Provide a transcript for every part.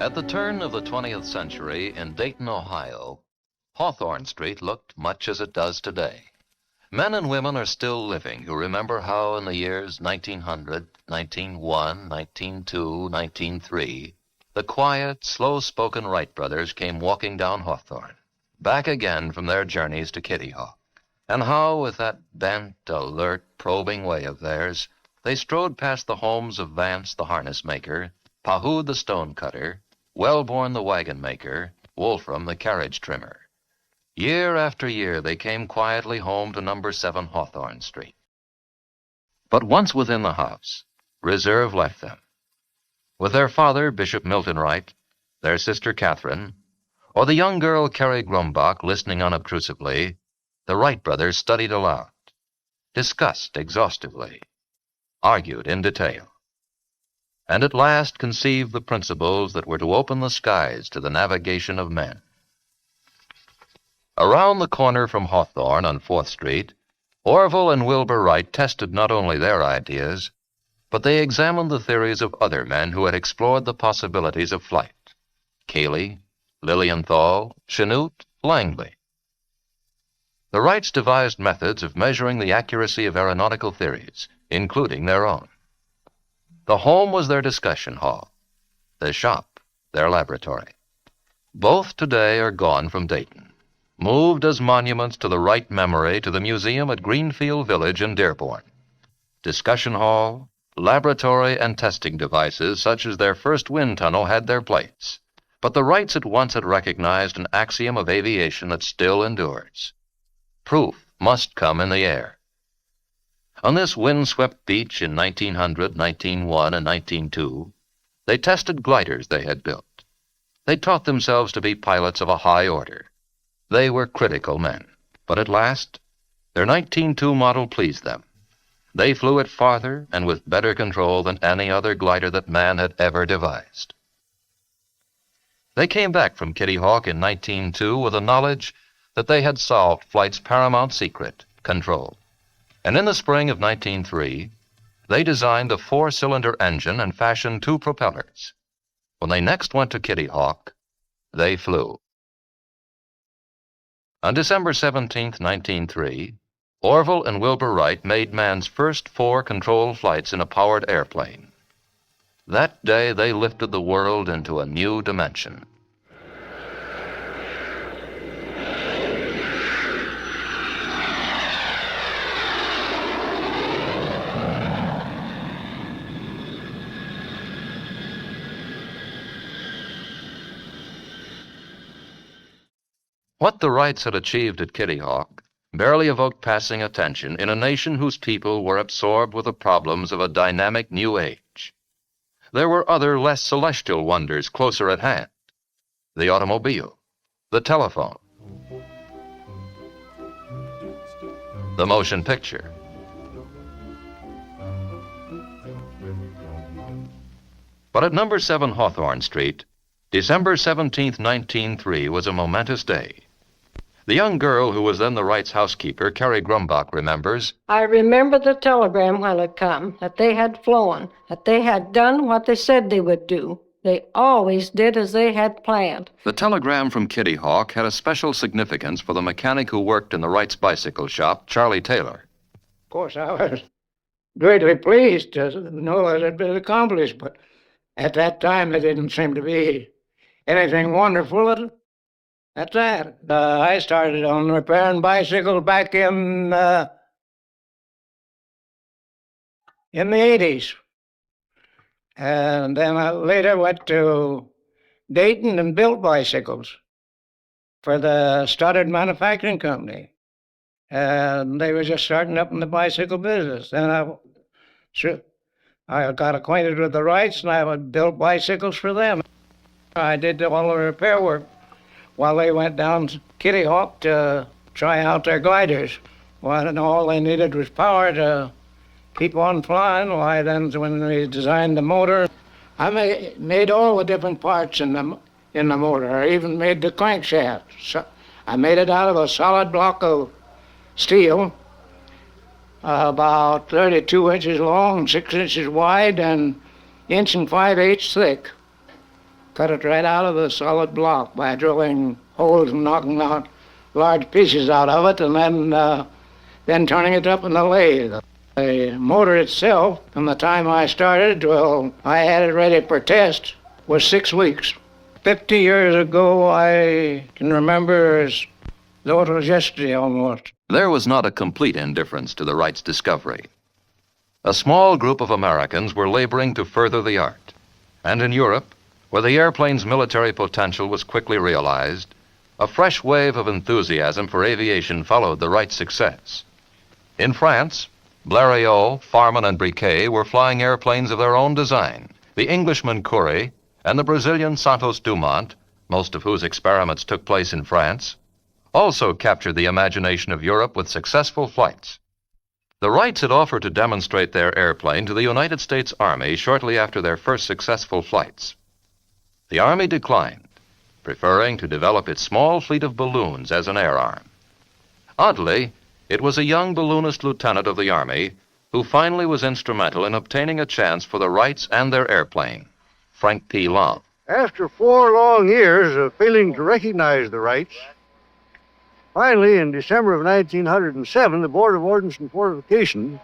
At the turn of the 20th century in Dayton, Ohio, Hawthorne Street looked much as it does today. Men and women are still living who remember how in the years 1900, 1901, 1902, 1903, the quiet, slow-spoken Wright brothers came walking down Hawthorne, back again from their journeys to Kitty Hawk, and how, with that bent, alert, probing way of theirs, they strode past the homes of Vance the harness maker, Pahood the stone cutter, Wellborn the wagon maker, Wolfram the carriage trimmer. Year after year they came quietly home to number 7 Hawthorne Street. But once within the house, reserve left them. With their father, Bishop Milton Wright, their sister Catherine, or the young girl Carrie Grumbach listening unobtrusively, the Wright brothers studied aloud, discussed exhaustively, argued in detail, and at last conceived the principles that were to open the skies to the navigation of men. Around the corner from Hawthorne on 4th Street, Orville and Wilbur Wright tested not only their ideas, but they examined the theories of other men who had explored the possibilities of flight: Cayley, Lilienthal, Chanute, Langley. The Wrights devised methods of measuring the accuracy of aeronautical theories, including their own. The home was their discussion hall, the shop their laboratory. Both today are gone from Dayton, moved as monuments to the Wright memory to the museum at Greenfield Village in Dearborn. Discussion hall, laboratory, and testing devices such as their first wind tunnel had their place, but the Wrights at once had recognized an axiom of aviation that still endures: proof must come in the air. On this windswept beach in 1900, 1901, and 1902, they tested gliders they had built. They taught themselves to be pilots of a high order. They were critical men, but at last, their 1902 model pleased them. They flew it farther and with better control than any other glider that man had ever devised. They came back from Kitty Hawk in 1902 with the knowledge that they had solved flight's paramount secret, control. And in the spring of 1903, they designed a 4-cylinder engine and fashioned 2 propellers. When they next went to Kitty Hawk, they flew. On December 17, 1903, Orville and Wilbur Wright made man's first 4 controlled flights in a powered airplane. That day they lifted the world into a new dimension. What the Wrights had achieved at Kitty Hawk barely evoked passing attention in a nation whose people were absorbed with the problems of a dynamic new age. There were other less celestial wonders closer at hand: the automobile, the telephone, the motion picture. But at number 7 Hawthorne Street, December 17, 1903, was a momentous day. The young girl who was then the Wrights' housekeeper, Carrie Grumbach, remembers, "I remember the telegram when it come, that they had flown, that they had done what they said they would do. They always did as they had planned." The telegram from Kitty Hawk had a special significance for the mechanic who worked in the Wrights' bicycle shop, Charlie Taylor. Of course, I was greatly pleased to know it had been accomplished, but at that time it didn't seem to be anything wonderful. That's that. I started on repairing bicycles back in the 80s. And then I later went to Dayton and built bicycles for the Stoddard Manufacturing Company. And they were just starting up in the bicycle business. Then I got acquainted with the Wrights, and I built bicycles for them. I did all the repair work while they went down to Kitty Hawk to try out their gliders. Well, and all they needed was power to keep on flying. Why, then when we designed the motor, I made all the different parts in the motor. I even made the crankshaft. So I made it out of a solid block of steel, about 32 inches long, 6 inches wide, and 1 5/8 thick. cut it right out of the solid block by drilling holes and knocking out large pieces out of it, and then turning it up in the lathe. The motor itself, from the time I started till I had it ready for test, was 6 weeks. 50 years ago, I can remember as though it was yesterday almost. There was not a complete indifference to the Wrights' discovery. A small group of Americans were laboring to further the art. And in Europe, where the airplane's military potential was quickly realized, a fresh wave of enthusiasm for aviation followed the Wrights' success. In France, Blériot, Farman, and Briquet were flying airplanes of their own design. The Englishman Currie and the Brazilian Santos Dumont, most of whose experiments took place in France, also captured the imagination of Europe with successful flights. The Wrights had offered to demonstrate their airplane to the United States Army shortly after their first successful flights. The Army declined, preferring to develop its small fleet of balloons as an air arm. Oddly, it was a young balloonist lieutenant of the Army who finally was instrumental in obtaining a chance for the Wrights and their airplane, Frank P. Long. After 4 long years of failing to recognize the Wrights, finally, in December of 1907, the Board of Ordnance and Fortification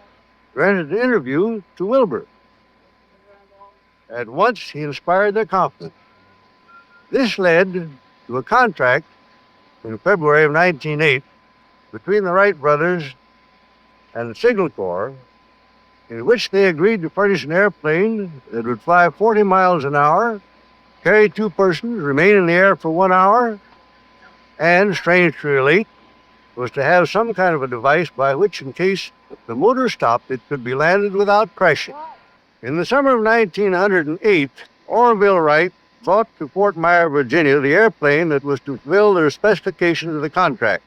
granted an interview to Wilbur. At once, he inspired their confidence. This led to a contract in February of 1908 between the Wright brothers and the Signal Corps, in which they agreed to furnish an airplane that would fly 40 miles an hour, carry 2 persons, remain in the air for 1 hour, and, strange to relate, was to have some kind of a device by which, in case the motor stopped, it could be landed without crashing. In the summer of 1908, Orville Wright brought to Fort Myer, Virginia, the airplane that was to fulfill their specifications of the contract.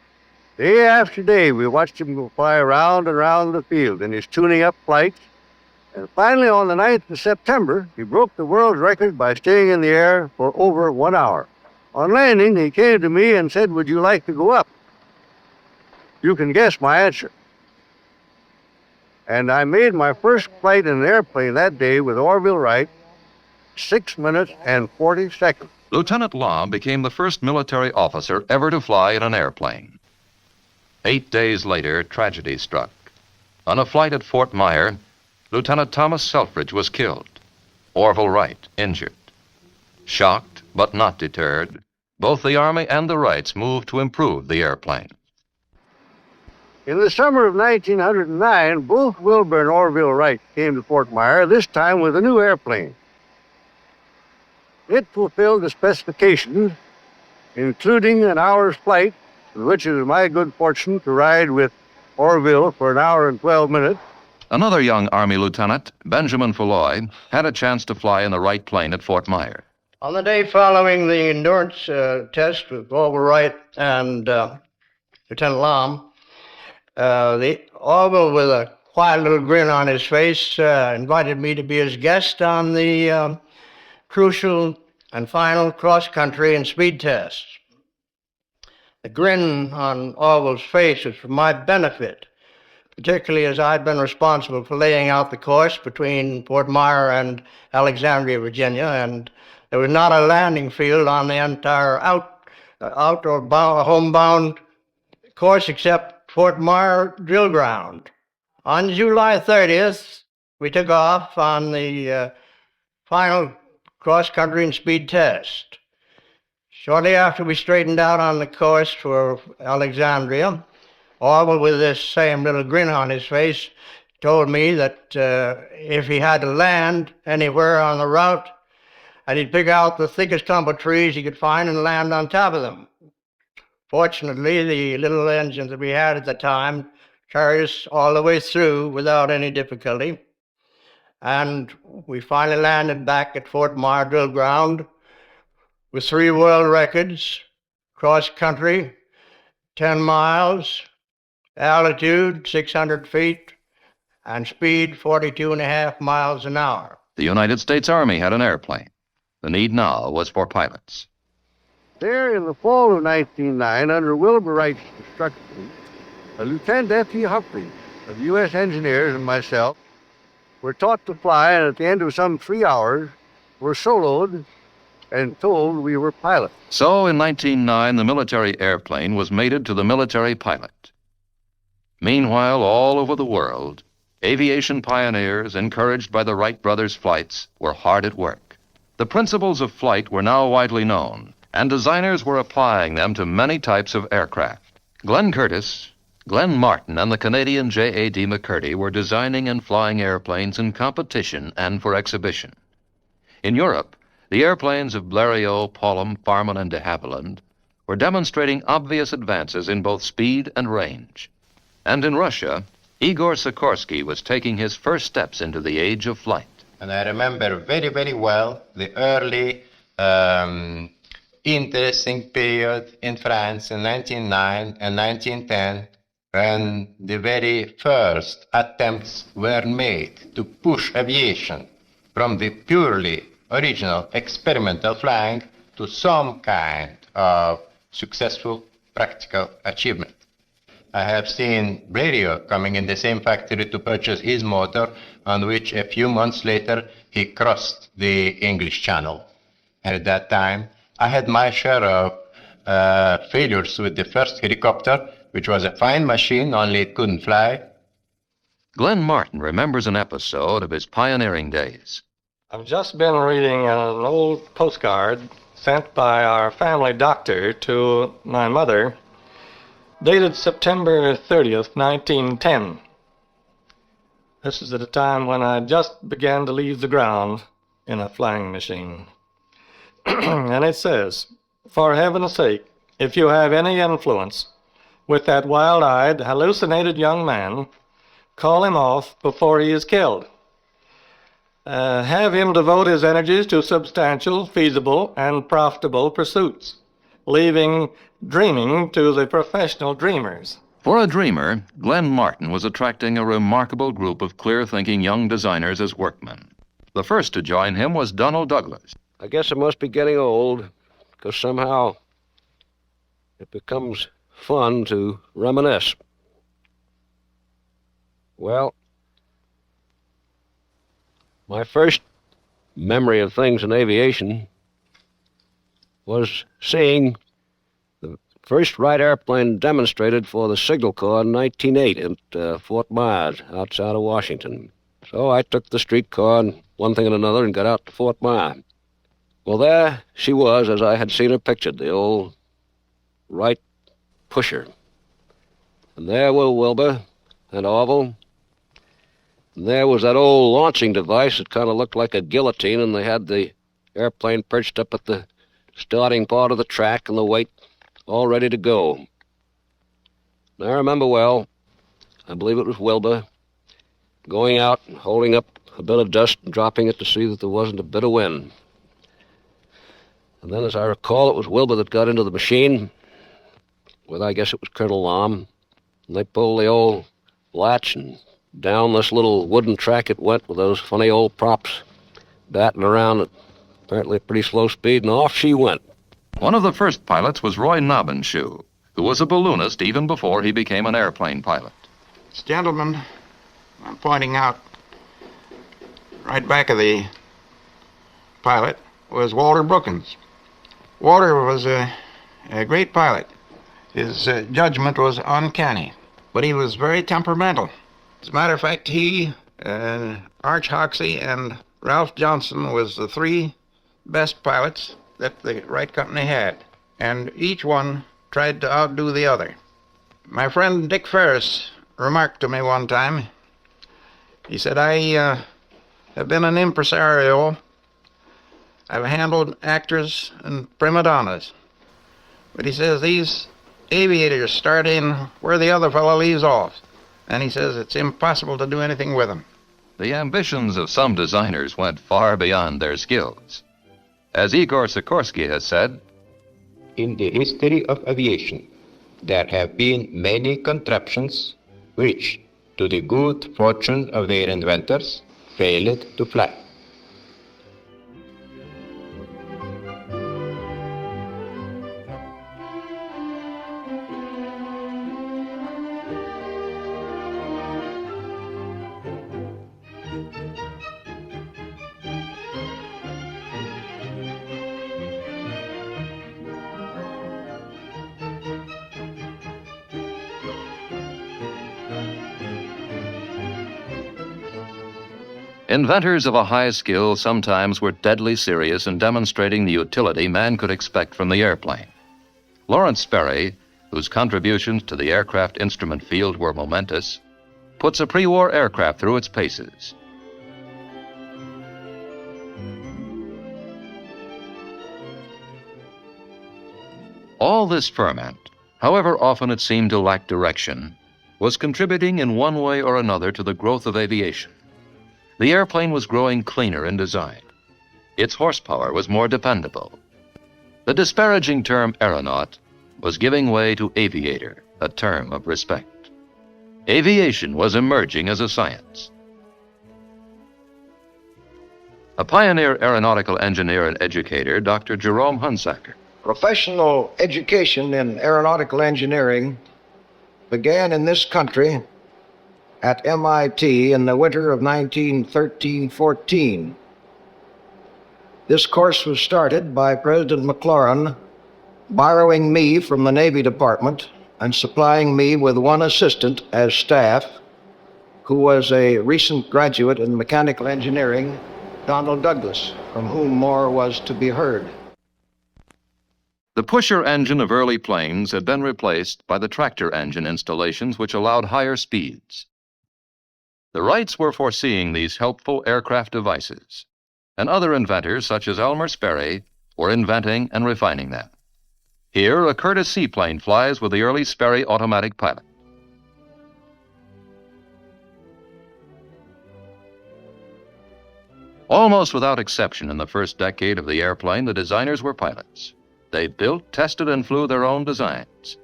Day after day, we watched him go fly around and around the field in his tuning-up flights, and finally, on the 9th of September, he broke the world record by staying in the air for over 1 hour. On landing, he came to me and said, "Would you like to go up?" You can guess my answer. And I made my first flight in an airplane that day with Orville Wright, 6 minutes and 40 seconds. Lieutenant Long became the first military officer ever to fly in an airplane. 8 days later, tragedy struck. On a flight at Fort Myer, Lieutenant Thomas Selfridge was killed, Orville Wright injured. Shocked, but not deterred, both the Army and the Wrights moved to improve the airplane. In the summer of 1909, both Wilbur and Orville Wright came to Fort Myer, this time with a new airplane. It fulfilled the specifications, including an hour's flight, in which it was my good fortune to ride with Orville for 1 hour and 12 minutes. Another young Army lieutenant, Benjamin Falloy, had a chance to fly in the Wright plane at Fort Myer. On the day following the endurance test with Orville Wright and Lieutenant Lom, the Orville, with a quiet little grin on his face, invited me to be his guest on the crucial and final cross-country and speed tests. The grin on Orville's face was for my benefit, particularly as I'd been responsible for laying out the course between Fort Myer and Alexandria, Virginia, and there was not a landing field on the entire homebound course except Fort Myer drill ground. On July 30th, we took off on the final cross-country and speed test. Shortly after we straightened out on the course for Alexandria, Orville, with this same little grin on his face, told me that if he had to land anywhere on the route, and he'd pick out the thickest clump of trees he could find and land on top of them. Fortunately, the little engines that we had at the time carried us all the way through without any difficulty. And we finally landed back at Fort Myer Drill Ground with 3 world records, cross-country, 10 miles, altitude 600 feet, and speed 42.5 miles an hour. The United States Army had an airplane. The need now was for pilots. There, in the fall of 1909, under Wilbur Wright's instruction, Lieutenant F.E. Humphrey of U.S. Engineers and myself were taught to fly, and at the end of some 3 hours, were soloed and told we were pilots. So in 1909, the military airplane was mated to the military pilot. Meanwhile, all over the world, aviation pioneers, encouraged by the Wright brothers' flights, were hard at work. The principles of flight were now widely known, and designers were applying them to many types of aircraft. Glenn Curtiss, Glenn Martin, and the Canadian J.A.D. McCurdy were designing and flying airplanes in competition and for exhibition. In Europe, the airplanes of Blériot, Paulhan, Farman, and de Havilland were demonstrating obvious advances in both speed and range. And in Russia, Igor Sikorsky was taking his first steps into the age of flight. And I remember very, very well the early interesting period in France in 1909 and 1910, when the very first attempts were made to push aviation from the purely original experimental flying to some kind of successful practical achievement. I have seen Blériot coming in the same factory to purchase his motor, on which a few months later he crossed the English Channel. And at that time, I had my share of failures with the first helicopter, which was a fine machine, only it couldn't fly. Glenn Martin remembers an episode of his pioneering days. I've just been reading an old postcard sent by our family doctor to my mother, dated September 30th, 1910. This is at a time when I just began to leave the ground in a flying machine. And it says, "For heaven's sake, if you have any influence with that wild-eyed, hallucinated young man, call him off before he is killed. Have him devote his energies to substantial, feasible, and profitable pursuits, leaving dreaming to the professional dreamers." For a dreamer, Glenn Martin was attracting a remarkable group of clear-thinking young designers as workmen. The first to join him was Donald Douglas. I guess I must be getting old, because somehow it becomes fun to reminisce. Well, my first memory of things in aviation was seeing the first Wright airplane demonstrated for the Signal Corps in 1908 at Fort Myers, outside of Washington. So I took the streetcar and one thing and another and got out to Fort Myers. Well, there she was, as I had seen her pictured, the old Wright pusher. And there were Wilbur and Orville. And there was that old launching device that kind of looked like a guillotine, and they had the airplane perched up at the starting part of the track and the weight all ready to go. And I remember well, I believe it was Wilbur, going out and holding up a bit of dust and dropping it to see that there wasn't a bit of wind. And then, as I recall, it was Wilbur that got into the machine with, I guess it was Colonel Lom, and they pulled the old latch, and down this little wooden track it went with those funny old props batting around at apparently a pretty slow speed, and off she went. One of the first pilots was Roy Nobbenshoe, who was a balloonist even before he became an airplane pilot. This gentleman I'm pointing out right back of the pilot was Walter Brookins. Walter was a great pilot. His judgment was uncanny, but he was very temperamental. As a matter of fact, he, Arch Hoxsey, and Ralph Johnson was the three best pilots that the Wright Company had, and each one tried to outdo the other. My friend Dick Ferris remarked to me one time, he said, "I have been an impresario. I've handled actors and prima donnas. But," he says, "these aviators start in where the other fellow leaves off. And," he says, "it's impossible to do anything with them." The ambitions of some designers went far beyond their skills. As Igor Sikorsky has said, "In the history of aviation, there have been many contraptions which, to the good fortune of their inventors, failed to fly." Inventors of a high skill sometimes were deadly serious in demonstrating the utility man could expect from the airplane. Lawrence Sperry, whose contributions to the aircraft instrument field were momentous, puts a pre-war aircraft through its paces. All this ferment, however often it seemed to lack direction, was contributing in one way or another to the growth of aviation. The airplane was growing cleaner in design. Its horsepower was more dependable. The disparaging term aeronaut was giving way to aviator, a term of respect. Aviation was emerging as a science. A pioneer aeronautical engineer and educator, Dr. Jerome Hunsaker. Professional education in aeronautical engineering began in this country at MIT in the winter of 1913-14. This course was started by President McLaurin borrowing me from the Navy Department and supplying me with one assistant as staff, who was a recent graduate in mechanical engineering, Donald Douglas, from whom more was to be heard. The pusher engine of early planes had been replaced by the tractor engine installations which allowed higher speeds. The Wrights were foreseeing these helpful aircraft devices, and other inventors such as Elmer Sperry were inventing and refining them. Here, a Curtiss seaplane flies with the early Sperry automatic pilot. Almost without exception in the first decade of the airplane, the designers were pilots. They built, tested, and flew their own designs.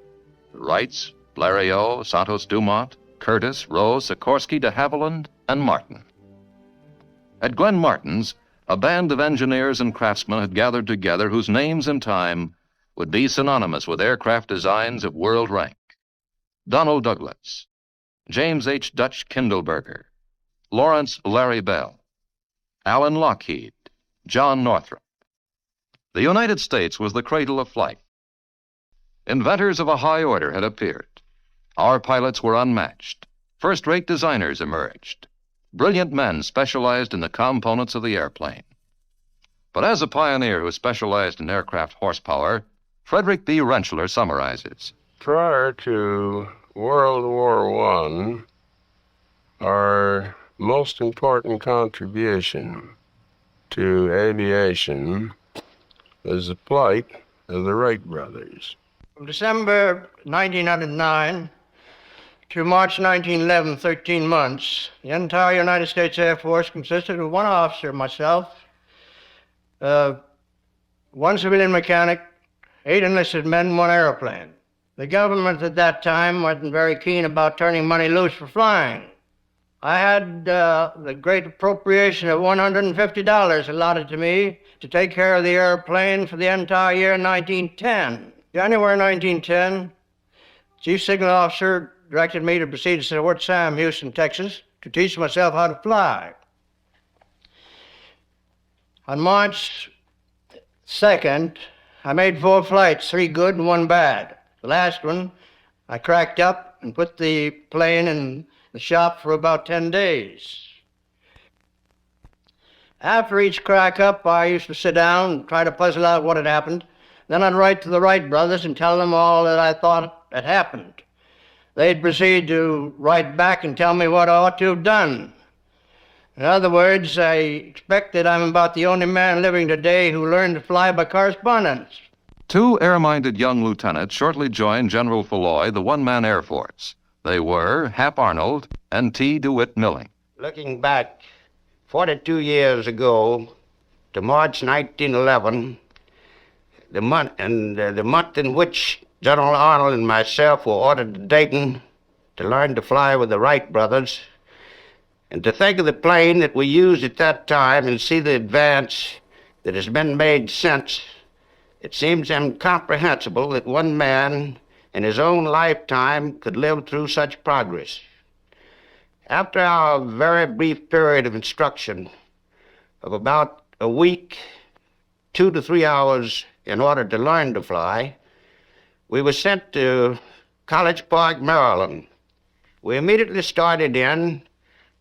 The Wrights, Blériot, Santos Dumont, Curtiss, Rose, Sikorsky, de Havilland, and Martin. At Glenn Martin's, a band of engineers and craftsmen had gathered together whose names in time would be synonymous with aircraft designs of world rank. Donald Douglas, James H. Dutch Kindleberger, Lawrence Larry Bell, Alan Lockheed, John Northrop. The United States was the cradle of flight. Inventors of a high order had appeared. Our pilots were unmatched. First-rate designers emerged. Brilliant men specialized in the components of the airplane. But as a pioneer who specialized in aircraft horsepower, Frederick B. Rentschler summarizes. Prior to World War I, our most important contribution to aviation was the plight of the Wright brothers. From December 1909 to March 1911, 13 months, the entire United States Air Force consisted of one officer, myself, one civilian mechanic, 8 enlisted men, 1 airplane. The government at that time wasn't very keen about turning money loose for flying. I had the great appropriation of $150 allotted to me to take care of the airplane for the entire year 1910. January 1910, Chief Signal Officer directed me to proceed to Fort Sam, Houston, Texas, to teach myself how to fly. On March 2nd, I made 4 flights, 3 good and 1 bad. The last one, I cracked up and put the plane in the shop for about 10 days. After each crack up, I used to sit down and try to puzzle out what had happened. Then I'd write to the Wright brothers and tell them all that I thought had happened. They'd proceed to write back and tell me what I ought to have done. In other words, I expect that I'm about the only man living today who learned to fly by correspondence. 2 air-minded young lieutenants shortly joined General Falloy, the one-man Air Force. They were Hap Arnold and T. DeWitt Milling. Looking back 42 years ago to March 1911, the month in which General Arnold and myself were ordered to Dayton to learn to fly with the Wright brothers, and to think of the plane that we used at that time and see the advance that has been made since, it seems incomprehensible that one man in his own lifetime could live through such progress. After our very brief period of instruction of about a week, 2 to 3 hours in order to learn to fly, we were sent to College Park, Maryland. We immediately started in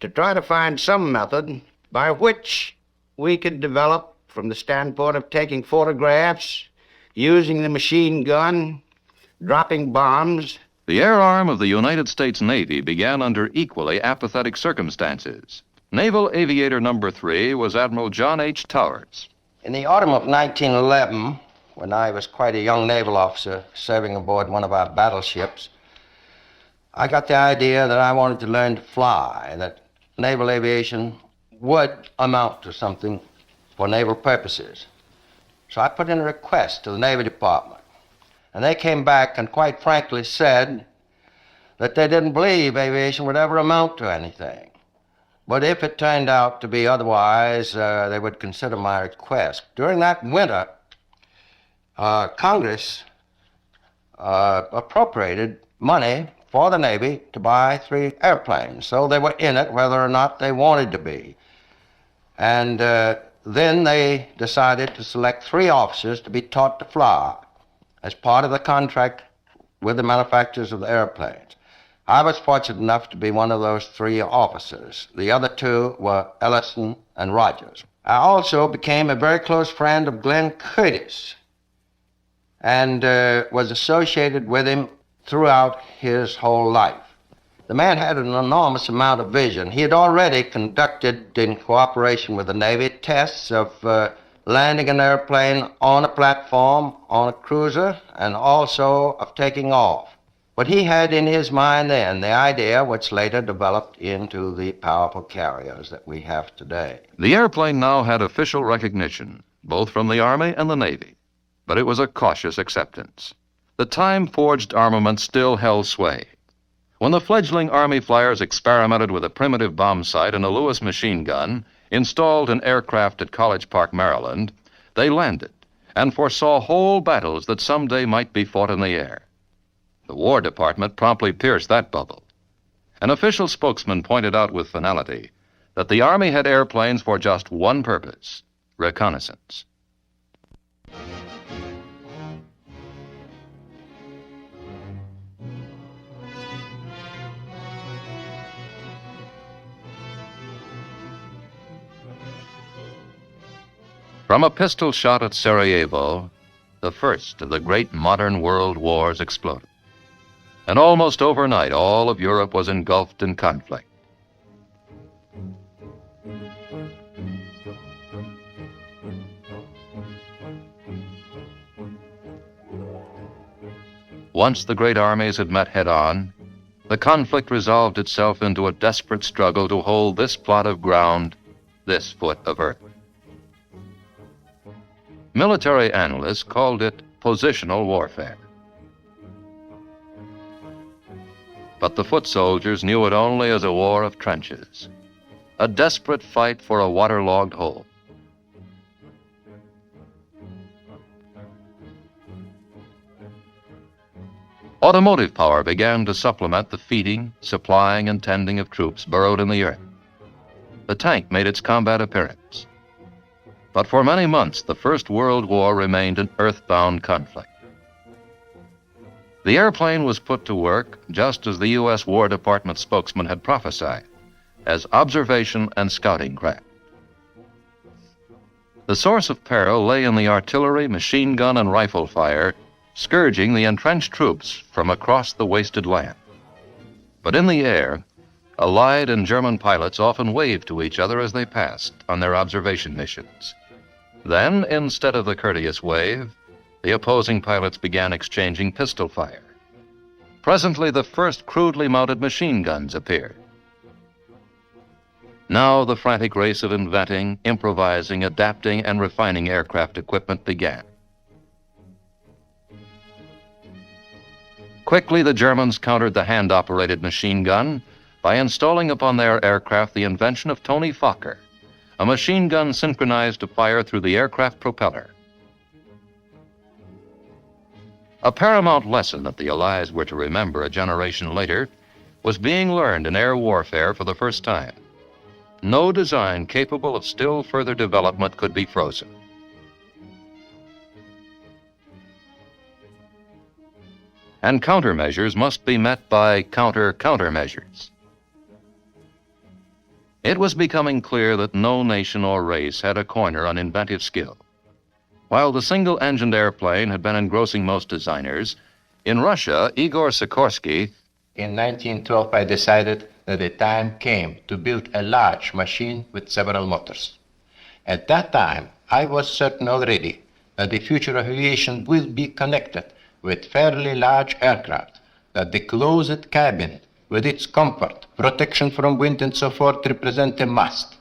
to try to find some method by which we could develop from the standpoint of taking photographs, using the machine gun, dropping bombs. The air arm of the United States Navy began under equally apathetic circumstances. Naval Aviator Number 3 was Admiral John H. Towers. In the autumn of 1911, when I was quite a young naval officer serving aboard one of our battleships, I got the idea that I wanted to learn to fly, that naval aviation would amount to something for naval purposes. So I put in a request to the Navy Department, and they came back and quite frankly said that they didn't believe aviation would ever amount to anything. But if it turned out to be otherwise, they would consider my request. During that winter, Congress appropriated money for the Navy to buy 3 airplanes, so they were in it whether or not they wanted to be. And then they decided to select 3 officers to be taught to fly as part of the contract with the manufacturers of the airplanes. I was fortunate enough to be one of those 3 officers. The other 2 were Ellison and Rogers. I also became a very close friend of Glenn Curtis and was associated with him throughout his whole life. The man had an enormous amount of vision. He had already conducted, in cooperation with the Navy, tests of landing an airplane on a platform, on a cruiser, and also of taking off. But he had in his mind then the idea which later developed into the powerful carriers that we have today. The airplane now had official recognition, both from the Army and the Navy, but it was a cautious acceptance. The time-forged armament still held sway. When the fledgling Army flyers experimented with a primitive bomb sight and a Lewis machine gun installed in aircraft at College Park, Maryland, they landed and foresaw whole battles that someday might be fought in the air. The War Department promptly pierced that bubble. An official spokesman pointed out with finality that the Army had airplanes for just one purpose: reconnaissance. From a pistol shot at Sarajevo, the first of the great modern world wars exploded. And almost overnight, all of Europe was engulfed in conflict. Once the great armies had met head-on, the conflict resolved itself into a desperate struggle to hold this plot of ground, this foot of earth. Military analysts called it positional warfare. But the foot soldiers knew it only as a war of trenches, a desperate fight for a waterlogged hold. Automotive power began to supplement the feeding, supplying, and tending of troops burrowed in the earth. The tank made its combat appearance. But for many months, the First World War remained an earthbound conflict. The airplane was put to work, just as the U.S. War Department spokesman had prophesied, as observation and scouting craft. The source of peril lay in the artillery, machine gun, and rifle fire, scourging the entrenched troops from across the wasted land. But in the air, Allied and German pilots often waved to each other as they passed on their observation missions. Then, instead of the courteous wave, the opposing pilots began exchanging pistol fire. Presently, the first crudely mounted machine guns appeared. Now the frantic race of inventing, improvising, adapting, and refining aircraft equipment began. Quickly, the Germans countered the hand-operated machine gun by installing upon their aircraft the invention of Tony Fokker, a machine gun synchronized to fire through the aircraft propeller. A paramount lesson that the Allies were to remember a generation later was being learned in air warfare for the first time. No design capable of still further development could be frozen. And countermeasures must be met by countermeasures. It was becoming clear that no nation or race had a corner on inventive skill. While the single-engined airplane had been engrossing most designers, in Russia, Igor Sikorsky. In 1912, I decided that the time came to build a large machine with several motors. At that time, I was certain already that the future of aviation will be connected with fairly large aircraft, that the closed cabin, with its comfort, protection from wind and so forth, represent a must.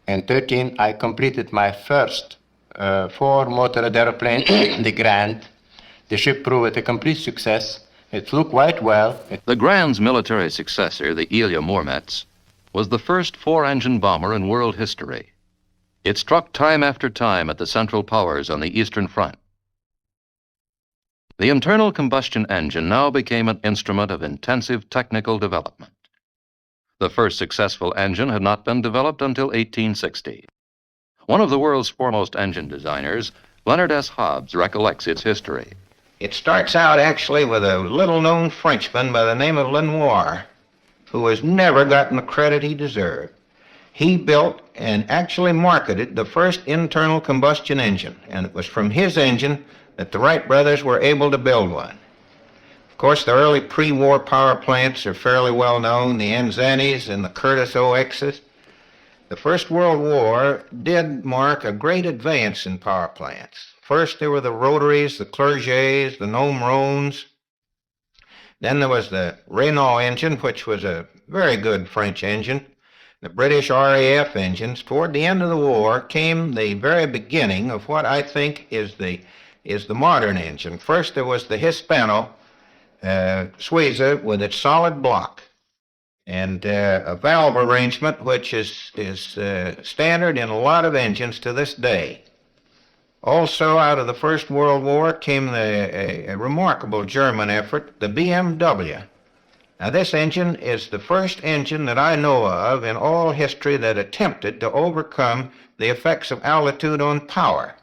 In 13, I completed my first four-motored airplane, the Grand. The ship proved a complete success. It flew quite well. The Grand's military successor, the Ilya Muromets, was the first four-engine bomber in world history. It struck time after time at the Central Powers on the Eastern Front. The internal combustion engine now became an instrument of intensive technical development. The first successful engine had not been developed until 1860. One of the world's foremost engine designers, Leonard S. Hobbs, recollects its history. It starts out actually with a little-known Frenchman by the name of Lenoir, who has never gotten the credit he deserved. He built and actually marketed the first internal combustion engine, and it was from his engine that the Wright brothers were able to build one. Of course, the early pre-war power plants are fairly well known, the insignias and the Curtiss OXs. The First World War did mark a great advance in power plants. First, there were the rotaries, the Clergets, the Nomrones. Then there was the Renault engine, which was a very good French engine. The British RAF engines. Toward the end of the war came the very beginning of what I think is the modern engine. First, there was the Hispano Suiza with its solid block and a valve arrangement which is standard in a lot of engines to this day. Also, out of the First World War came a remarkable German effort, the BMW. Now, this engine is the first engine that I know of in all history that attempted to overcome the effects of altitude on power.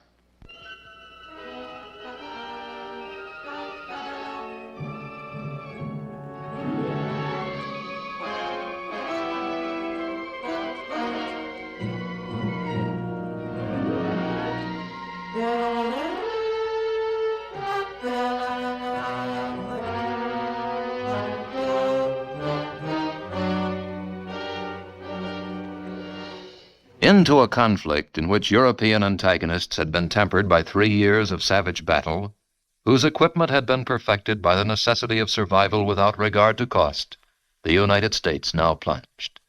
Into a conflict in which European antagonists had been tempered by 3 years of savage battle, whose equipment had been perfected by the necessity of survival without regard to cost, the United States now plunged.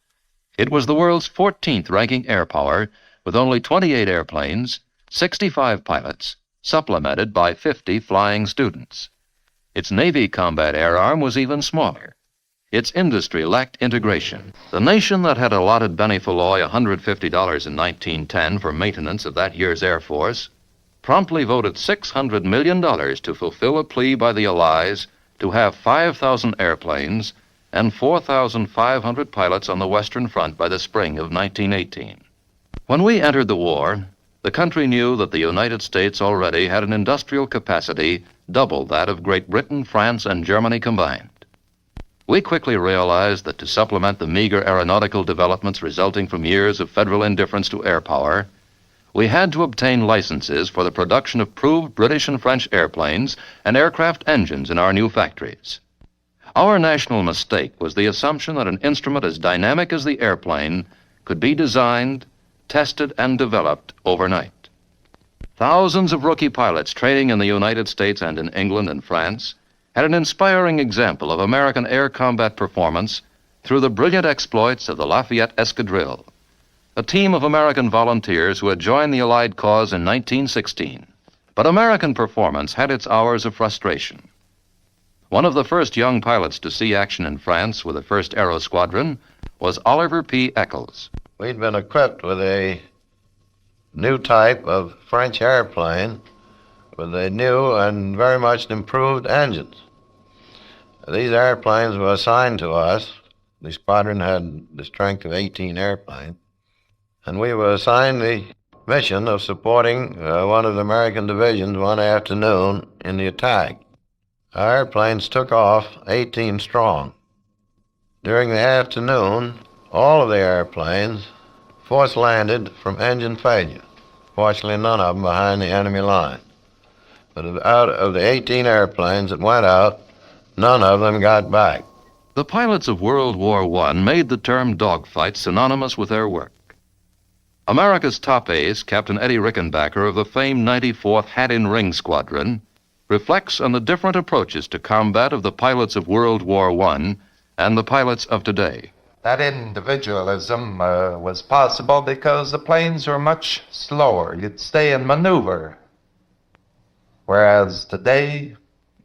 It was the world's 14th ranking air power, with only 28 airplanes, 65 pilots, supplemented by 50 flying students. Its Navy combat air arm was even smaller. Its industry lacked integration. The nation that had allotted Benny Falloy $150 in 1910 for maintenance of that year's Air Force promptly voted $600 million to fulfill a plea by the Allies to have 5,000 airplanes and 4,500 pilots on the Western Front by the spring of 1918. When we entered the war, the country knew that the United States already had an industrial capacity double that of Great Britain, France, and Germany combined. We quickly realized that to supplement the meager aeronautical developments resulting from years of federal indifference to air power, we had to obtain licenses for the production of proved British and French airplanes and aircraft engines in our new factories. Our national mistake was the assumption that an instrument as dynamic as the airplane could be designed, tested, and developed overnight. Thousands of rookie pilots training in the United States and in England and France had an inspiring example of American air combat performance through the brilliant exploits of the Lafayette Escadrille, a team of American volunteers who had joined the Allied cause in 1916. But American performance had its hours of frustration. One of the first young pilots to see action in France with the 1st Aero Squadron was Oliver P. Eccles. We'd been equipped with a new type of French airplane with a new and very much improved engines. These airplanes were assigned to us. The squadron had the strength of 18 airplanes, and we were assigned the mission of supporting one of the American divisions one afternoon in the attack. Our airplanes took off 18 strong. During the afternoon, All of the airplanes force landed from engine failure. Fortunately, none of them behind the enemy line. But out of the 18 airplanes that went out, none of them got back. The pilots of World War I made the term dogfight synonymous with their work. America's top ace, Captain Eddie Rickenbacker of the famed 94th Hat-in-Ring Squadron, reflects on the different approaches to combat of the pilots of World War I and the pilots of today. That individualism was possible because the planes were much slower. You'd stay in maneuver. Whereas today,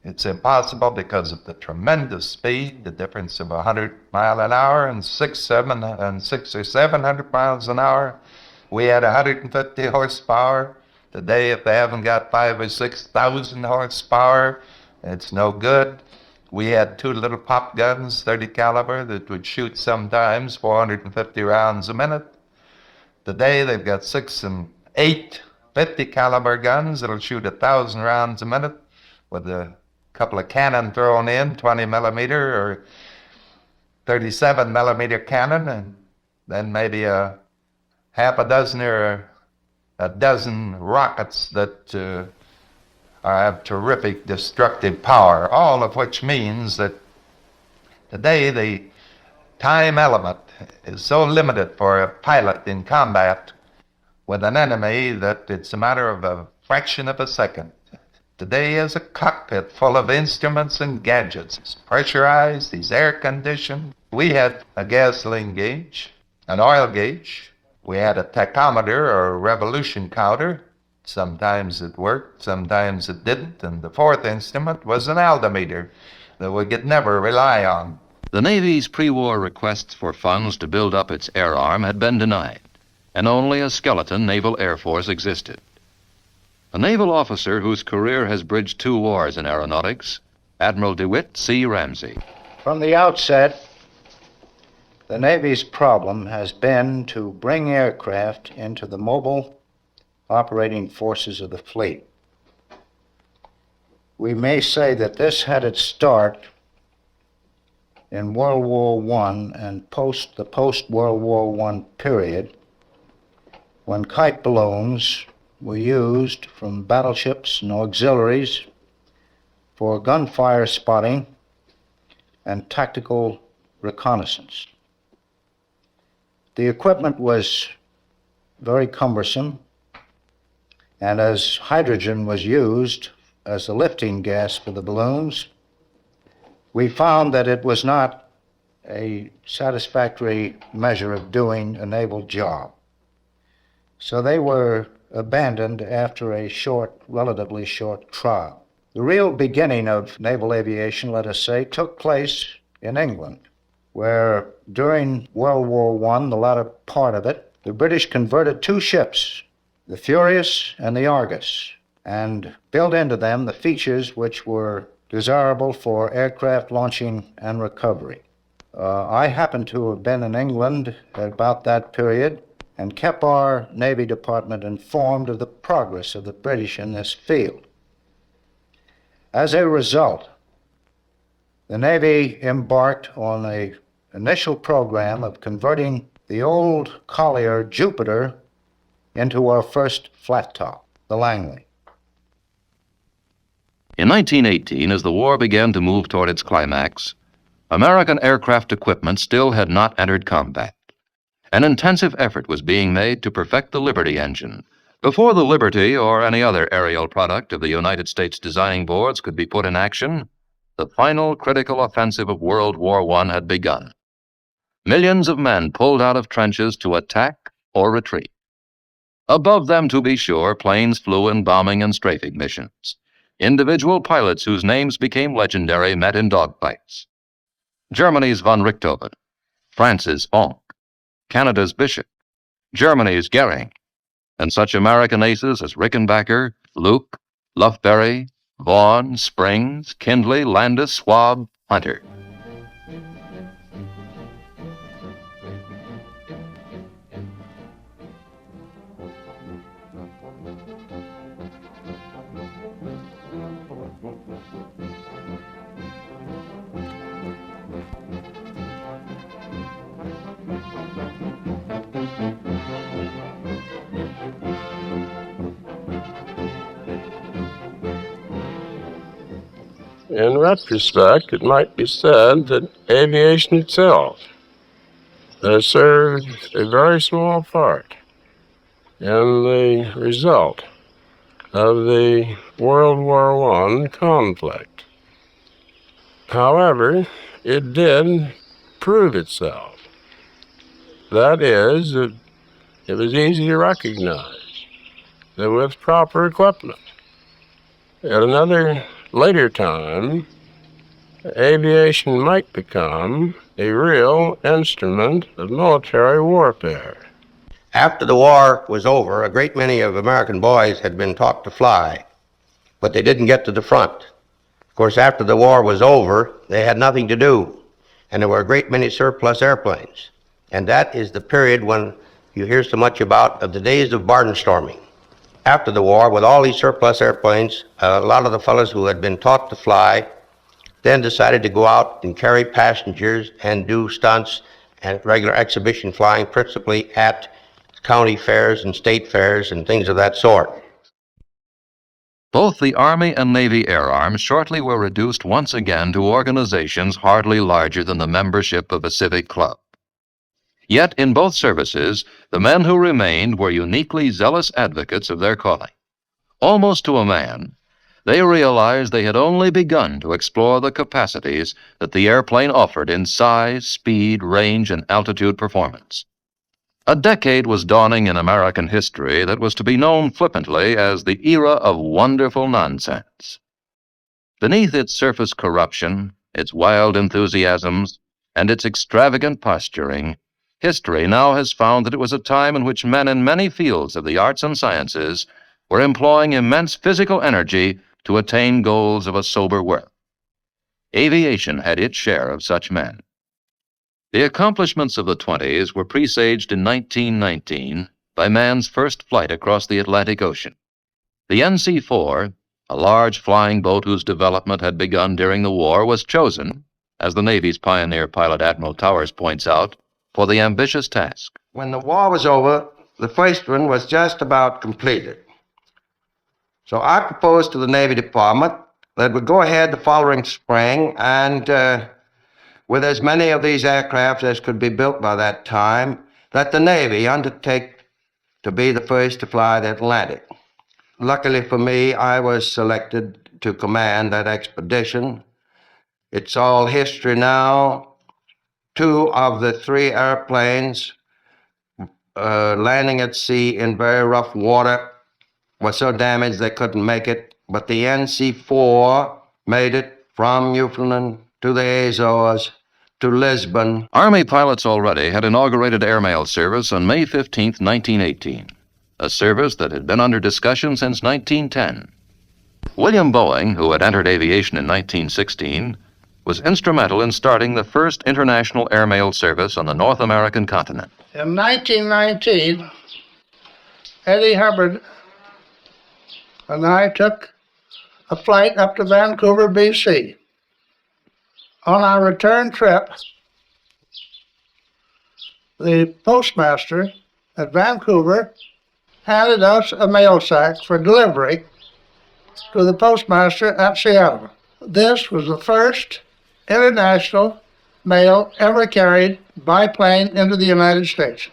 it's impossible because of the tremendous speed, the difference of 100 miles an hour and 600 or 700 miles an hour. We had 150 horsepower. Today, if they haven't got 5,000 or 6,000 horsepower, it's no good. We had 2 little pop guns, 30 caliber, that would shoot sometimes 450 rounds a minute. Today, they've got 6 and 8 50 caliber guns that'll shoot 1,000 rounds a minute with a couple of cannon thrown in, 20 millimeter or 37 millimeter cannon, and then maybe a half a dozen or a dozen rockets that have terrific destructive power, all of which means that today the time element is so limited for a pilot in combat with an enemy that it's a matter of a fraction of a second. Today is a cockpit full of instruments and gadgets. It's pressurized, it's air conditioned. We had a gasoline gauge, an oil gauge. We had a tachometer or a revolution counter. Sometimes it worked, sometimes it didn't. And the fourth instrument was an altimeter that we could never rely on. The Navy's pre-war requests for funds to build up its air arm had been denied, and only a skeleton naval air force existed. A naval officer whose career has bridged 2 wars in aeronautics, Admiral DeWitt C. Ramsey. From the outset, the Navy's problem has been to bring aircraft into the mobile operating forces of the fleet. We may say that this had its start in World War I and the post-World War I period, when kite balloons were used from battleships and auxiliaries for gunfire spotting and tactical reconnaissance. The equipment was very cumbersome, and as hydrogen was used as the lifting gas for the balloons, we found that it was not a satisfactory measure of doing a naval job. So they were abandoned after a relatively short trial. The real beginning of naval aviation, let us say, took place in England, where during World War I, the latter part of it, the British converted 2 ships, the Furious and the Argus, and built into them the features which were desirable for aircraft launching and recovery. I happened to have been in England at about that period and kept our Navy Department informed of the progress of the British in this field. As a result, the Navy embarked on an initial program of converting the old Collier Jupiter into our first flat top, the Langley. In 1918, as the war began to move toward its climax, American aircraft equipment still had not entered combat. An intensive effort was being made to perfect the Liberty engine. Before the Liberty or any other aerial product of the United States designing boards could be put in action, the final critical offensive of World War I had begun. Millions of men pulled out of trenches to attack or retreat. Above them, to be sure, planes flew in bombing and strafing missions. Individual pilots whose names became legendary met in dogfights. Germany's von Richthofen, France's Fonck, Canada's Bishop, Germany's Goering, and such American aces as Rickenbacker, Luke, Lufberry, Vaughan, Springs, Kindley, Landis, Schwab, Hunter. In retrospect, it might be said that aviation itself has served a very small part in the result of the World War I conflict. However, it did prove itself. That is, it was easy to recognize that with proper equipment, at another later time, aviation might become a real instrument of military warfare. After the war was over, a great many of American boys had been taught to fly, but they didn't get to the front. Of course, after the war was over, they had nothing to do, and there were a great many surplus airplanes. And that is the period when you hear so much about of the days of barnstorming. After the war, with all these surplus airplanes, a lot of the fellows who had been taught to fly then decided to go out and carry passengers and do stunts and regular exhibition flying, principally at county fairs and state fairs and things of that sort. Both the Army and Navy Air Arms shortly were reduced once again to organizations hardly larger than the membership of a civic club. Yet in both services, the men who remained were uniquely zealous advocates of their calling. Almost to a man, they realized they had only begun to explore the capacities that the airplane offered in size, speed, range, and altitude performance. A decade was dawning in American history that was to be known flippantly as the era of wonderful nonsense. Beneath its surface corruption, its wild enthusiasms, and its extravagant posturing, history now has found that it was a time in which men in many fields of the arts and sciences were employing immense physical energy to attain goals of a sober worth. Aviation had its share of such men. The accomplishments of the 20s were presaged in 1919 by man's first flight across the Atlantic Ocean. The NC-4, a large flying boat whose development had begun during the war, was chosen, as the Navy's pioneer pilot Admiral Towers points out, for the ambitious task. When the war was over, the first one was just about completed. So I proposed to the Navy Department that we go ahead the following spring and with as many of these aircraft as could be built by that time, that the Navy undertake to be the first to fly the Atlantic. Luckily for me, I was selected to command that expedition. It's all history now. 2 of the 3 airplanes landing at sea in very rough water were so damaged they couldn't make it, but the NC-4 made it from Newfoundland to the Azores to Lisbon. Army pilots already had inaugurated airmail service on May 15, 1918, a service that had been under discussion since 1910. William Boeing, who had entered aviation in 1916, was instrumental in starting the first international airmail service on the North American continent. In 1919, Eddie Hubbard and I took a flight up to Vancouver, BC. On our return trip, the postmaster at Vancouver handed us a mail sack for delivery to the postmaster at Seattle. This was the first international mail ever carried by plane into the United States.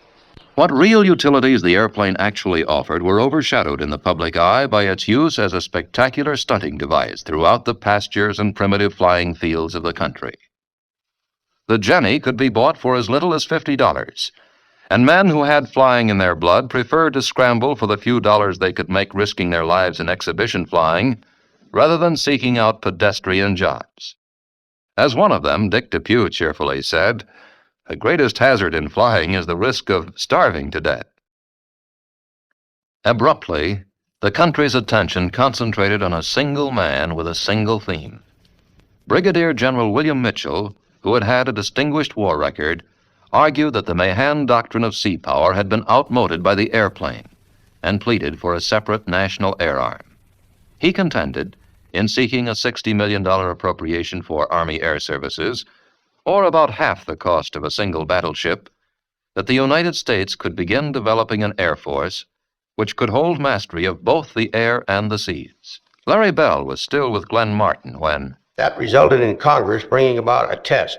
What real utilities the airplane actually offered were overshadowed in the public eye by its use as a spectacular stunting device throughout the pastures and primitive flying fields of the country. The Jenny could be bought for as little as $50, and men who had flying in their blood preferred to scramble for the few dollars they could make risking their lives in exhibition flying rather than seeking out pedestrian jobs. As one of them, Dick Depew, cheerfully said, "The greatest hazard in flying is the risk of starving to death." Abruptly, the country's attention concentrated on a single man with a single theme. Brigadier General William Mitchell, who had had a distinguished war record, argued that the Mahan doctrine of sea power had been outmoded by the airplane and pleaded for a separate national air arm. He contended, in seeking a $60 million appropriation for Army air services, or about half the cost of a single battleship, that the United States could begin developing an air force which could hold mastery of both the air and the seas. Larry Bell was still with Glenn Martin when, That resulted in Congress bringing about a test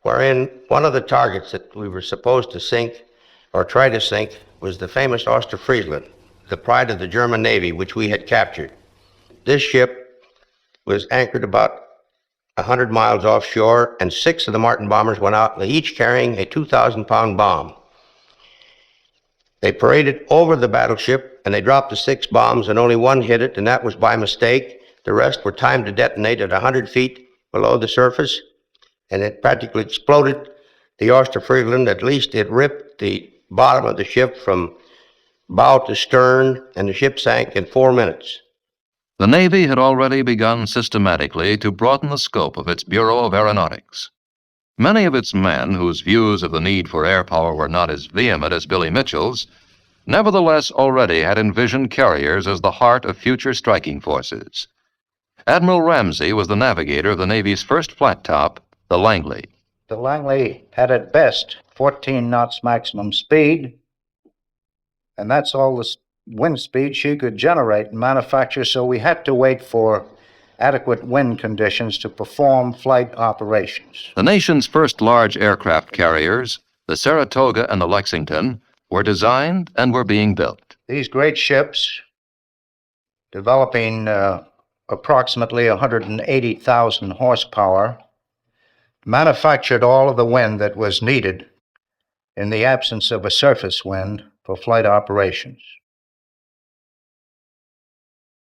wherein one of the targets that we were supposed to sink or try to sink was the famous Ostfriesland, the pride of the German Navy, which we had captured. This ship was anchored about 100 miles offshore, and 6 of the Martin bombers went out, each carrying a 2,000-pound bomb. They paraded over the battleship, and they dropped the 6 bombs, and only one hit it, and that was by mistake. The rest were timed to detonate at 100 feet below the surface, and it practically exploded the Ostfriesland. At least it ripped the bottom of the ship from bow to stern, and the ship sank in 4 minutes. The Navy had already begun systematically to broaden the scope of its Bureau of Aeronautics. Many of its men, whose views of the need for air power were not as vehement as Billy Mitchell's, nevertheless already had envisioned carriers as the heart of future striking forces. Admiral Ramsey was the navigator of the Navy's first flat top, the Langley. The Langley had at best 14 knots maximum speed, and that's all the wind speed she could generate and manufacture, so we had to wait for adequate wind conditions to perform flight operations. The nation's first large aircraft carriers, the Saratoga and the Lexington, were designed and were being built. These great ships, developing approximately 180,000 horsepower, manufactured all of the wind that was needed in the absence of a surface wind for flight operations.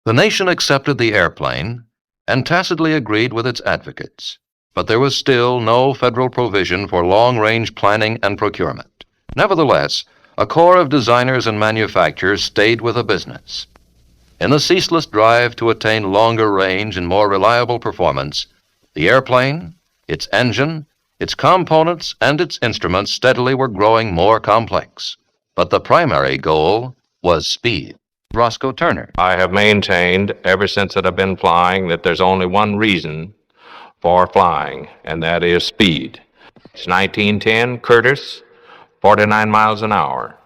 The nation accepted the airplane and tacitly agreed with its advocates, but there was still no federal provision for long-range planning and procurement. Nevertheless, a corps of designers and manufacturers stayed with the business. In the ceaseless drive to attain longer range and more reliable performance, the airplane, its engine, its components, and its instruments steadily were growing more complex. But the primary goal was speed. Roscoe Turner. I have maintained ever since that I've been flying that there's only one reason for flying, and that is speed. It's 1910, Curtiss, 49 miles an hour.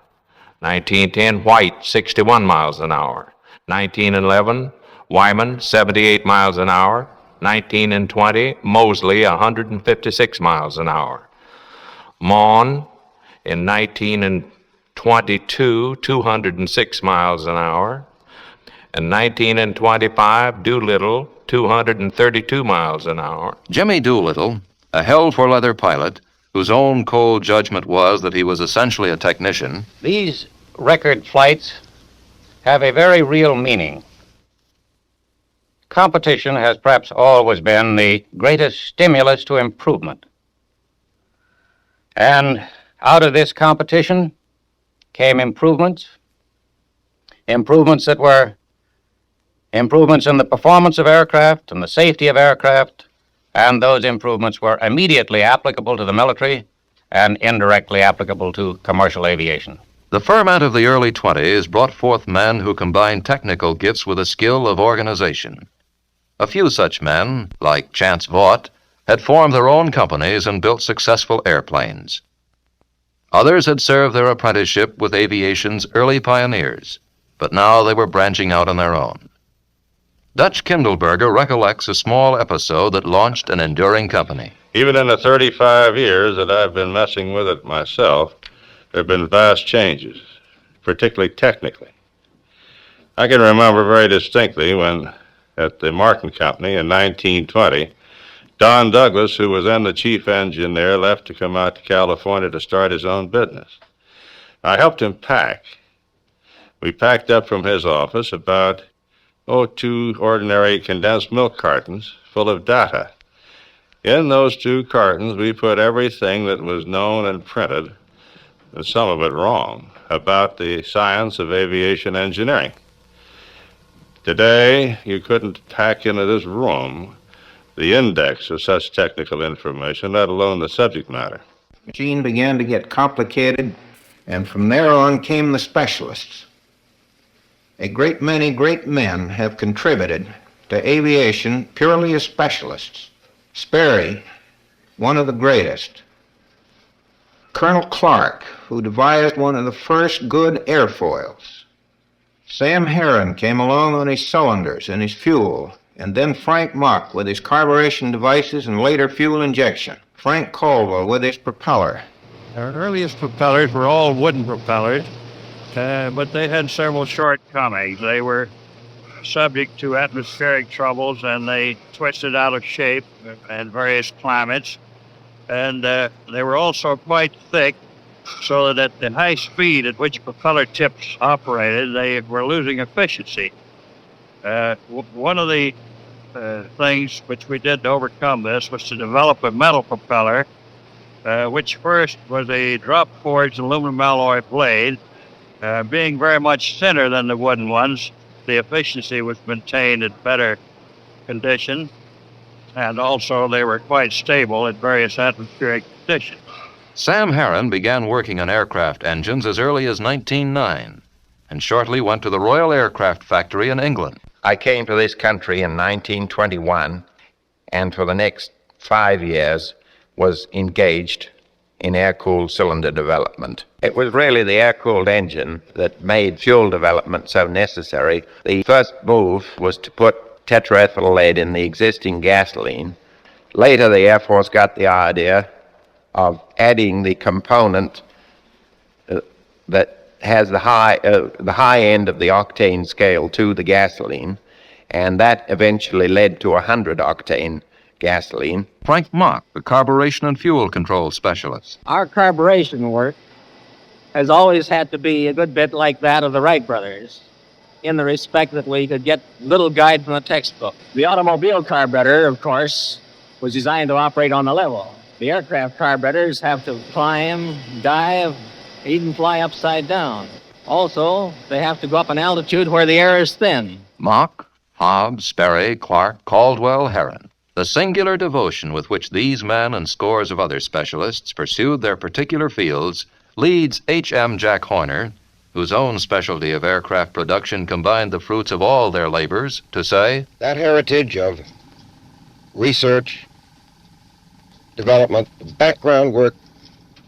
1910, White, 61 miles an hour. 1911, Wyman, 78 miles an hour. 1920, Moseley, 156 miles an hour. Maughan, in 1922, 206 miles an hour. And 1925, Doolittle, 232 miles an hour. Jimmy Doolittle, a hell-for-leather pilot, whose own cold judgment was that he was essentially a technician. These record flights have a very real meaning. Competition has perhaps always been the greatest stimulus to improvement. And out of this competition came improvements that were improvements in the performance of aircraft and the safety of aircraft, and those improvements were immediately applicable to the military and indirectly applicable to commercial aviation. The ferment of the early 20s brought forth men who combined technical gifts with a skill of organization. A few such men, like Chance Vaught, had formed their own companies and built successful airplanes. Others had served their apprenticeship with aviation's early pioneers, but now they were branching out on their own. Dutch Kindleberger recollects a small episode that launched an enduring company. Even in the 35 years that I've been messing with it myself, there have been vast changes, particularly technically. I can remember very distinctly when, at the Martin Company in 1920, Don Douglas, who was then the chief engineer, left to come out to California to start his own business. I helped him pack. We packed up from his office about 2 ordinary condensed milk cartons full of data. In those 2 cartons, we put everything that was known and printed, and some of it wrong, about the science of aviation engineering. Today, you couldn't pack into this room the index of such technical information, let alone the subject matter. The machine began to get complicated, and from there on came the specialists. A great many great men have contributed to aviation purely as specialists. Sperry, one of the greatest. Colonel Clark, who devised one of the first good airfoils. Sam Heron came along on his cylinders and his fuel and then Frank Mock with his carburation devices and later fuel injection. Frank Caldwell with his propeller. Our earliest propellers were all wooden propellers, but they had several shortcomings. They were subject to atmospheric troubles, and they twisted out of shape at various climates. And they were also quite thick, so that at the high speed at which propeller tips operated, they were losing efficiency. One of the things which we did to overcome this was to develop a metal propeller, which first was a drop-forged aluminum alloy blade. Being very much thinner than the wooden ones, the efficiency was maintained at better condition, and also they were quite stable at various atmospheric conditions. Sam Herron began working on aircraft engines as early as 1909 and shortly went to the Royal Aircraft Factory in England. I came to this country in 1921, and for the next 5 years was engaged in air-cooled cylinder development. It was really the air-cooled engine that made fuel development so necessary. The first move was to put tetraethyl lead in the existing gasoline. Later, the Air Force got the idea of adding the component that has the high end of the octane scale to the gasoline, and that eventually led to 100-octane gasoline. Frank Mock, the carburation and fuel control specialist. Our carburation work has always had to be a good bit like that of the Wright brothers, in the respect that we could get little guide from the textbook. The automobile carburetor, of course, was designed to operate on the level. The aircraft carburetors have to climb, dive, even fly upside down. Also, they have to go up an altitude where the air is thin. Mock, Hobbs, Sperry, Clark, Caldwell, Herron. The singular devotion with which these men and scores of other specialists pursued their particular fields leads H.M. Jack Horner, whose own specialty of aircraft production combined the fruits of all their labors, to say, That heritage of research, development, the background work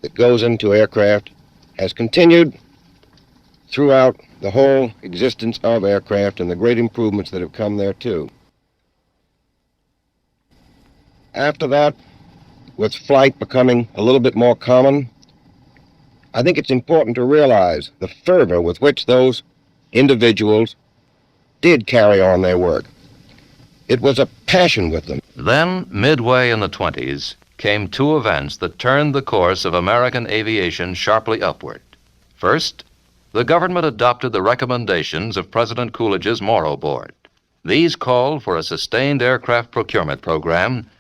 that goes into aircraft has continued throughout the whole existence of aircraft and the great improvements that have come there too. After that, with flight becoming a little bit more common, I think it's important to realize the fervor with which those individuals did carry on their work. It was a passion with them. Then, midway in the 20s, came two events that turned the course of American aviation sharply upward. First, the government adopted the recommendations of President Coolidge's Morrow Board. These called for a sustained aircraft procurement program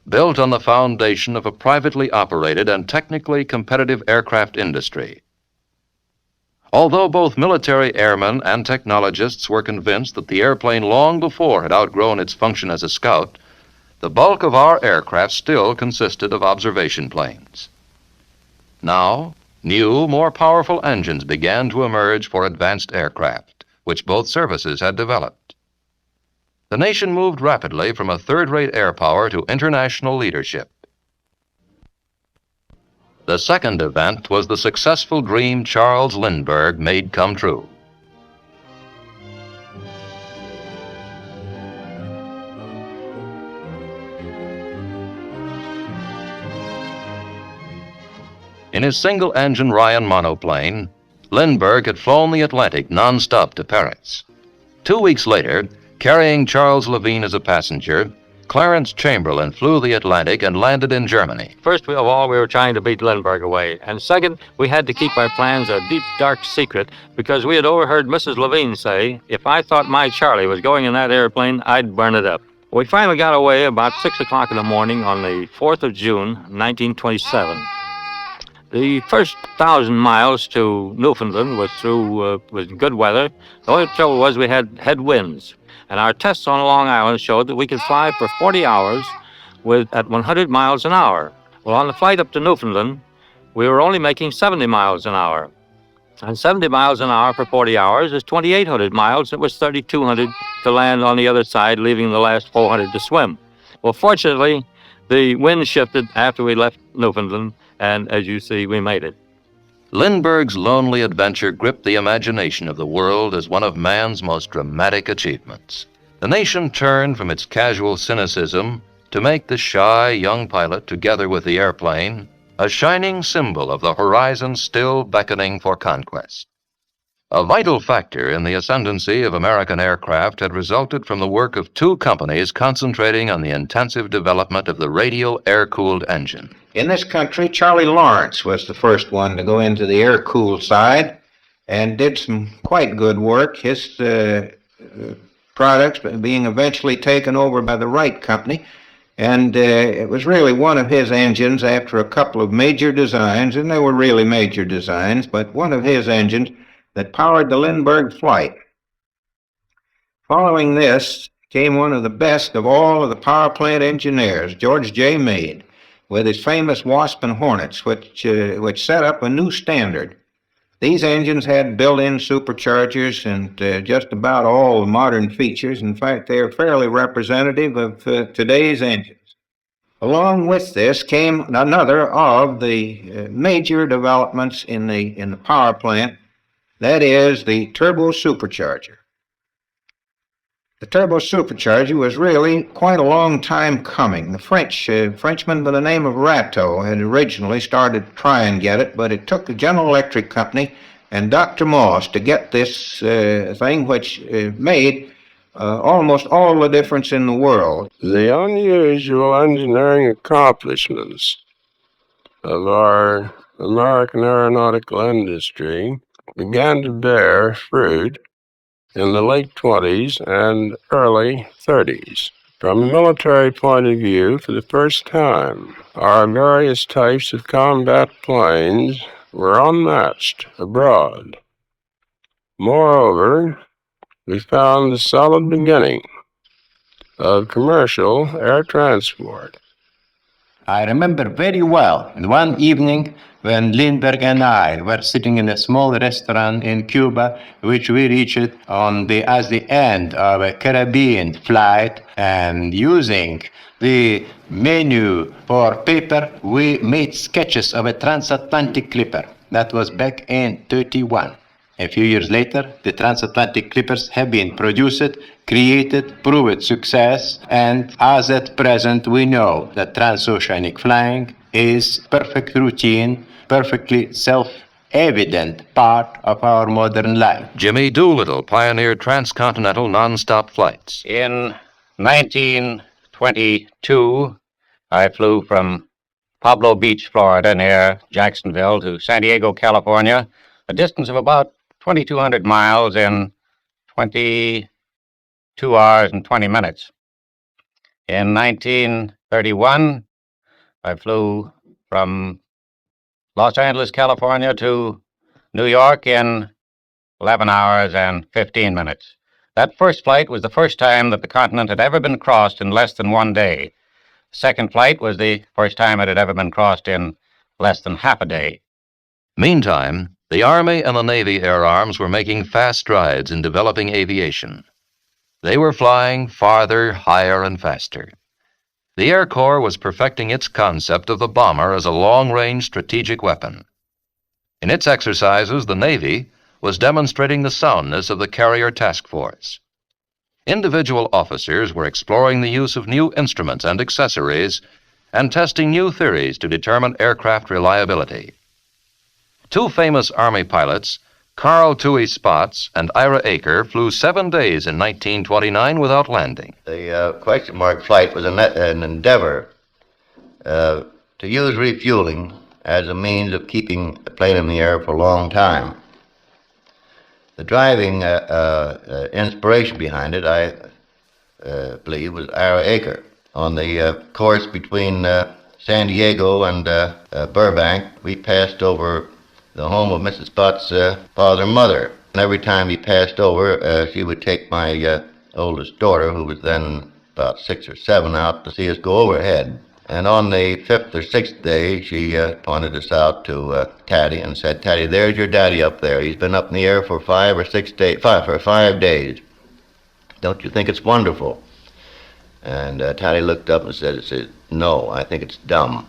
built on the foundation of a privately operated and technically competitive aircraft industry. Although both military airmen and technologists were convinced that the airplane long before had outgrown its function as a scout, the bulk of our aircraft still consisted of observation planes. Now, new, more powerful engines began to emerge for advanced aircraft, which both services had developed. The nation moved rapidly from a third-rate air power to international leadership. The second event was the successful dream Charles Lindbergh made come true. In his single-engine Ryan monoplane, Lindbergh had flown the Atlantic non-stop to Paris. 2 weeks later, carrying Charles Levine as a passenger, Clarence Chamberlain flew the Atlantic and landed in Germany. First of all, we were trying to beat Lindbergh away. And second, we had to keep our plans a deep, dark secret because we had overheard Mrs. Levine say, if I thought my Charlie was going in that airplane, I'd burn it up. We finally got away about 6 o'clock in the morning on the 4th of June, 1927. The first 1,000 miles to Newfoundland was through with good weather. The only trouble was we had headwinds. And our tests on Long Island showed that we could fly for 40 hours at 100 miles an hour. Well, on the flight up to Newfoundland, we were only making 70 miles an hour. And 70 miles an hour for 40 hours is 2,800 miles. It was 3,200 to land on the other side, leaving the last 400 to swim. Well, fortunately, the wind shifted after we left Newfoundland, and as you see, we made it. Lindbergh's lonely adventure gripped the imagination of the world as one of man's most dramatic achievements. The nation turned from its casual cynicism to make the shy young pilot, together with the airplane, a shining symbol of the horizon still beckoning for conquest. A vital factor in the ascendancy of American aircraft had resulted from the work of two companies concentrating on the intensive development of the radial air-cooled engine. In this country, Charlie Lawrence was the first one to go into the air-cooled side and did some quite good work. His products being eventually taken over by the Wright Company. And it was really one of his engines after a couple of major designs, and they were really major designs, but one of his engines that powered the Lindbergh flight. Following this came one of the best of all of the power plant engineers, George J. Meade, with his famous Wasp and Hornets, which set up a new standard. These engines had built-in superchargers and just about all the modern features. In fact, they are fairly representative of today's engines. Along with this came another of the major developments in the power plant, that is the turbo supercharger. The turbo supercharger was really quite a long time coming. The Frenchman by the name of Rateau had originally started to try and get it, but it took the General Electric Company and Dr. Moss to get this thing, which made almost all the difference in the world. The unusual engineering accomplishments of our American aeronautical industry began to bear fruit in the late 20s and early 30s. From a military point of view, for the first time, our various types of combat planes were unmatched abroad. Moreover, we found the solid beginning of commercial air transport. I remember very well one evening when Lindbergh and I were sitting in a small restaurant in Cuba, which we reached at the end of a Caribbean flight, and using the menu for paper, we made sketches of a transatlantic clipper. That was back in 1931. A few years later, the transatlantic clippers have been produced, created, proved success, and as at present we know that transoceanic flying is perfect routine, perfectly self-evident part of our modern life. Jimmy Doolittle pioneered transcontinental non-stop flights. In 1922, I flew from Pablo Beach, Florida, near Jacksonville, to San Diego, California, a distance of about 2,200 miles in 22 hours and 20 minutes. In 1931, I flew from Los Angeles, California to New York in 11 hours and 15 minutes. That first flight was the first time that the continent had ever been crossed in less than 1 day. The second flight was the first time it had ever been crossed in less than half a day. Meantime, the Army and the Navy air arms were making fast strides in developing aviation. They were flying farther, higher, and faster. The Air Corps was perfecting its concept of the bomber as a long-range strategic weapon. In its exercises, the Navy was demonstrating the soundness of the carrier task force. Individual officers were exploring the use of new instruments and accessories and testing new theories to determine aircraft reliability. Two famous Army pilots, Carl Toohey Spotts and Ira Aker, flew 7 days in 1929 without landing. The question mark flight was an endeavor to use refueling as a means of keeping the plane in the air for a long time. The driving inspiration behind it, I believe, was Ira Aker. On the course between San Diego and Burbank, we passed over the home of Mrs. Spotts' father and mother. And every time he passed over, she would take my oldest daughter, who was then about 6 or 7, out to see us go overhead. And on the 5th or 6th day, she pointed us out to Taddy and said, "Taddy, there's your daddy up there. He's been up in the air for 5 or 6 days, for 5 days. Don't you think it's wonderful?" And Taddy looked up and said, "No, I think it's dumb."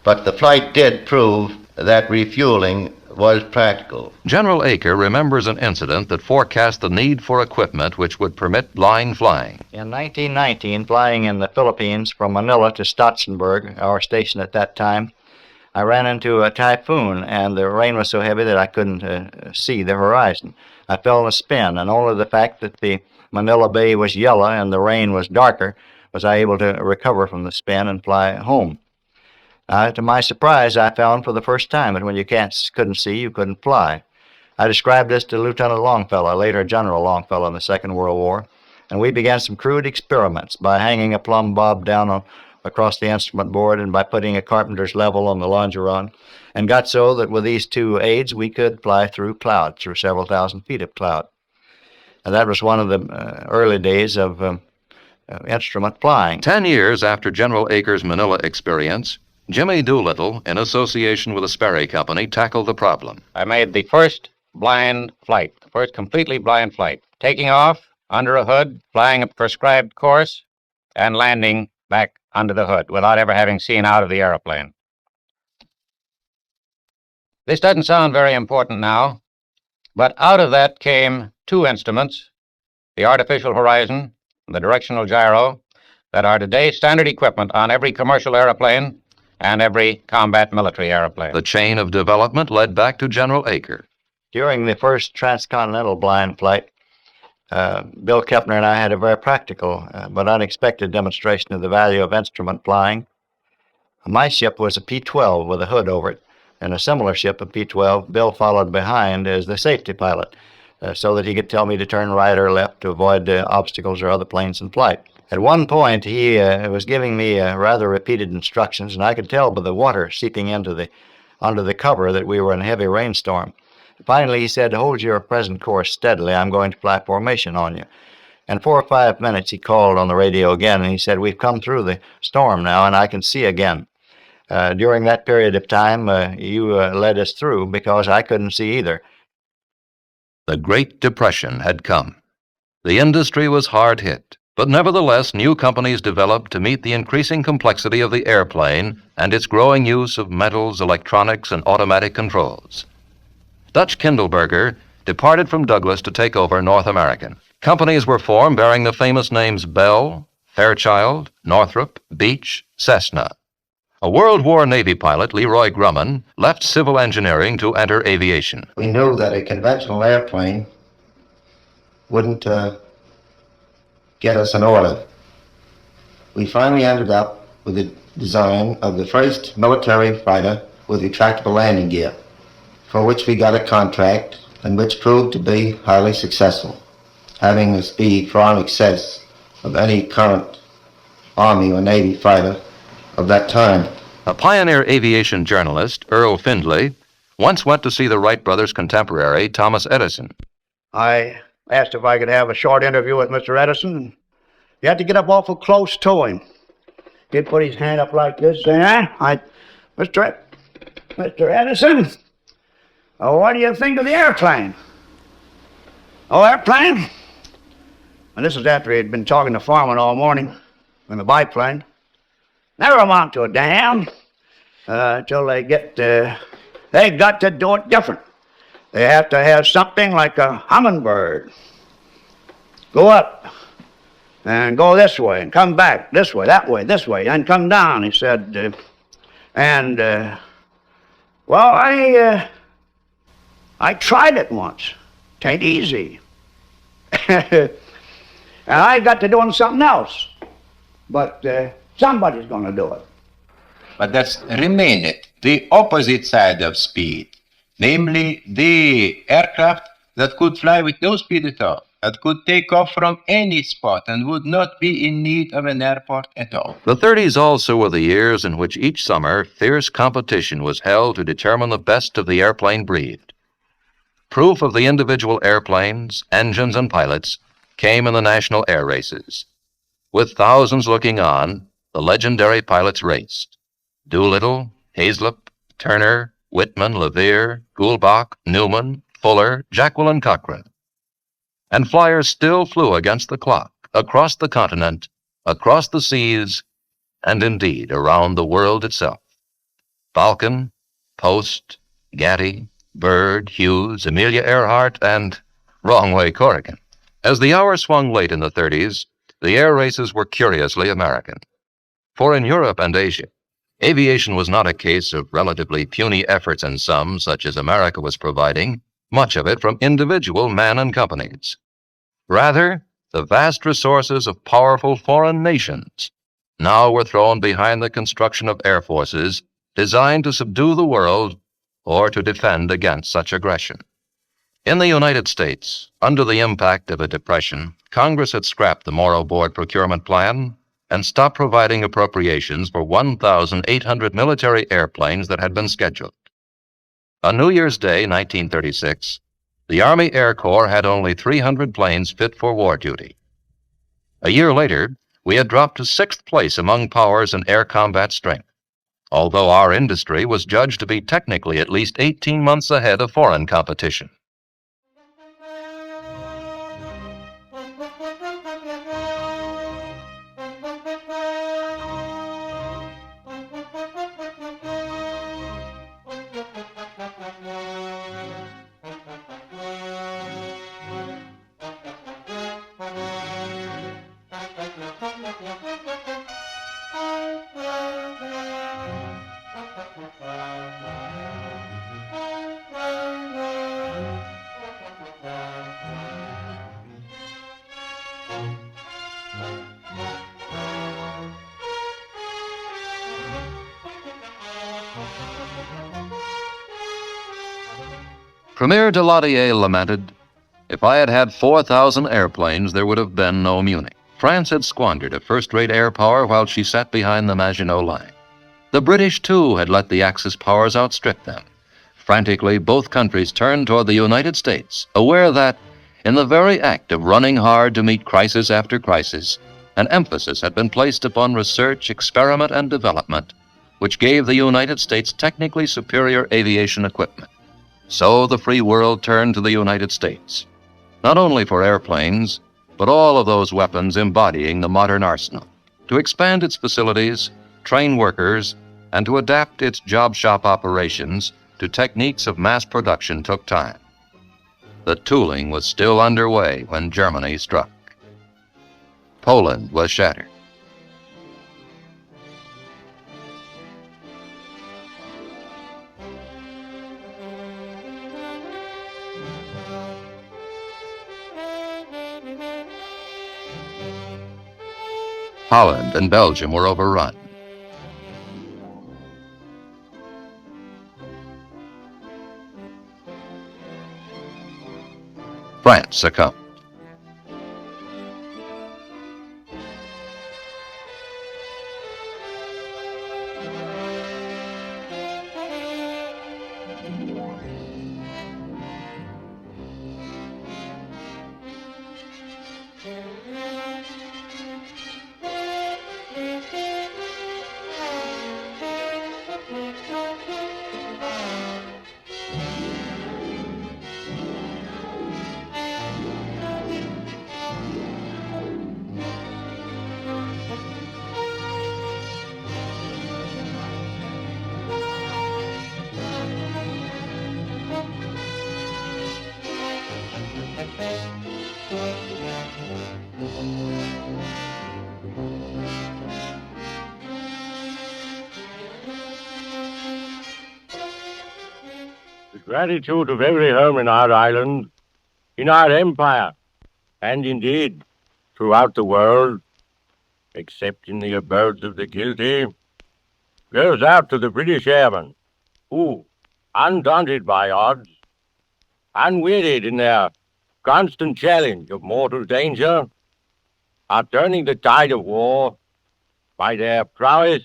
But the flight did prove that refueling was practical. General Aker remembers an incident that forecast the need for equipment which would permit line flying. In 1919, flying in the Philippines from Manila to Stotsenburg, our station at that time, I ran into a typhoon, and the rain was so heavy that I couldn't see the horizon. I fell in a spin, and only the fact that the Manila Bay was yellow and the rain was darker was I able to recover from the spin and fly home. To my surprise, I found for the first time that when you couldn't see, you couldn't fly. I described this to Lieutenant Longfellow, later General Longfellow in the Second World War, and we began some crude experiments by hanging a plumb bob down across the instrument board and by putting a carpenter's level on the longeron, and got so that with these two aids we could fly through cloud, through several thousand feet of cloud. And that was one of the early days of instrument flying. 10 years after General Aker's Manila experience, Jimmy Doolittle, in association with the Sperry Company, tackled the problem. I made the first blind flight, the first completely blind flight, taking off under a hood, flying a prescribed course, and landing back under the hood without ever having seen out of the airplane. This doesn't sound very important now, but out of that came two instruments, the artificial horizon and the directional gyro, that are today standard equipment on every commercial airplane and every combat military airplane. The chain of development led back to General Aker. During the first transcontinental blind flight, Bill Kepner and I had a very practical but unexpected demonstration of the value of instrument flying. My ship was a P-12 with a hood over it, and a similar ship, a P-12, Bill followed behind as the safety pilot, so that he could tell me to turn right or left to avoid obstacles or other planes in flight. At one point, he was giving me rather repeated instructions, and I could tell by the water seeping under the cover that we were in a heavy rainstorm. Finally, he said, "Hold your present course steadily. I'm going to fly formation on you." In 4 or 5 minutes, he called on the radio again, and he said, "We've come through the storm now, and I can see again." During that period of time, you led us through because I couldn't see either. The Great Depression had come. The industry was hard hit, but nevertheless, new companies developed to meet the increasing complexity of the airplane and its growing use of metals, electronics, and automatic controls. Dutch Kindleberger departed from Douglas to take over North American. Companies were formed bearing the famous names Bell, Fairchild, Northrop, Beech, Cessna. A World War Navy pilot, Leroy Grumman, left civil engineering to enter aviation. We knew that a conventional airplane wouldn't get us an order. We finally ended up with the design of the first military fighter with retractable landing gear, for which we got a contract and which proved to be highly successful, having a speed far in excess of any current Army or Navy fighter of that time. A pioneer aviation journalist, Earl Findlay, once went to see the Wright brothers' contemporary, Thomas Edison. I asked if I could have a short interview with Mr. Edison. You had to get up awful close to him. He'd put his hand up like this, saying, Mr. Edison, what do you think of the airplane? Oh, airplane? And this was after he had been talking to Farman all morning in the biplane. Never amount to a damn till they got to do it different. They have to have something like a hummingbird. Go up and go this way and come back this way, that way, this way, and come down, he said. Well, I tried it once. 'Tain't easy. And I got to doing something else. But somebody's going to do it. But that's remained the opposite side of speed, namely the aircraft that could fly with no speed at all, that could take off from any spot and would not be in need of an airport at all. The 30s also were the years in which each summer fierce competition was held to determine the best of the airplane breed. Proof of the individual airplanes, engines, and pilots came in the national air races. With thousands looking on, the legendary pilots raced. Doolittle, Hazlip, Turner, Whitman, Levere, Goulbach, Newman, Fuller, Jacqueline Cochrane. And flyers still flew against the clock, across the continent, across the seas, and indeed around the world itself. Falcon, Post, Gatty, Byrd, Hughes, Amelia Earhart, and wrong way Corrigan. As the hour swung late in the 30s, the air races were curiously American. For in Europe and Asia, aviation was not a case of relatively puny efforts in some, such as America was providing, much of it from individual men and companies. Rather, the vast resources of powerful foreign nations now were thrown behind the construction of air forces designed to subdue the world or to defend against such aggression. In the United States, under the impact of a depression, Congress had scrapped the Morrow Board procurement plan and stopped providing appropriations for 1,800 military airplanes that had been scheduled. On New Year's Day, 1936, the Army Air Corps had only 300 planes fit for war duty. A year later, we had dropped to 6th place among powers in air combat strength, although our industry was judged to be technically at least 18 months ahead of foreign competition. Premier Daladier lamented, "If I had had 4,000 airplanes, there would have been no Munich." France had squandered a first-rate air power while she sat behind the Maginot Line. The British, too, had let the Axis powers outstrip them. Frantically, both countries turned toward the United States, aware that, in the very act of running hard to meet crisis after crisis, an emphasis had been placed upon research, experiment, and development, which gave the United States technically superior aviation equipment. So the free world turned to the United States, not only for airplanes, but all of those weapons embodying the modern arsenal. To expand its facilities, train workers, and to adapt its job shop operations to techniques of mass production took time. The tooling was still underway when Germany struck. Poland was shattered. Holland and Belgium were overrun. France succumbed. The gratitude of every home in our island, in our empire, and indeed throughout the world, except in the abodes of the guilty, goes out to the British airmen who, undaunted by odds, unwearied in their constant challenge of mortal danger, are turning the tide of war by their prowess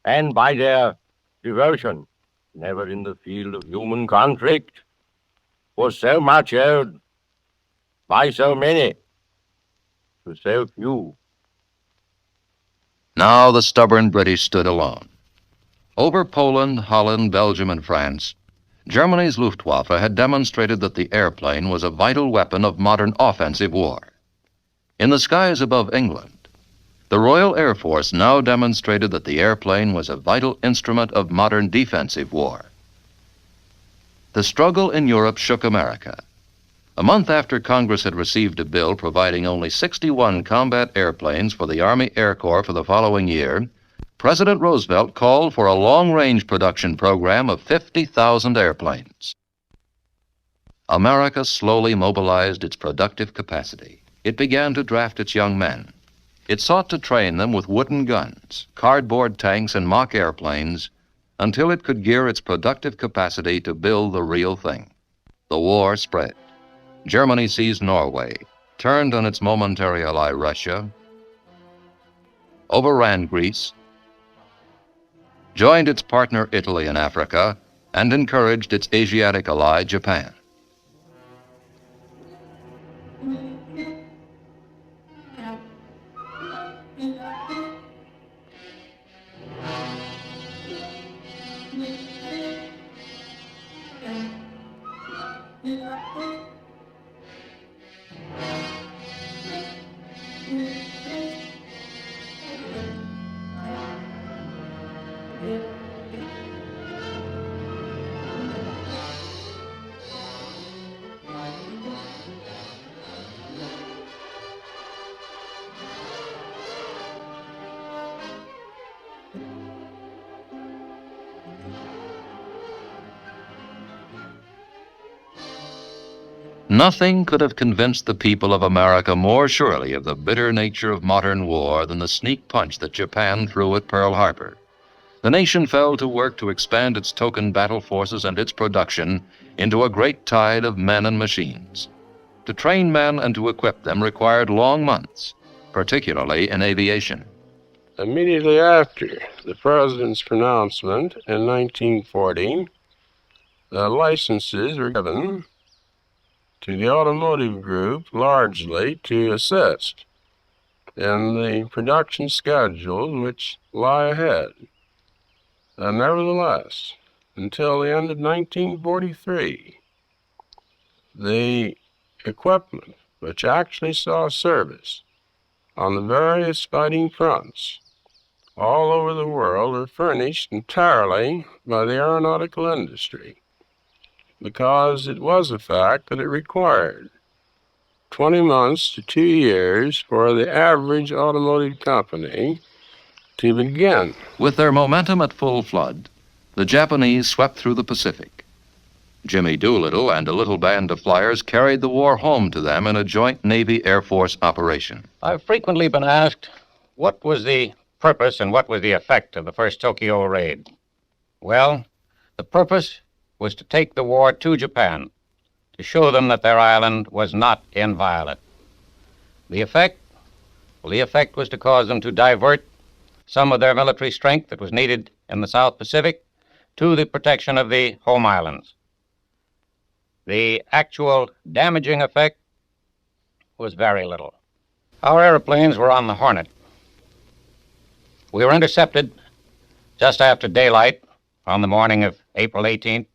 and by their devotion. Never in the field of human conflict was so much owed by so many to so few. Now the stubborn British stood alone. Over Poland, Holland, Belgium, and France, Germany's Luftwaffe had demonstrated that the airplane was a vital weapon of modern offensive war. In the skies above England, the Royal Air Force now demonstrated that the airplane was a vital instrument of modern defensive war. The struggle in Europe shook America. A month after Congress had received a bill providing only 61 combat airplanes for the Army Air Corps for the following year, President Roosevelt called for a long-range production program of 50,000 airplanes. America slowly mobilized its productive capacity. It began to draft its young men. It sought to train them with wooden guns, cardboard tanks, and mock airplanes until it could gear its productive capacity to build the real thing. The war spread. Germany seized Norway, turned on its momentary ally Russia, overran Greece, joined its partner Italy in Africa, and encouraged its Asiatic ally Japan. Nothing could have convinced the people of America more surely of the bitter nature of modern war than the sneak punch that Japan threw at Pearl Harbor. The nation fell to work to expand its token battle forces and its production into a great tide of men and machines. To train men and to equip them required long months, particularly in aviation. Immediately after the President's pronouncement in 1940, the licenses were given to the automotive group largely to assist in the production schedules which lie ahead. Nevertheless, until the end of 1943, the equipment which actually saw service on the various fighting fronts all over the world were furnished entirely by the aeronautical industry, because it was a fact that it required 20 months to 2 years for the average automotive company to begin. With their momentum at full flood, the Japanese swept through the Pacific. Jimmy Doolittle and a little band of flyers carried the war home to them in a joint Navy-Air Force operation. I've frequently been asked, what was the purpose and what was the effect of the first Tokyo raid? Well, the purpose was to take the war to Japan, to show them that their island was not inviolate. The effect? Well, the effect was to cause them to divert some of their military strength that was needed in the South Pacific to the protection of the home islands. The actual damaging effect was very little. Our airplanes were on the Hornet. We were intercepted just after daylight on the morning of April 18th,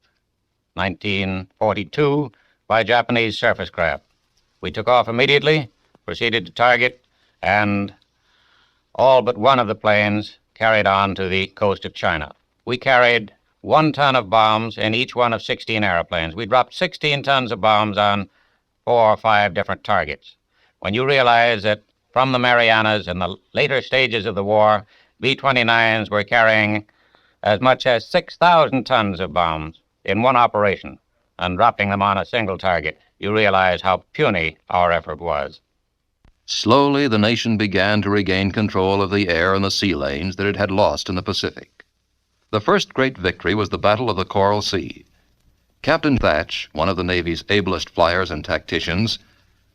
1942, by Japanese surface craft. We took off immediately, proceeded to target, and all but one of the planes carried on to the coast of China. We carried 1 ton of bombs in each one of 16 airplanes. We dropped 16 tons of bombs on 4 or 5 different targets. When you realize that from the Marianas in the later stages of the war, B-29s were carrying as much as 6,000 tons of bombs in one operation and dropping them on a single target, you realize how puny our effort was. Slowly, the nation began to regain control of the air and the sea lanes that it had lost in the Pacific. The first great victory was the Battle of the Coral Sea. Captain Thatch, one of the Navy's ablest flyers and tacticians,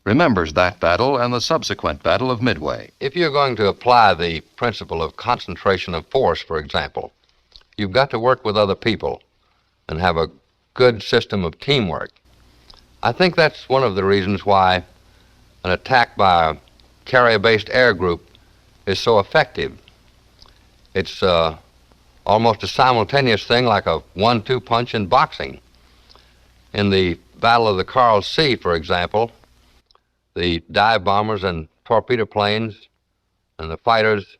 remembers that battle and the subsequent Battle of Midway. If you're going to apply the principle of concentration of force, for example, you've got to work with other people and have a good system of teamwork. I think that's one of the reasons why an attack by a carrier-based air group is so effective. It's almost a simultaneous thing, like a 1-2 punch in boxing. In the Battle of the Coral Sea, for example, the dive bombers and torpedo planes and the fighters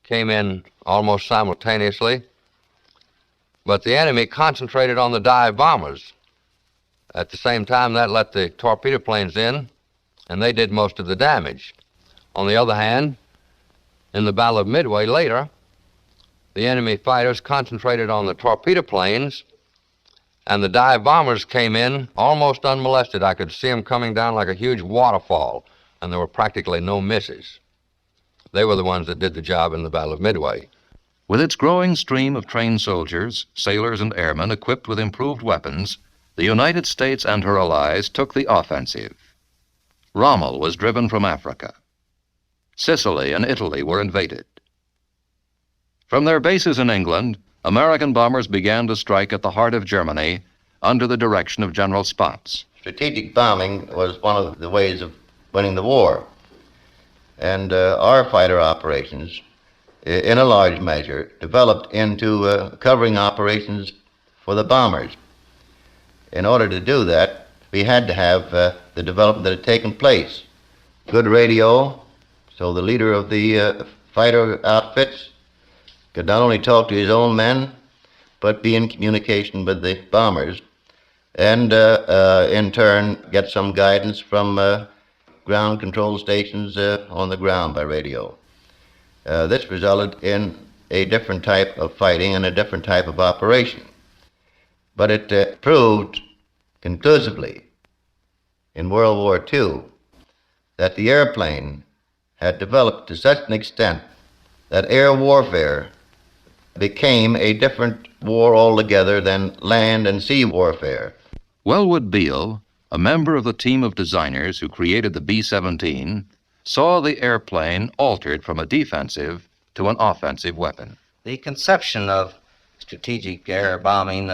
came in almost simultaneously, but the enemy concentrated on the dive bombers At the same time, that let the torpedo planes in, and they did most of the damage. On the other hand, in the Battle of Midway later, the enemy fighters concentrated on the torpedo planes, and the dive bombers came in almost unmolested. I could see them coming down like a huge waterfall, and there were practically no misses. They were the ones that did the job in the Battle of Midway. With its growing stream of trained soldiers, sailors, and airmen equipped with improved weapons, the United States and her allies took the offensive. Rommel was driven from Africa. Sicily and Italy were invaded. From their bases in England, American bombers began to strike at the heart of Germany under the direction of General Spaatz. Strategic bombing was one of the ways of winning the war. And our fighter operations, in a large measure, developed into covering operations for the bombers. In order to do that, we had to have the development that had taken place. Good radio, so the leader of the fighter outfits could not only talk to his own men, but be in communication with the bombers, and in turn get some guidance from ground control stations on the ground by radio. This resulted in a different type of fighting and a different type of operation. But it proved conclusively in World War II that the airplane had developed to such an extent that air warfare became a different war altogether than land and sea warfare. Wellwood Beale, a member of the team of designers who created the B-17, saw the airplane altered from a defensive to an offensive weapon. The conception of strategic air bombing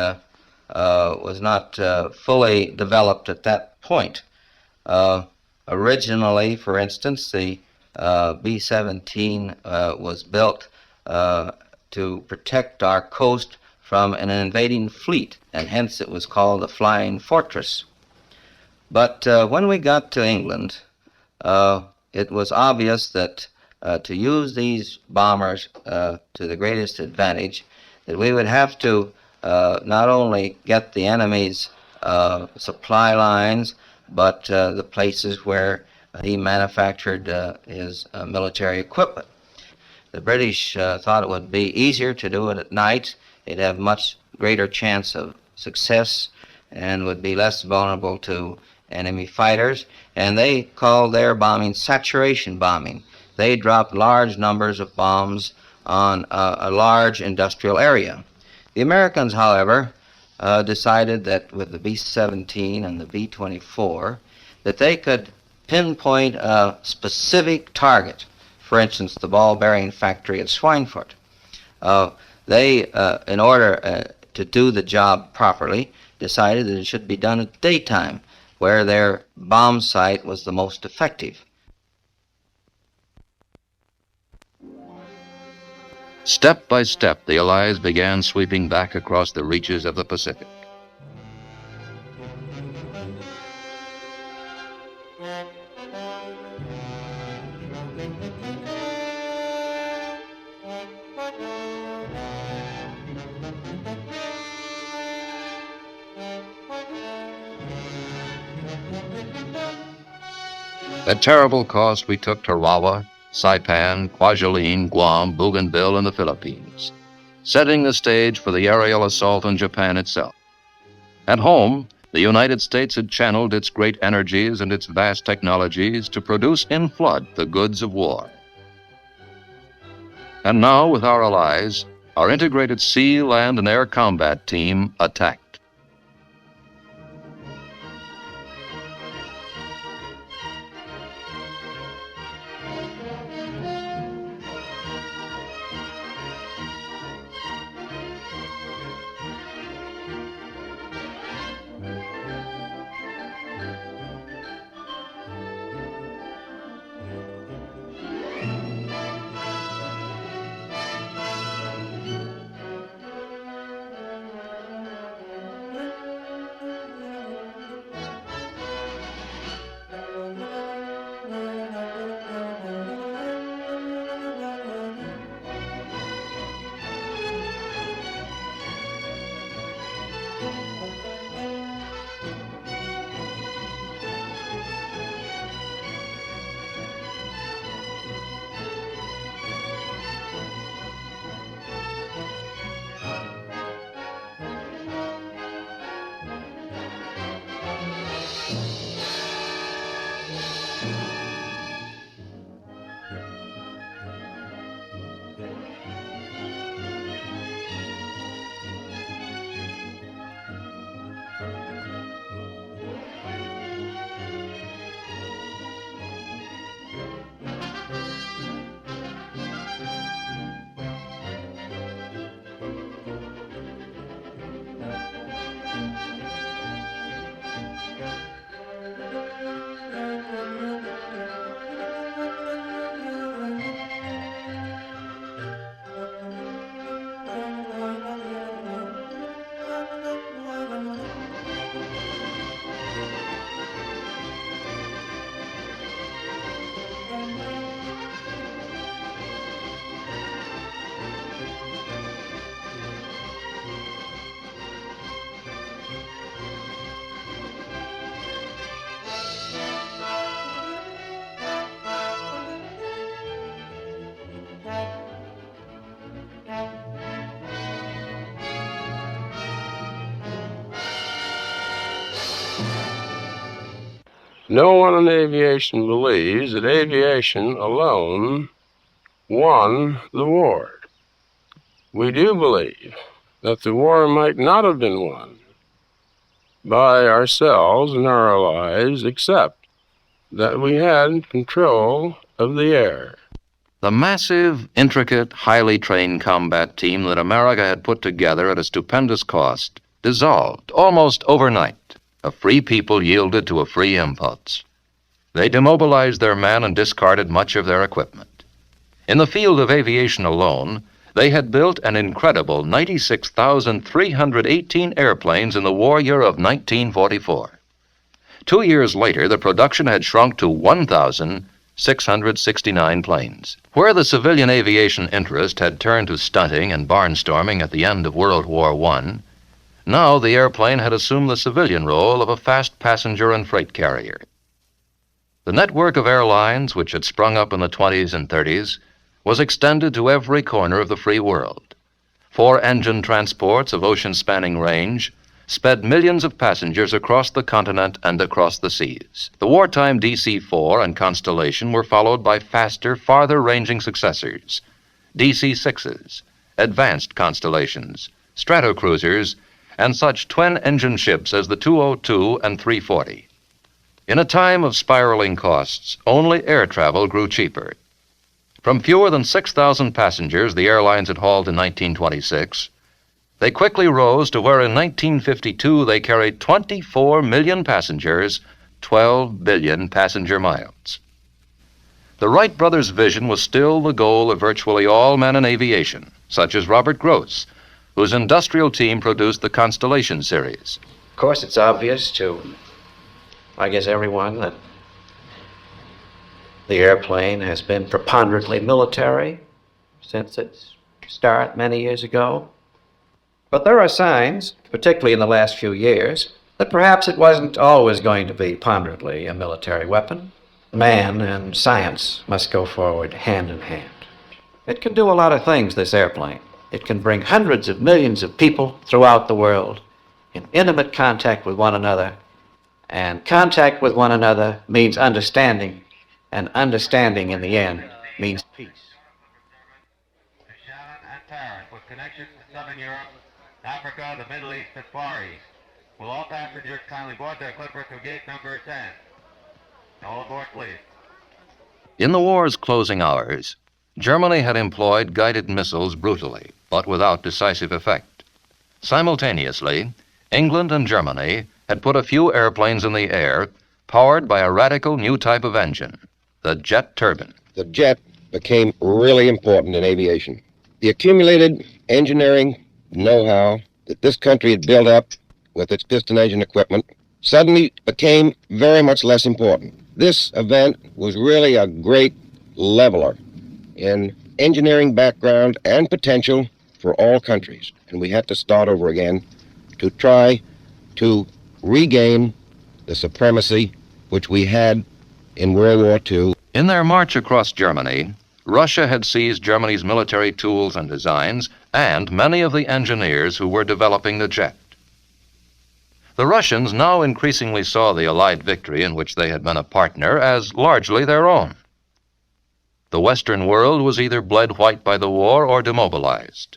was not fully developed at that point. Originally, for instance, the B-17 was built to protect our coast from an invading fleet, and hence it was called the Flying Fortress. But when we got to England, it was obvious that to use these bombers to the greatest advantage, that we would have to not only get the enemy's supply lines, but the places where he manufactured his military equipment. The British thought it would be easier to do it at night. They'd have much greater chance of success and would be less vulnerable to enemy fighters, and they called their bombing saturation bombing. They dropped large numbers of bombs on a large industrial area. The Americans, however, decided that with the B-17 and the B-24, that they could pinpoint a specific target. For instance, the ball bearing factory at Schweinfurt. They, in order to do the job properly, decided that it should be done at daytime, where their bomb sight was the most effective. Step by step, the Allies began sweeping back across the reaches of the Pacific. At terrible cost, we took Tarawa, Saipan, Kwajalein, Guam, Bougainville, and the Philippines, setting the stage for the aerial assault on Japan itself. At home, the United States had channeled its great energies and its vast technologies to produce in flood the goods of war. And now, with our allies, our integrated sea, land, and air combat team attacked. No one in aviation believes that aviation alone won the war. We do believe that the war might not have been won by ourselves and our allies, except that we had control of the air. The massive, intricate, highly trained combat team that America had put together at a stupendous cost dissolved almost overnight. A free people yielded to a free impulse. They demobilized their men and discarded much of their equipment. In the field of aviation alone, they had built an incredible 96,318 airplanes in the war year of 1944. 2 years later, the production had shrunk to 1,669 planes. Where the civilian aviation interest had turned to stunting and barnstorming at the end of World War I, now the airplane had assumed the civilian role of a fast passenger and freight carrier. The network of airlines, which had sprung up in the 20s and 30s, was extended to every corner of the free world. 4-engine transports of ocean-spanning range sped millions of passengers across the continent and across the seas. The wartime DC-4 and Constellation were followed by faster, farther-ranging successors, DC-6s, advanced Constellations, Stratocruisers, and such twin-engine ships as the 202 and 340. In a time of spiraling costs, only air travel grew cheaper. From fewer than 6,000 passengers the airlines had hauled in 1926, they quickly rose to where in 1952 they carried 24 million passengers, 12 billion passenger miles. The Wright brothers' vision was still the goal of virtually all men in aviation, such as Robert Gross, whose industrial team produced the Constellation series. Of course, it's obvious to, I guess, everyone that the airplane has been preponderantly military since its start many years ago. But there are signs, particularly in the last few years, that perhaps it wasn't always going to be ponderantly a military weapon. Man and science must go forward hand in hand. It can do a lot of things, this airplane. It can bring hundreds of millions of people throughout the world in intimate contact with one another. And contact with one another means understanding, and understanding in the end means peace. Connections to Southern Europe, Africa, the Middle East, and Far East. Will all passengers kindly board their clipper through gate number 10? All aboard, please. In the war's closing hours, Germany had employed guided missiles brutally, but without decisive effect. Simultaneously, England and Germany had put a few airplanes in the air, powered by a radical new type of engine, the jet turbine. The jet became really important in aviation. The accumulated engineering know-how that this country had built up with its piston engine equipment suddenly became very much less important. This event was really a great leveler in engineering background and potential for all countries. And we had to start over again to try to regain the supremacy which we had in World War II. In their march across Germany, Russia had seized Germany's military tools and designs and many of the engineers who were developing the jet. The Russians now increasingly saw the Allied victory in which they had been a partner as largely their own. The Western world was either bled white by the war or demobilized.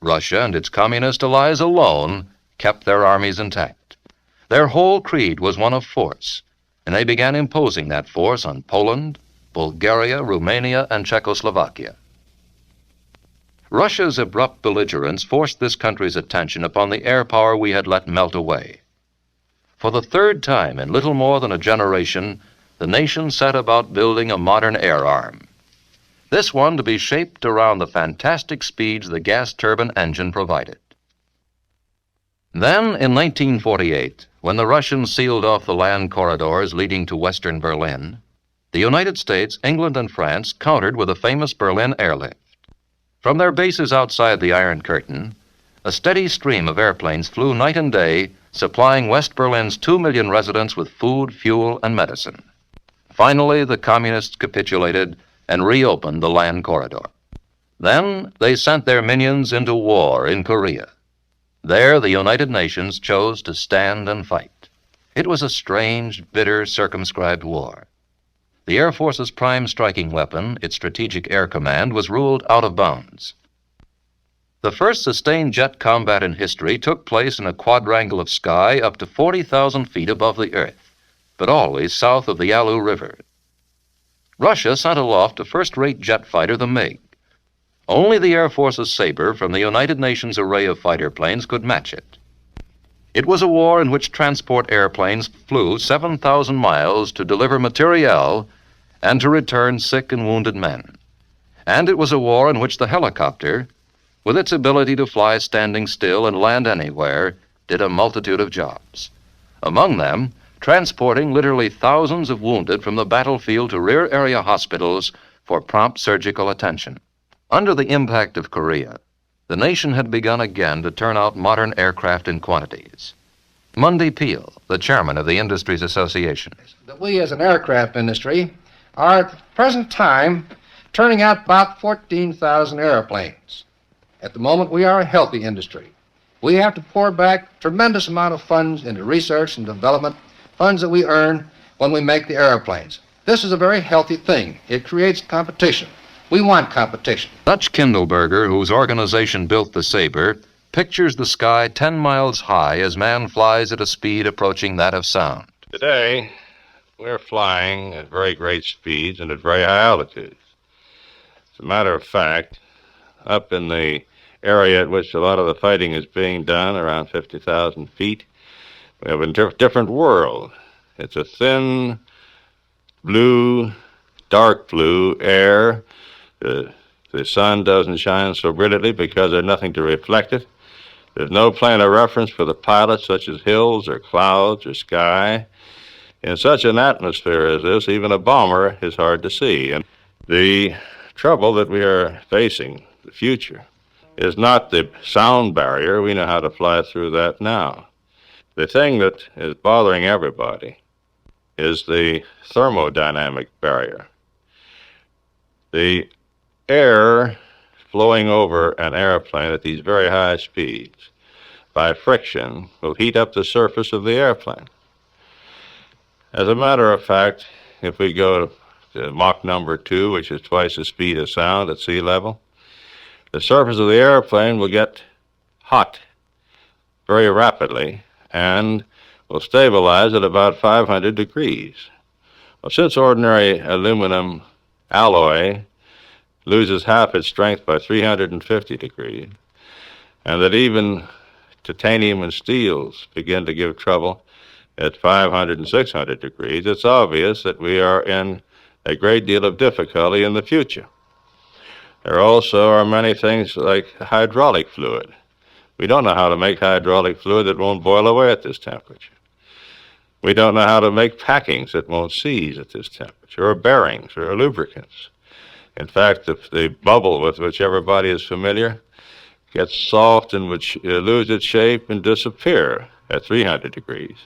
Russia and its communist allies alone kept their armies intact. Their whole creed was one of force, and they began imposing that force on Poland, Bulgaria, Romania, and Czechoslovakia. Russia's abrupt belligerence forced this country's attention upon the air power we had let melt away. For the third time in little more than a generation, the nation set about building a modern air arm. This one to be shaped around the fantastic speeds the gas turbine engine provided. Then, in 1948, when the Russians sealed off the land corridors leading to western Berlin, the United States, England, and France countered with the famous Berlin airlift. From their bases outside the Iron Curtain, a steady stream of airplanes flew night and day, supplying West Berlin's 2 million residents with food, fuel, and medicine. Finally, the communists capitulated and reopened the land corridor. Then they sent their minions into war in Korea. There, the United Nations chose to stand and fight. It was a strange, bitter, circumscribed war. The Air Force's prime striking weapon, its Strategic Air Command, was ruled out of bounds. The first sustained jet combat in history took place in a quadrangle of sky up to 40,000 feet above the Earth, but always south of the Yalu River. Russia sent aloft a first-rate jet fighter, the MiG. Only the Air Force's Sabre from the United Nations array of fighter planes could match it. It was a war in which transport airplanes flew 7,000 miles to deliver materiel and to return sick and wounded men. And it was a war in which the helicopter, with its ability to fly standing still and land anywhere, did a multitude of jobs. Among them, transporting literally thousands of wounded from the battlefield to rear area hospitals for prompt surgical attention. Under the impact of Korea, the nation had begun again to turn out modern aircraft in quantities. Mundy Peel, the chairman of the Industries Association. That we as an aircraft industry are at the present time turning out about 14,000 airplanes. At the moment, we are a healthy industry. We have to pour back a tremendous amount of funds into research and development, funds that we earn when we make the airplanes. This is a very healthy thing. It creates competition. We want competition. Dutch Kindleberger, whose organization built the Sabre, pictures the sky 10 miles high as man flies at a speed approaching that of sound. Today, we're flying at very great speeds and at very high altitudes. As a matter of fact, up in the area at which a lot of the fighting is being done, around 50,000 feet, we have a different world. It's a thin, blue, dark blue air. The sun doesn't shine so brilliantly because there's nothing to reflect it. There's no plane of reference for the pilot, such as hills or clouds or sky. In such an atmosphere as this, even a bomber is hard to see. And the trouble that we are facing, the future, is not the sound barrier. We know how to fly through that now. The thing that is bothering everybody is the thermodynamic barrier. The air flowing over an airplane at these very high speeds by friction will heat up the surface of the airplane. As a matter of fact, if we go to Mach number 2, which is twice the speed of sound at sea level, the surface of the airplane will get hot very rapidly and will stabilize at about 500 degrees. Well, since ordinary aluminum alloy loses half its strength by 350 degrees, and that even titanium and steels begin to give trouble at 500 and 600 degrees, it's obvious that we are in a great deal of difficulty in the future. There also are many things like hydraulic fluid. We don't know how to make hydraulic fluid that won't boil away at this temperature. We don't know how to make packings that won't seize at this temperature, or bearings, or lubricants. In fact, the bubble with which everybody is familiar gets soft and would lose its shape and disappear at 300 degrees.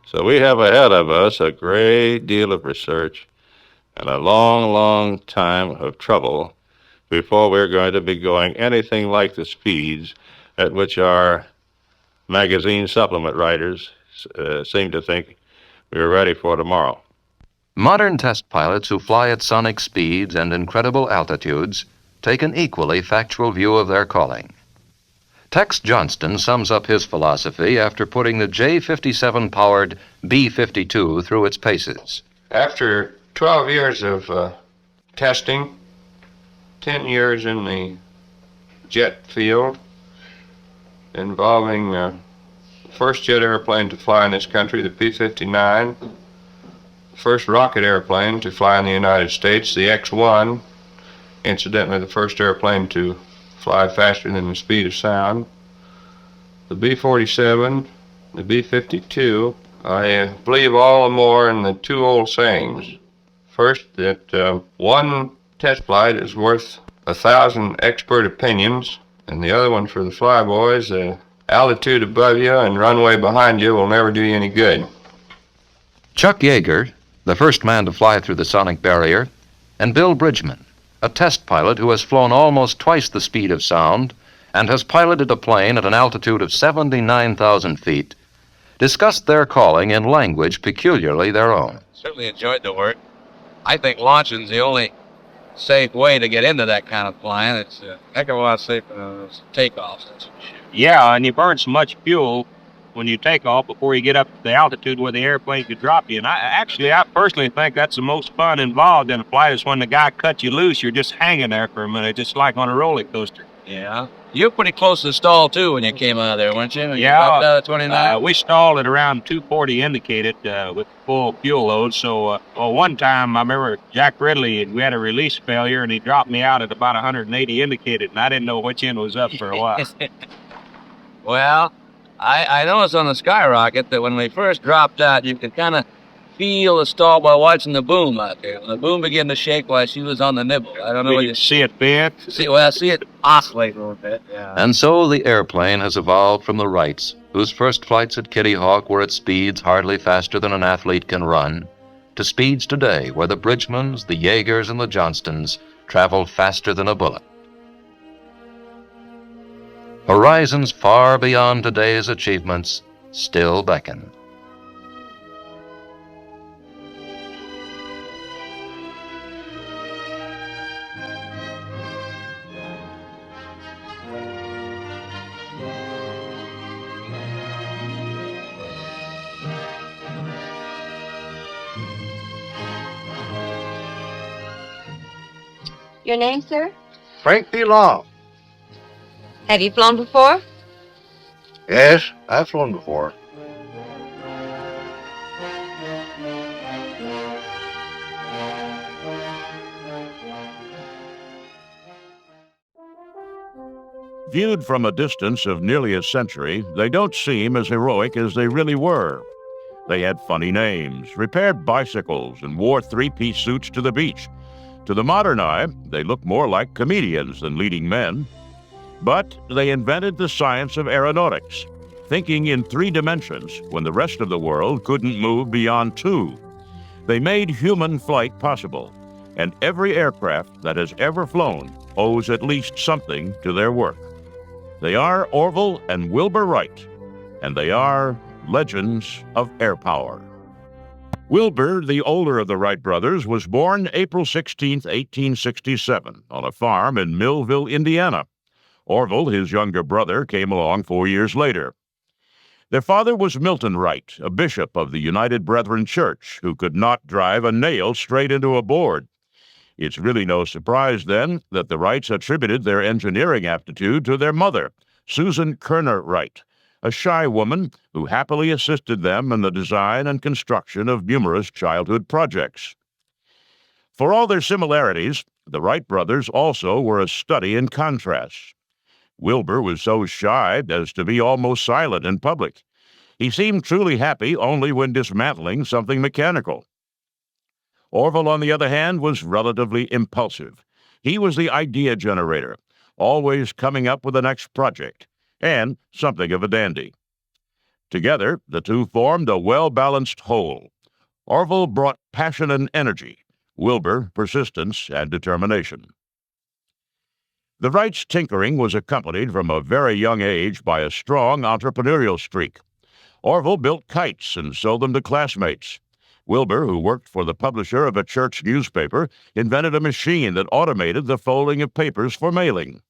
So we have ahead of us a great deal of research and a long, long time of trouble before we're going to be going anything like the speeds at which our magazine supplement writers seem to think we're ready for tomorrow. Modern test pilots who fly at sonic speeds and incredible altitudes take an equally factual view of their calling. Tex Johnston sums up his philosophy after putting the J-57-powered B-52 through its paces. After 12 years of testing, 10 years in the jet field, involving the first jet airplane to fly in this country, the P-59, the first rocket airplane to fly in the United States, the X-1, incidentally the first airplane to fly faster than the speed of sound, the B-47, the B-52. I believe all the more in the two old sayings. First, that one test flight is worth 1,000 expert opinions, and the other one for the flyboys, altitude above you and runway behind you will never do you any good. Chuck Yeager, the first man to fly through the sonic barrier, and Bill Bridgman, a test pilot who has flown almost twice the speed of sound and has piloted a plane at an altitude of 79,000 feet, discussed their calling in language peculiarly their own. Certainly enjoyed the work. I think launching's the only safe way to get into that kind of flying. It's a heck of a lot safer than takeoffs. That's for sure. Yeah, and you burn so much fuel when you take off before you get up to the altitude where the airplane could drop you. And I personally think that's the most fun involved in a flight is when the guy cuts you loose, you're just hanging there for a minute, just like on a roller coaster. Yeah. You were pretty close to the stall, too, when you came out of there, weren't you? Yeah. 29? We stalled at around 240 indicated with full fuel load. So one time, I remember Jack Ridley, we had a release failure, and he dropped me out at about 180 indicated, and I didn't know which end was up for a while. Well, I noticed on the Skyrocket that when we first dropped out, you could kind of feel the stall by watching the boom out there. When the boom began to shake while she was on the nibble. I don't know whether you see it bend? See it oscillate a little bit, yeah. And so the airplane has evolved from the Wrights, whose first flights at Kitty Hawk were at speeds hardly faster than an athlete can run, to speeds today where the Bridgmans, the Jaegers, and the Johnstons travel faster than a bullet. Horizons far beyond today's achievements still beckon. Your name, sir? Frank P. Long. Have you flown before? Yes, I've flown before. Viewed from a distance of nearly a century, they don't seem as heroic as they really were. They had funny names, repaired bicycles, and wore three-piece suits to the beach. To the modern eye, they look more like comedians than leading men. But they invented the science of aeronautics, thinking in 3 dimensions when the rest of the world couldn't move beyond 2. They made human flight possible, and every aircraft that has ever flown owes at least something to their work. They are Orville and Wilbur Wright, and they are legends of air power. Wilbur, the older of the Wright brothers, was born April 16, 1867, on a farm in Millville, Indiana. Orville, his younger brother, came along 4 years later. Their father was Milton Wright, a bishop of the United Brethren Church, who could not drive a nail straight into a board. It's really no surprise, then, that the Wrights attributed their engineering aptitude to their mother, Susan Kerner Wright, a shy woman who happily assisted them in the design and construction of numerous childhood projects. For all their similarities, the Wright brothers also were a study in contrasts. Wilbur was so shy as to be almost silent in public. He seemed truly happy only when dismantling something mechanical. Orville, on the other hand, was relatively impulsive. He was the idea generator, always coming up with the next project, and something of a dandy. Together, the two formed a well-balanced whole. Orville brought passion and energy, Wilbur persistence and determination. The Wrights' tinkering was accompanied from a very young age by a strong entrepreneurial streak. Orville built kites and sold them to classmates. Wilbur, who worked for the publisher of a church newspaper, invented a machine that automated the folding of papers for mailing.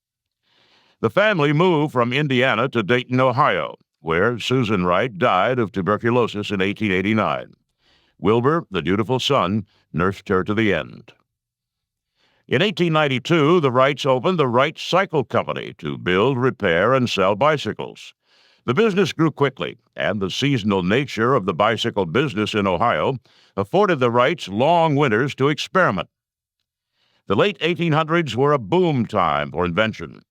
The family moved from Indiana to Dayton, Ohio, where Susan Wright died of tuberculosis in 1889. Wilbur, the dutiful son, nursed her to the end. In 1892, the Wrights opened the Wright Cycle Company to build, repair, and sell bicycles. The business grew quickly, and the seasonal nature of the bicycle business in Ohio afforded the Wrights long winters to experiment. The late 1800s were a boom time for invention.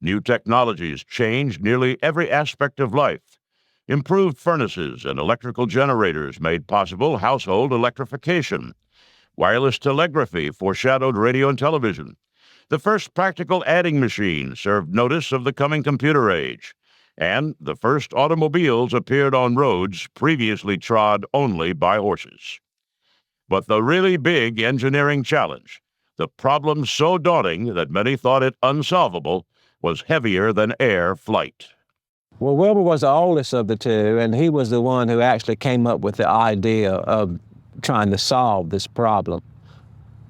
New technologies changed nearly every aspect of life. Improved furnaces and electrical generators made possible household electrification. Wireless telegraphy foreshadowed radio and television. The first practical adding machine served notice of the coming computer age. And the first automobiles appeared on roads previously trod only by horses. But the really big engineering challenge, the problem so daunting that many thought it unsolvable, was heavier than air flight. Well, Wilbur was the oldest of the two, and he was the one who actually came up with the idea of trying to solve this problem.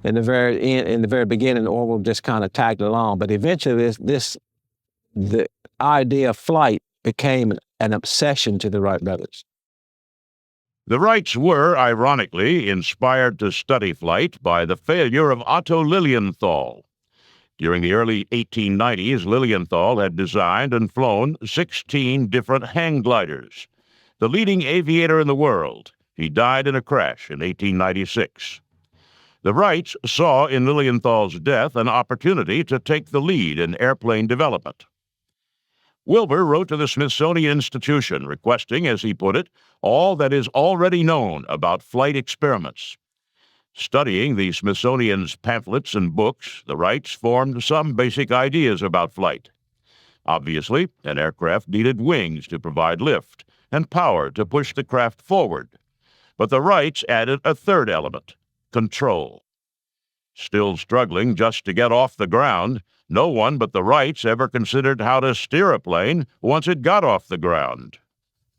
In the very beginning, Orville just kind of tagged along, but eventually the idea of flight became an obsession to the Wright brothers. The Wrights were, ironically, inspired to study flight by the failure of Otto Lilienthal. During the early 1890s, Lilienthal had designed and flown 16 different hang gliders. The leading aviator in the world, he died in a crash in 1896. The Wrights saw in Lilienthal's death an opportunity to take the lead in airplane development. Wilbur wrote to the Smithsonian Institution requesting, as he put it, all that is already known about flight experiments. Studying the Smithsonian's pamphlets and books, the Wrights formed some basic ideas about flight. Obviously, an aircraft needed wings to provide lift and power to push the craft forward. But the Wrights added a third element, control. Still struggling just to get off the ground, no one but the Wrights ever considered how to steer a plane once it got off the ground.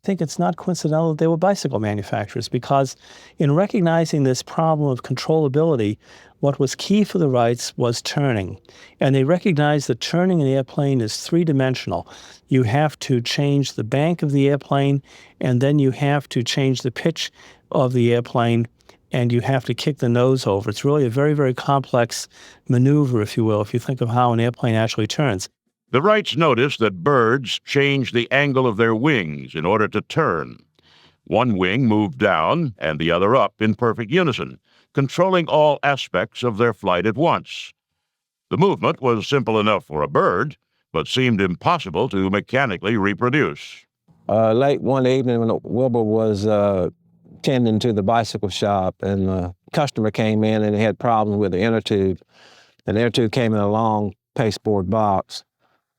I think it's not coincidental that they were bicycle manufacturers, because in recognizing this problem of controllability, what was key for the Wrights was turning. And they recognized that turning in the airplane is three-dimensional. You have to change the bank of the airplane, and then you have to change the pitch of the airplane, and you have to kick the nose over. It's really a very, very complex maneuver, if you will, if you think of how an airplane actually turns. The Wrights noticed that birds change the angle of their wings in order to turn. One wing moved down and the other up in perfect unison, controlling all aspects of their flight at once. The movement was simple enough for a bird, but seemed impossible to mechanically reproduce. Late one evening when Wilbur was tending to the bicycle shop, and a customer came in and he had problems with the inner tube. And the inner tube came in a long pasteboard box.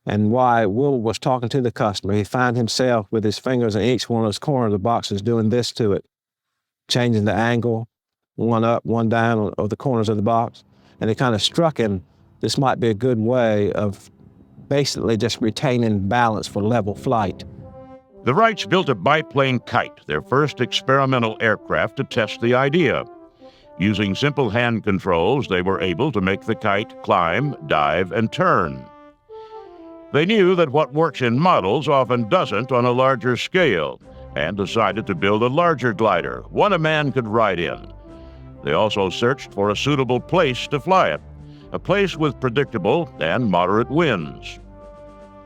And while Wilbur was talking to the customer, he found himself with his fingers in each one of those corners of the boxes doing this to it, changing the angle, one up, one down of the corners of the box. And it kind of struck him, this might be a good way of basically just retaining balance for level flight. The Wrights built a biplane kite, their first experimental aircraft to test the idea. Using simple hand controls, they were able to make the kite climb, dive, and turn. They knew that what works in models often doesn't on a larger scale, and decided to build a larger glider, one a man could ride in. They also searched for a suitable place to fly it, a place with predictable and moderate winds.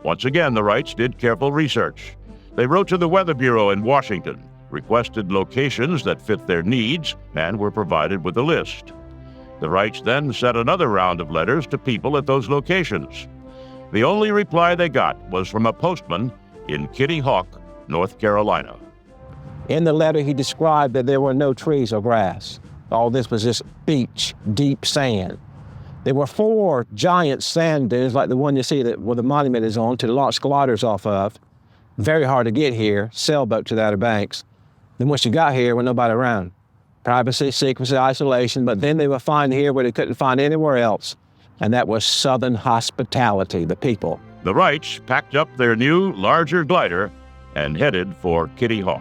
Once again, the Wrights did careful research. They wrote to the Weather Bureau in Washington, requested locations that fit their needs, and were provided with a list. The Wrights then sent another round of letters to people at those locations. The only reply they got was from a postman in Kitty Hawk, North Carolina. In the letter, he described that there were no trees or grass. All this was just beach, deep sand. There were 4 giant sand dunes, like the one you see where the monument is on, to launch gliders off of. Very hard to get here, sailboat to the Outer Banks. Then once you got here, there was nobody around. Privacy, secrecy, isolation, but then they would find here where they couldn't find anywhere else. And that was Southern hospitality, the people. The Wrights packed up their new, larger glider and headed for Kitty Hawk.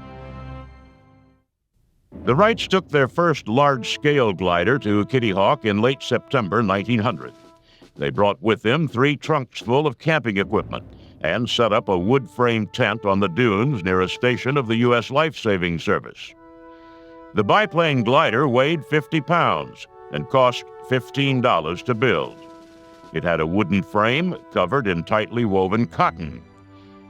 The Wrights took their first large-scale glider to Kitty Hawk in late September 1900. They brought with them 3 trunks full of camping equipment and set up a wood-frame tent on the dunes near a station of the U.S. Life-Saving Service. The biplane glider weighed 50 pounds and cost $15 to build. It had a wooden frame covered in tightly woven cotton.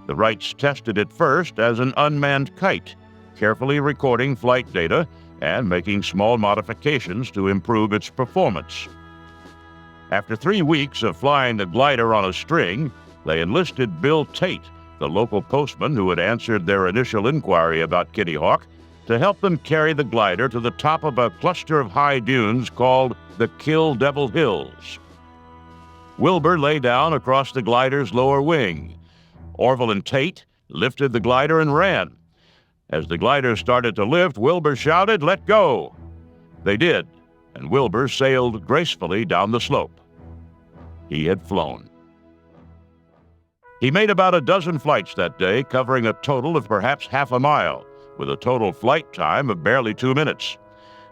The Wrights tested it first as an unmanned kite, carefully recording flight data and making small modifications to improve its performance. After 3 weeks of flying the glider on a string, they enlisted Bill Tate, the local postman who had answered their initial inquiry about Kitty Hawk, to help them carry the glider to the top of a cluster of high dunes called the Kill Devil Hills. Wilbur lay down across the glider's lower wing. Orville and Tate lifted the glider and ran. As the glider started to lift, Wilbur shouted, "Let go!" They did, and Wilbur sailed gracefully down the slope. He had flown. He made about a dozen flights that day, covering a total of perhaps half a mile, with a total flight time of barely 2 minutes.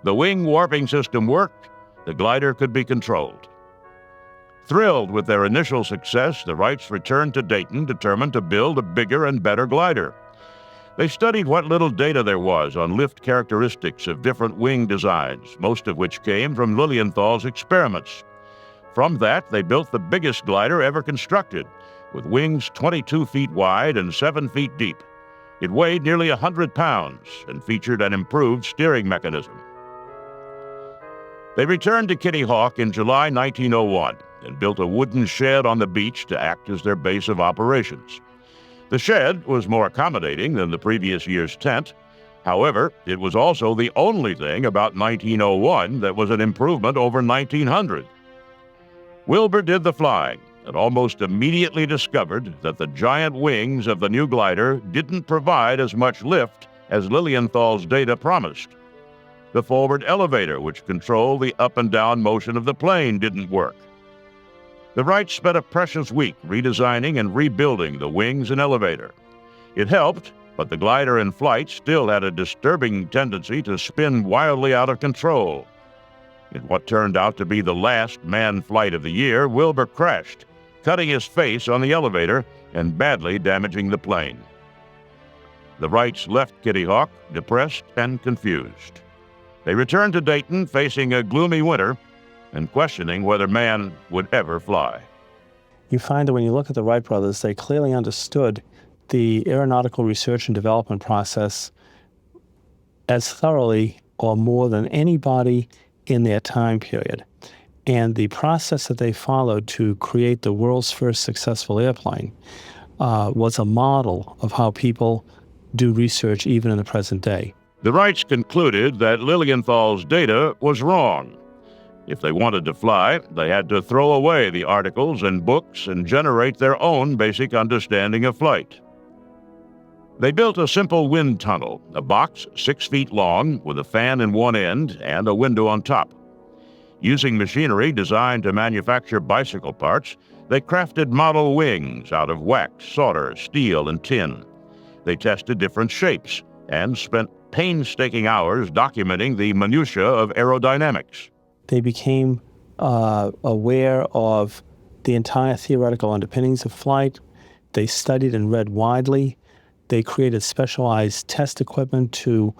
The wing warping system worked. The glider could be controlled. Thrilled with their initial success, the Wrights returned to Dayton, determined to build a bigger and better glider. They studied what little data there was on lift characteristics of different wing designs, most of which came from Lilienthal's experiments. From that, they built the biggest glider ever constructed, with wings 22 feet wide and 7 feet deep. It weighed nearly 100 pounds and featured an improved steering mechanism. They returned to Kitty Hawk in July 1901 and built a wooden shed on the beach to act as their base of operations. The shed was more accommodating than the previous year's tent. However, it was also the only thing about 1901 that was an improvement over 1900. Wilbur did the flying and almost immediately discovered that the giant wings of the new glider didn't provide as much lift as Lilienthal's data promised. The forward elevator, which controlled the up and down motion of the plane, didn't work. The Wrights spent a precious week redesigning and rebuilding the wings and elevator. It helped, but the glider in flight still had a disturbing tendency to spin wildly out of control. In what turned out to be the last manned flight of the year, Wilbur crashed, cutting his face on the elevator and badly damaging the plane. The Wrights left Kitty Hawk depressed and confused. They returned to Dayton facing a gloomy winter and questioning whether man would ever fly. You find that when you look at the Wright brothers, they clearly understood the aeronautical research and development process as thoroughly or more than anybody in their time period. And the process that they followed to create the world's first successful airplane was a model of how people do research even in the present day. The Wrights concluded that Lilienthal's data was wrong. If they wanted to fly, they had to throw away the articles and books and generate their own basic understanding of flight. They built a simple wind tunnel, a box 6 feet long with a fan in one end and a window on top. Using machinery designed to manufacture bicycle parts, they crafted model wings out of wax, solder, steel, and tin. They tested different shapes and spent painstaking hours documenting the minutiae of aerodynamics. They became aware of the entire theoretical underpinnings of flight. They studied and read widely. They created specialized test equipment to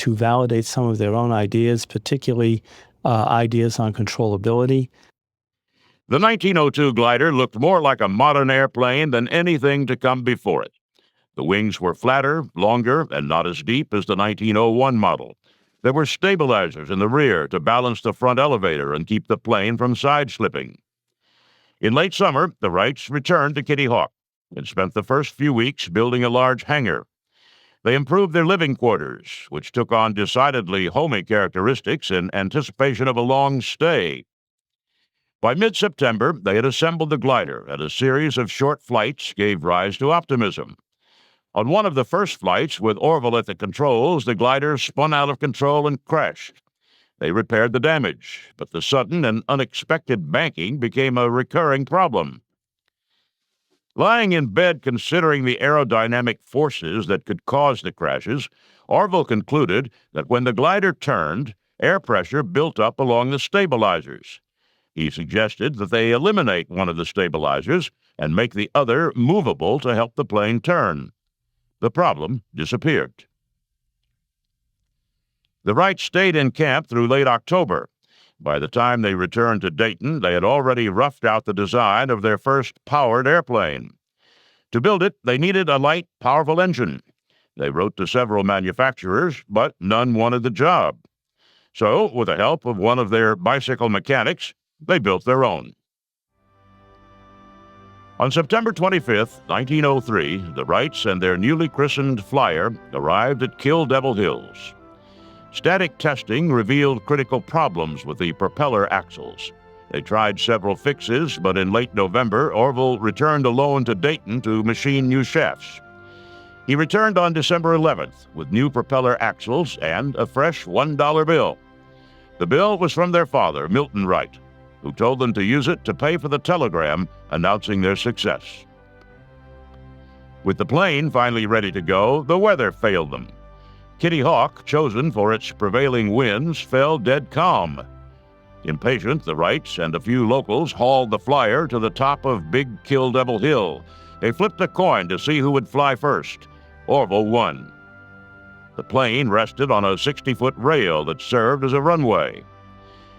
validate some of their own ideas, particularly ideas on controllability. The 1902 glider looked more like a modern airplane than anything to come before it. The wings were flatter, longer, and not as deep as the 1901 model. There were stabilizers in the rear to balance the front elevator and keep the plane from side-slipping. In late summer, the Wrights returned to Kitty Hawk and spent the first few weeks building a large hangar. They improved their living quarters, which took on decidedly homey characteristics in anticipation of a long stay. By mid-September, they had assembled the glider, and a series of short flights gave rise to optimism. On one of the first flights, with Orville at the controls, the glider spun out of control and crashed. They repaired the damage, but the sudden and unexpected banking became a recurring problem. Lying in bed considering the aerodynamic forces that could cause the crashes, Orville concluded that when the glider turned, air pressure built up along the stabilizers. He suggested that they eliminate one of the stabilizers and make the other movable to help the plane turn. The problem disappeared. The Wrights stayed in camp through late October. By the time they returned to Dayton, they had already roughed out the design of their first powered airplane. To build it, they needed a light, powerful engine. They wrote to several manufacturers, but none wanted the job. So, with the help of one of their bicycle mechanics, they built their own. On September 25, 1903, the Wrights and their newly christened Flyer arrived at Kill Devil Hills. Static testing revealed critical problems with the propeller axles. They tried several fixes, but in late November, Orville returned alone to Dayton to machine new shafts. He returned on December 11th with new propeller axles and a fresh $1 bill. The bill was from their father, Milton Wright, who told them to use it to pay for the telegram announcing their success. With the plane finally ready to go, the weather failed them. Kitty Hawk, chosen for its prevailing winds, fell dead calm. Impatient, the Wrights and a few locals hauled the Flyer to the top of Big Kill Devil Hill. They flipped a coin to see who would fly first. Orville won. The plane rested on a 60-foot rail that served as a runway.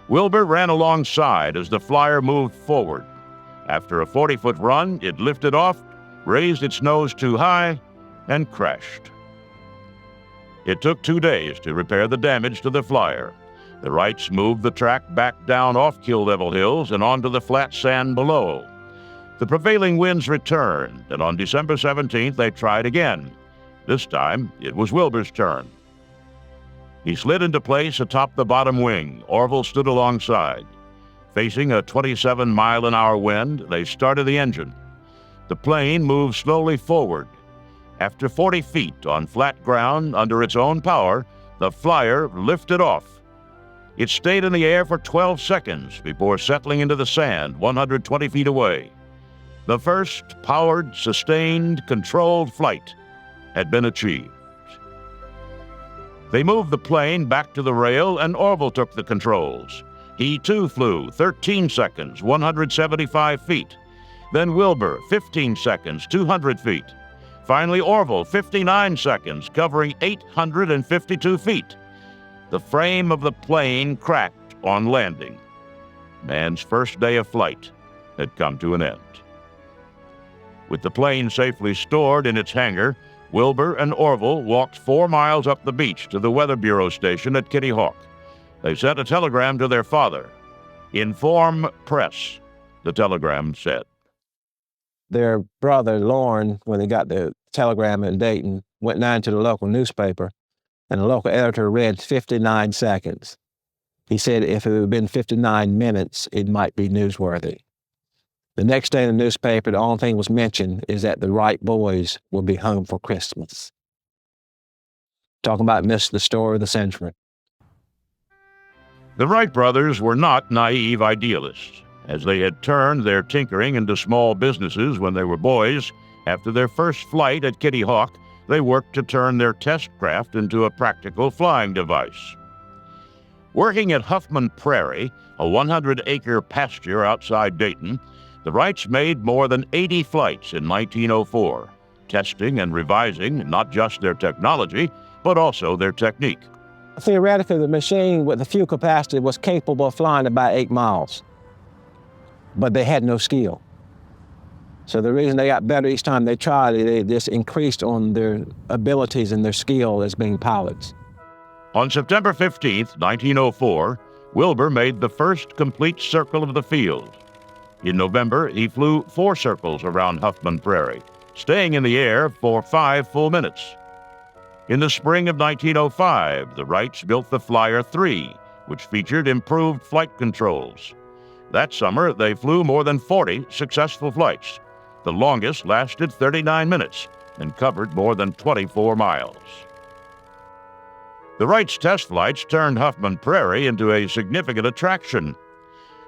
Wilbur ran alongside as the Flyer moved forward. After a 40-foot run, it lifted off, raised its nose too high, and crashed. It took 2 days to repair the damage to the Flyer. The Wrights moved the track back down off Kill Devil Hills and onto the flat sand below. The prevailing winds returned, and on December 17th they tried again. This time, it was Wilbur's turn. He slid into place atop the bottom wing. Orville stood alongside. Facing a 27-mile-an-hour wind, they started the engine. The plane moved slowly forward. After 40 feet on flat ground under its own power, the Flyer lifted off. It stayed in the air for 12 seconds before settling into the sand 120 feet away. The first powered, sustained, controlled flight had been achieved. They moved the plane back to the rail, and Orville took the controls. He, too, flew 13 seconds, 175 feet. Then Wilbur, 15 seconds, 200 feet. Finally, Orville, 59 seconds, covering 852 feet. The frame of the plane cracked on landing. Man's first day of flight had come to an end. With the plane safely stored in its hangar, Wilbur and Orville walked 4 miles up the beach to the Weather Bureau station at Kitty Hawk. They sent a telegram to their father. "Inform press," the telegram said. Their brother, Lorne, when he got the telegram in Dayton, went down to the local newspaper, and the local editor read 59 seconds. He said if it had been 59 minutes, it might be newsworthy. The next day in the newspaper, the only thing was mentioned is that the Wright boys will be home for Christmas. Talking about missing the story of the century. The Wright brothers were not naive idealists. As they had turned their tinkering into small businesses when they were boys, after their first flight at Kitty Hawk, they worked to turn their test craft into a practical flying device. Working at Huffman Prairie, a 100-acre pasture outside Dayton, the Wrights made more than 80 flights in 1904, testing and revising not just their technology, but also their technique. Theoretically, the machine with the fuel capacity was capable of flying about 8 miles, but they had no skill. So the reason they got better each time they tried, they just increased on their abilities and their skill as being pilots. On September 15th, 1904, Wilbur made the first complete circle of the field. In November, he flew 4 circles around Huffman Prairie, staying in the air for 5 full minutes. In the spring of 1905, the Wrights built the Flyer 3, which featured improved flight controls. That summer, they flew more than 40 successful flights. The longest lasted 39 minutes and covered more than 24 miles. The Wrights' test flights turned Huffman Prairie into a significant attraction.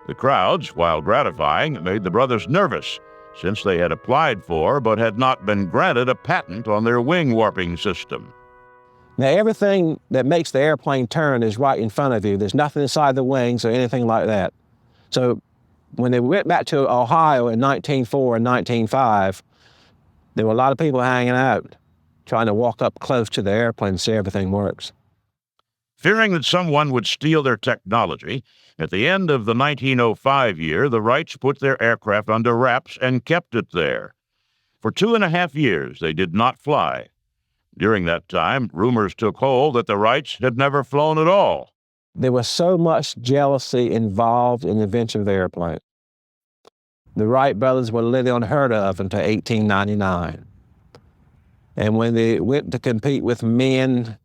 The crowds, while gratifying, made the brothers nervous, since they had applied for but had not been granted a patent on their wing warping system. Now, everything that makes the airplane turn is right in front of you. There's nothing inside the wings or anything like that. So when they went back to Ohio in 1904 and 1905, there were a lot of people hanging out, trying to walk up close to the airplane and see everything works. Fearing that someone would steal their technology, at the end of the 1905 year, the Wrights put their aircraft under wraps and kept it there. For 2.5 years, they did not fly. During that time, rumors took hold that the Wrights had never flown at all. There was so much jealousy involved in the invention of the airplane. The Wright brothers were literally unheard of until 1899. And when they went to compete with men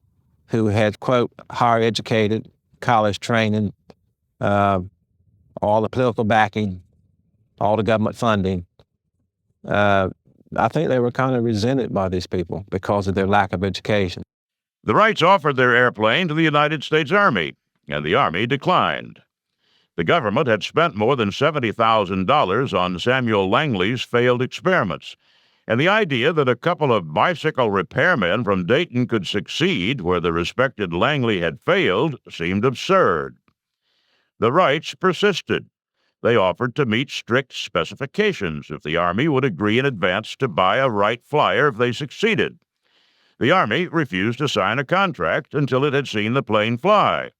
who had, quote, higher educated, college training, all the political backing, all the government funding, I think they were kind of resented by these people because of their lack of education. The Wrights offered their airplane to the United States Army, and the Army declined. The government had spent more than $70,000 on Samuel Langley's failed experiments. And the idea that a couple of bicycle repairmen from Dayton could succeed where the respected Langley had failed seemed absurd. The Wrights persisted. They offered to meet strict specifications if the Army would agree in advance to buy a Wright Flyer if they succeeded. The Army refused to sign a contract until it had seen the plane fly.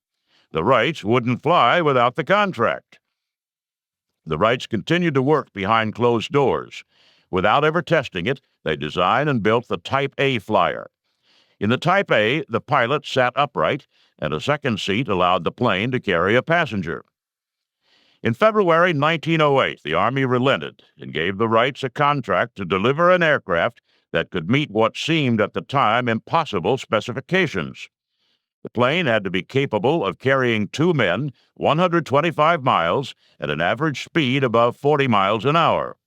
The Wrights wouldn't fly without the contract. The Wrights continued to work behind closed doors. Without ever testing it, they designed and built the Type A Flyer. In the Type A, the pilot sat upright, and a second seat allowed the plane to carry a passenger. In February 1908, the Army relented and gave the Wrights a contract to deliver an aircraft that could meet what seemed at the time impossible specifications. The plane had to be capable of carrying 2 men 125 miles at an average speed above 40 miles an hour.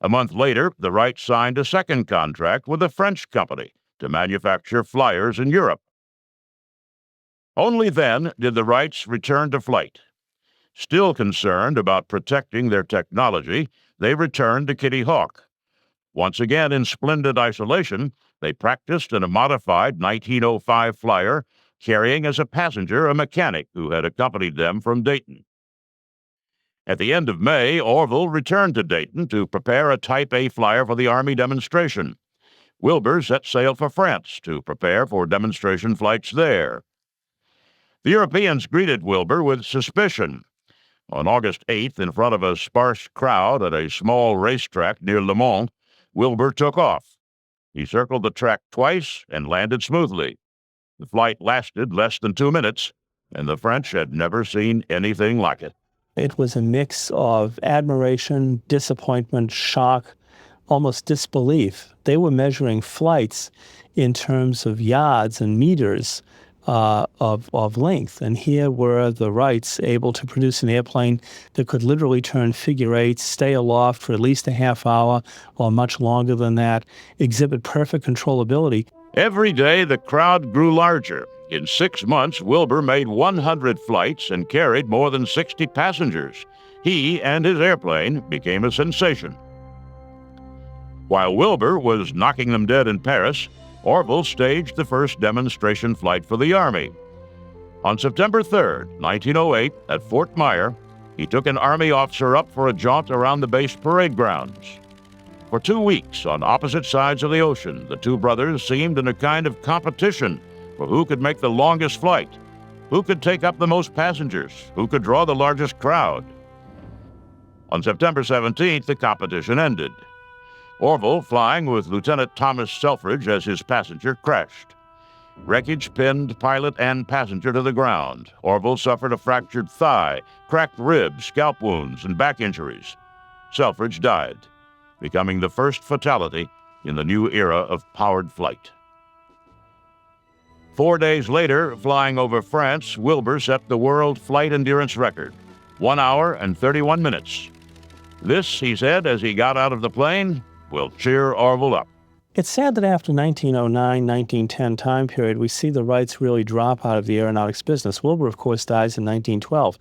A month later, the Wrights signed a second contract with a French company to manufacture flyers in Europe. Only then did the Wrights return to flight. Still concerned about protecting their technology, they returned to Kitty Hawk. Once again in splendid isolation, they practiced in a modified 1905 Flyer, carrying as a passenger a mechanic who had accompanied them from Dayton. At the end of May, Orville returned to Dayton to prepare a Type A Flyer for the Army demonstration. Wilbur set sail for France to prepare for demonstration flights there. The Europeans greeted Wilbur with suspicion. On August 8th, in front of a sparse crowd at a small racetrack near Le Mans, Wilbur took off. He circled the track twice and landed smoothly. The flight lasted less than 2 minutes, and the French had never seen anything like it. It was a mix of admiration, disappointment, shock, almost disbelief. They were measuring flights in terms of yards and meters of length. And here were the Wrights able to produce an airplane that could literally turn figure eights, stay aloft for at least a half hour or much longer than that, exhibit perfect controllability. Every day the crowd grew larger. In 6 months, Wilbur made 100 flights and carried more than 60 passengers. He and his airplane became a sensation. While Wilbur was knocking them dead in Paris, Orville staged the first demonstration flight for the Army. On September 3, 1908, at Fort Myer, he took an Army officer up for a jaunt around the base parade grounds. For 2 weeks, on opposite sides of the ocean, the two brothers seemed in a kind of competition for who could make the longest flight, who could take up the most passengers, who could draw the largest crowd. On September 17th, the competition ended. Orville, flying with Lieutenant Thomas Selfridge as his passenger, crashed. Wreckage pinned pilot and passenger to the ground. Orville suffered a fractured thigh, cracked ribs, scalp wounds, and back injuries. Selfridge died, becoming the first fatality in the new era of powered flight. 4 days later, flying over France, Wilbur set the world flight endurance record, 1 hour and 31 minutes. This, he said as he got out of the plane, will cheer Orville up. It's sad that after 1909, 1910 time period, we see the Wrights really drop out of the aeronautics business. Wilbur, of course, dies in 1912.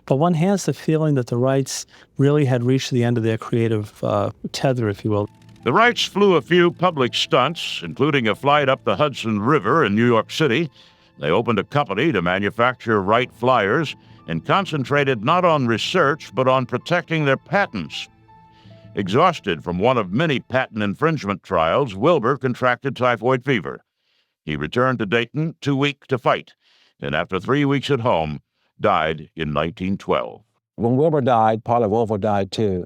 But one has the feeling that the Wrights really had reached the end of their creative tether, if you will. The Wrights flew a few public stunts, including a flight up the Hudson River in New York City. They opened a company to manufacture Wright Flyers and concentrated not on research, but on protecting their patents. Exhausted from one of many patent infringement trials, Wilbur contracted typhoid fever. He returned to Dayton too weak to fight, and after 3 weeks at home, died in 1912. When Wilbur died, part of Orville died too.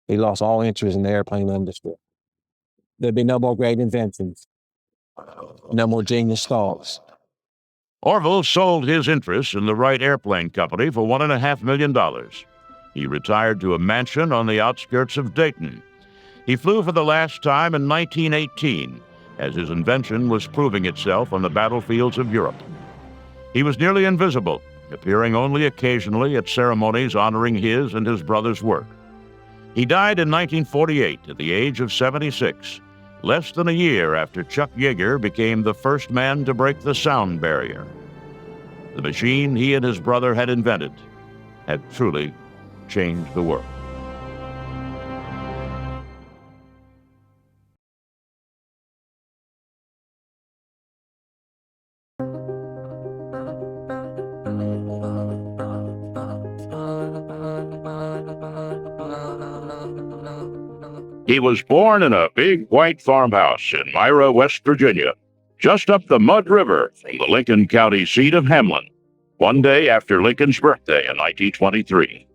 He lost all interest in the airplane industry. There'd be no more great inventions, no more genius thoughts. Orville sold his interest in the Wright Airplane Company for $1.5 million. He retired to a mansion on the outskirts of Dayton. He flew for the last time in 1918, as his invention was proving itself on the battlefields of Europe. He was nearly invisible, appearing only occasionally at ceremonies honoring his and his brother's work. He died in 1948 at the age of 76, less than a year after Chuck Yeager became the first man to break the sound barrier. The machine he and his brother had invented had truly changed the world. He was born in a big white farmhouse in Myra, West Virginia, just up the Mud River from the Lincoln County seat of Hamlin, one day after Lincoln's birthday in 1923.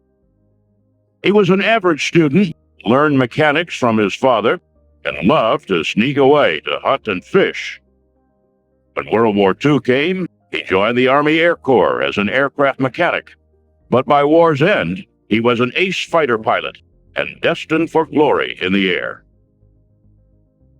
He was an average student, learned mechanics from his father, and loved to sneak away to hunt and fish. When World War II came, he joined the Army Air Corps as an aircraft mechanic. But by war's end, he was an ace fighter pilot and destined for glory in the air.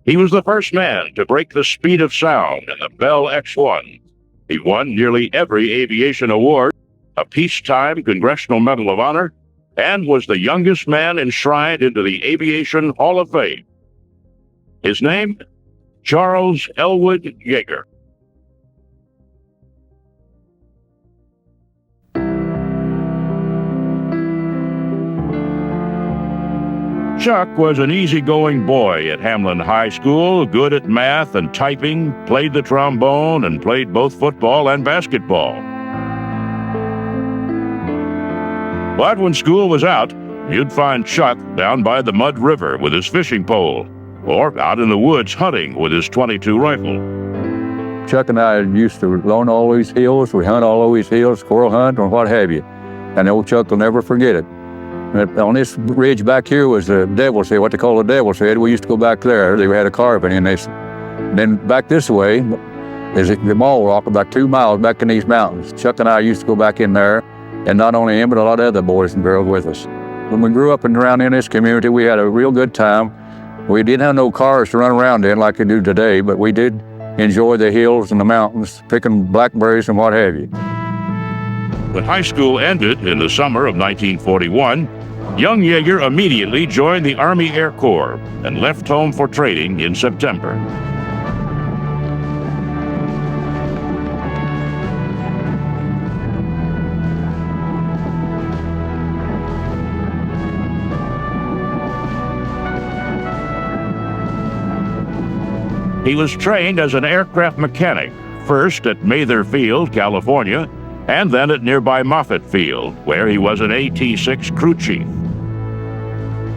He was the first man to break the speed of sound in the Bell X-1. He won nearly every aviation award, a Peacetime Congressional Medal of Honor, and was the youngest man enshrined into the Aviation Hall of Fame. His name? Charles Elwood Yeager. Chuck was an easygoing boy at Hamlin High School, good at math and typing, played the trombone, and played both football and basketball. But when school was out, you'd find Chuck down by the Mud River with his fishing pole, or out in the woods hunting with his .22 rifle. Chuck and I used to roam all these hills. We hunt all these hills, squirrel hunt or what have you. And old Chuck will never forget it. And on this ridge back here was the Devil's Head, what they call the Devil's Head. We used to go back there. They had a carving in this. Then back this way is the Mall Rock, about 2 miles back in these mountains. Chuck and I used to go back in there, and not only him, but a lot of other boys and girls with us. When we grew up and around in this community, we had a real good time. We didn't have no cars to run around in like they do today, but we did enjoy the hills and the mountains, picking blackberries and what have you. When high school ended in the summer of 1941, young Yeager immediately joined the Army Air Corps and left home for training in September. He was trained as an aircraft mechanic, first at Mather Field, California, and then at nearby Moffett Field, where he was an AT-6 crew chief.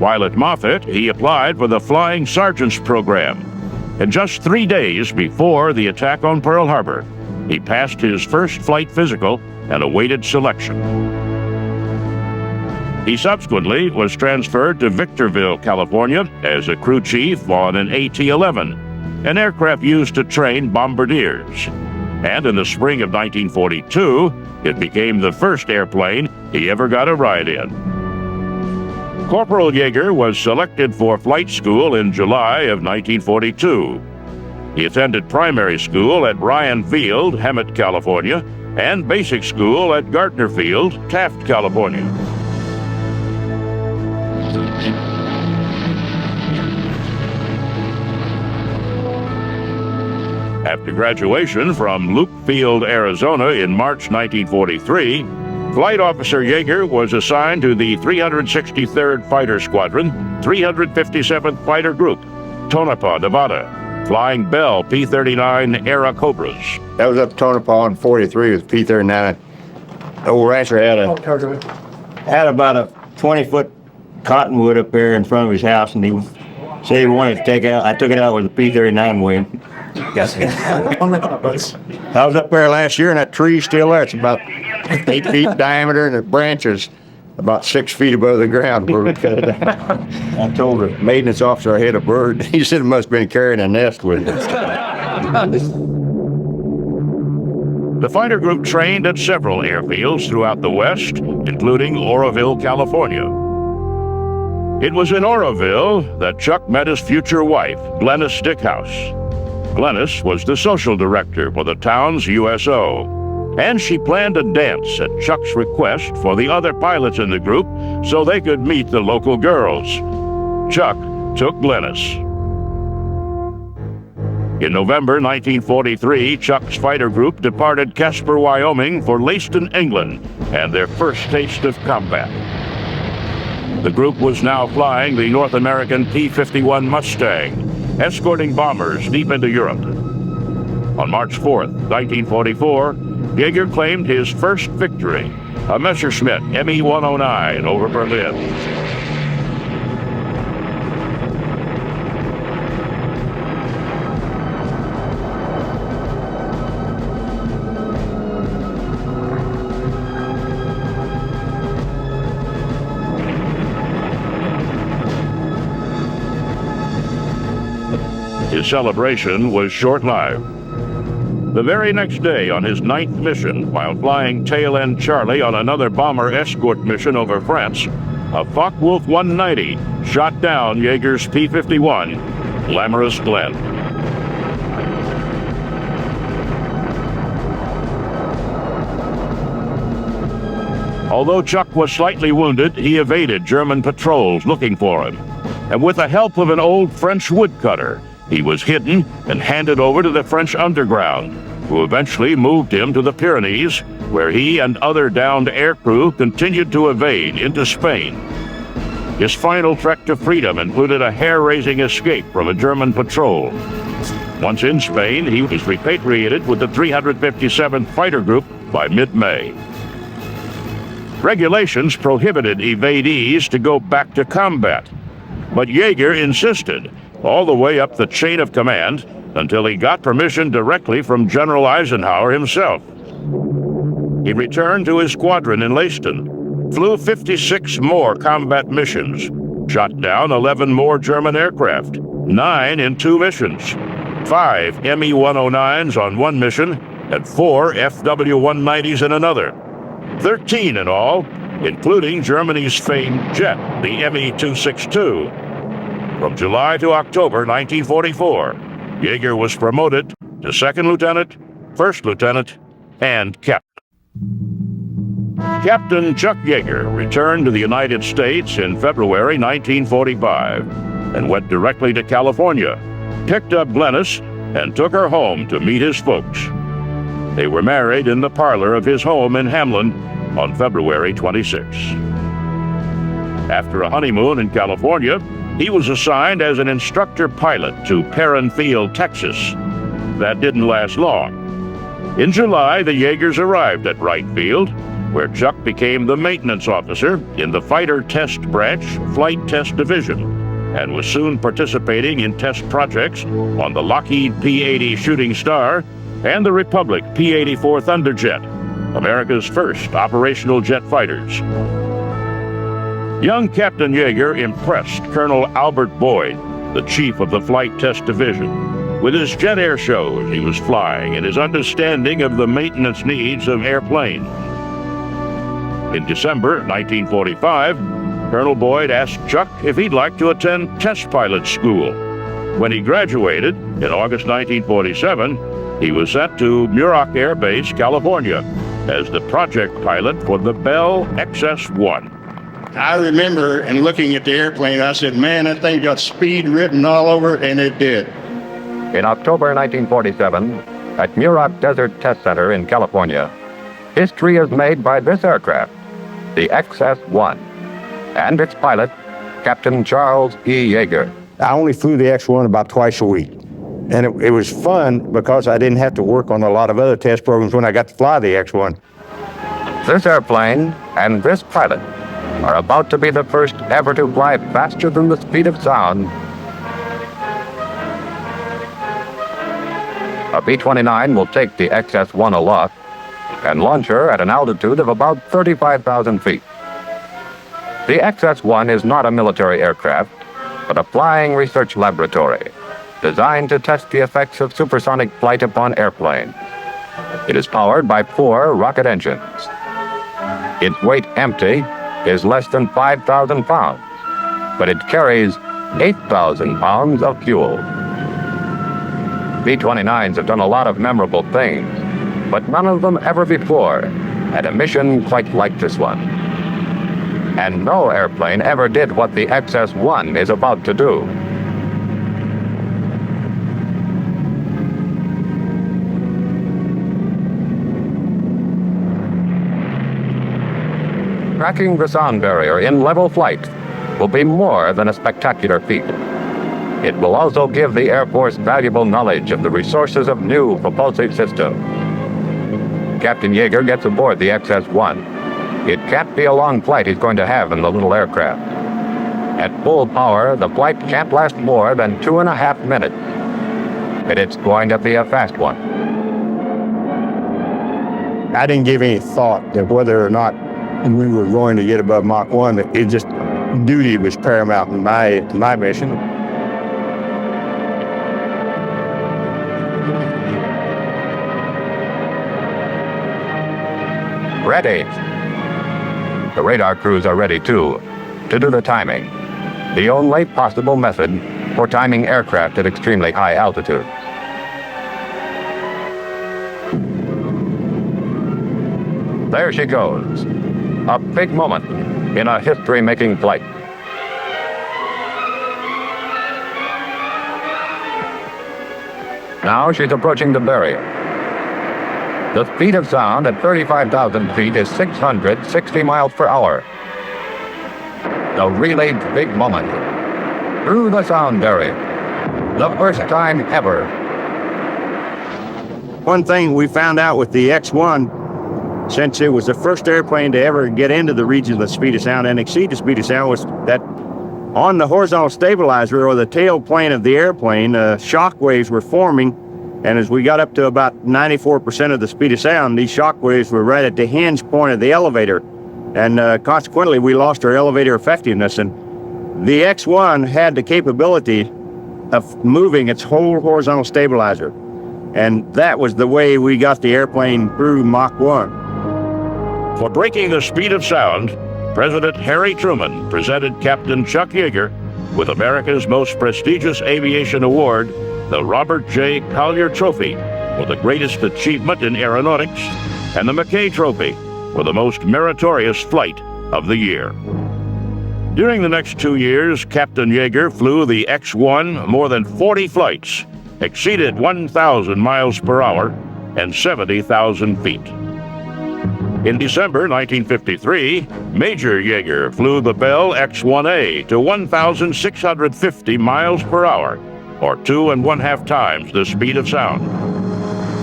While at Moffett, he applied for the Flying Sergeant's Program, and just 3 days before the attack on Pearl Harbor, he passed his first flight physical and awaited selection. He subsequently was transferred to Victorville, California, as a crew chief on an AT-11, an aircraft used to train bombardiers. And in the spring of 1942, it became the first airplane he ever got a ride in. Corporal Yeager was selected for flight school in July of 1942. He attended primary school at Ryan Field, Hemet, California, and basic school at Gardner Field, Taft, California. After graduation from Luke Field, Arizona in March 1943, Flight Officer Yeager was assigned to the 363rd Fighter Squadron, 357th Fighter Group, Tonopah, Nevada, flying Bell P-39 Era Cobras. That was up Tonopah in 43 with P-39. The old rancher had about a 20-foot cottonwood up there in front of his house, and he said he wanted to take it out. I took it out with a P-39 wing. I was up there last year, and that tree's still there. It's about 8 feet diameter, and the branch is about 6 feet above the ground where we cut it down. I told the maintenance officer I had a bird. He said it must have been carrying a nest with it. The fighter group trained at several airfields throughout the West, including Orville, California. It was in Orville that Chuck met his future wife, Glennis Stickhouse. Glennis was the social director for the town's USO, and she planned a dance at Chuck's request for the other pilots in the group so they could meet the local girls. Chuck took Glennis. In November 1943, Chuck's fighter group departed Casper, Wyoming for Leiston, England, and their first taste of combat. The group was now flying the North American P-51 Mustang, escorting bombers deep into Europe. On March 4th, 1944, Yeager claimed his first victory, a Messerschmitt Me-109 over Berlin. His celebration was short-lived. The very next day, on his 9th mission, while flying Tail End Charlie on another bomber escort mission over France, a Focke-Wulf 190 shot down Yeager's P-51, Glamorous Glen. Although Chuck was slightly wounded, he evaded German patrols looking for him. And with the help of an old French woodcutter, he was hidden and handed over to the French underground, who eventually moved him to the Pyrenees, where he and other downed aircrew continued to evade into Spain. His final trek to freedom included a hair-raising escape from a German patrol. Once in Spain, he was repatriated with the 357th Fighter Group by mid-May. Regulations prohibited evadees to go back to combat, but Yeager insisted, all the way up the chain of command, until he got permission directly from General Eisenhower himself. He returned to his squadron in Leiston, flew 56 more combat missions, shot down 11 more German aircraft, 9 in 2 missions, 5 Me-109s on 1 mission, and 4 FW-190s in another. 13 in all, including Germany's famed jet, the Me-262. From July to October 1944, Yeager was promoted to 2nd Lieutenant, 1st Lieutenant, and Captain. Captain Chuck Yeager returned to the United States in February 1945 and went directly to California, picked up Glennis, and took her home to meet his folks. They were married in the parlor of his home in Hamlin on February 26. After a honeymoon in California, he was assigned as an instructor pilot to Perrin Field, Texas. That didn't last long. In July, the Yeagers arrived at Wright Field, where Chuck became the maintenance officer in the Fighter Test Branch Flight Test Division, and was soon participating in test projects on the Lockheed P-80 Shooting Star and the Republic P-84 Thunderjet, America's first operational jet fighters. Young Captain Yeager impressed Colonel Albert Boyd, the chief of the Flight Test Division, with his jet air shows he was flying and his understanding of the maintenance needs of airplanes. In December 1945, Colonel Boyd asked Chuck if he'd like to attend test pilot school. When he graduated in August 1947, he was sent to Muroc Air Base, California, as the project pilot for the Bell XS-1. I remember and looking at the airplane, I said, man, that thing got speed written all over it, and it did. In October 1947, at Muroc Desert Test Center in California, history is made by this aircraft, the XS-1, and its pilot, Captain Charles E. Yeager. I only flew the X-1 about twice a week. And it was fun because I didn't have to work on a lot of other test programs when I got to fly the X-1. This airplane and this pilot are about to be the first ever to fly faster than the speed of sound. A B-29 will take the XS-1 aloft and launch her at an altitude of about 35,000 feet. The XS-1 is not a military aircraft, but a flying research laboratory designed to test the effects of supersonic flight upon airplanes. It is powered by 4 rocket engines. Its weight empty is less than 5,000 pounds, but it carries 8,000 pounds of fuel. B-29s have done a lot of memorable things, but none of them ever before had a mission quite like this one. And no airplane ever did what the XS-1 is about to do. Cracking the sound barrier in level flight will be more than a spectacular feat. It will also give the Air Force valuable knowledge of the resources of new propulsive systems. Captain Yeager gets aboard the XS-1. It can't be a long flight he's going to have in the little aircraft. At full power, the flight can't last more than 2.5 minutes. But it's going to be a fast one. I didn't give any thought to whether or not we were going to get above Mach 1. It just, duty was paramount in my mission. Ready. The radar crews are ready too, to do the timing. The only possible method for timing aircraft at extremely high altitude. There she goes. A big moment in a history-making flight. Now she's approaching the barrier. The speed of sound at 35,000 feet is 660 miles per hour. The relayed big moment through the sound barrier. The first time ever. One thing we found out with the X-1, since it was the first airplane to ever get into the region of the speed of sound and exceed the speed of sound, was that on the horizontal stabilizer, or the tail plane of the airplane, shock waves were forming, and as we got up to about 94% of the speed of sound, these shock waves were right at the hinge point of the elevator, and consequently we lost our elevator effectiveness. And the X-1 had the capability of moving its whole horizontal stabilizer, and that was the way we got the airplane through Mach 1. For breaking the speed of sound, President Harry Truman presented Captain Chuck Yeager with America's most prestigious aviation award, the Robert J. Collier Trophy, for the greatest achievement in aeronautics, and the McKay Trophy for the most meritorious flight of the year. During the next 2 years, Captain Yeager flew the X-1 more than 40 flights, exceeded 1,000 miles per hour, and 70,000 feet. In December 1953, Major Yeager flew the Bell X-1A to 1,650 miles per hour, or 2.5 times the speed of sound.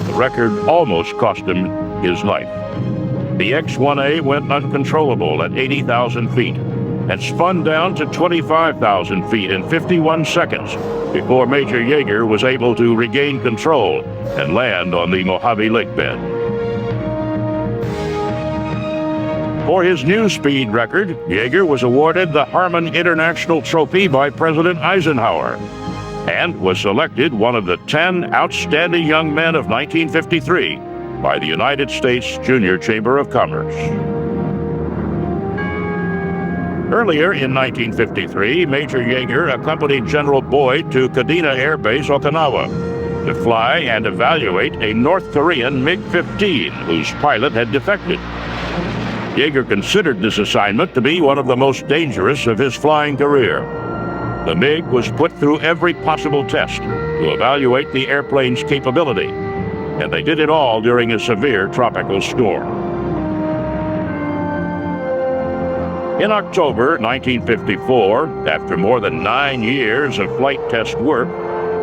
The record almost cost him his life. The X-1A went uncontrollable at 80,000 feet and spun down to 25,000 feet in 51 seconds before Major Yeager was able to regain control and land on the Mojave Lake bed. For his new speed record, Yeager was awarded the Harmon International Trophy by President Eisenhower and was selected one of the 10 outstanding young men of 1953 by the United States Junior Chamber of Commerce. Earlier in 1953, Major Yeager accompanied General Boyd to Kadena Air Base, Okinawa, to fly and evaluate a North Korean MiG-15 whose pilot had defected. Yeager considered this assignment to be one of the most dangerous of his flying career. The MiG was put through every possible test to evaluate the airplane's capability, and they did it all during a severe tropical storm. In October 1954, after more than 9 years of flight test work,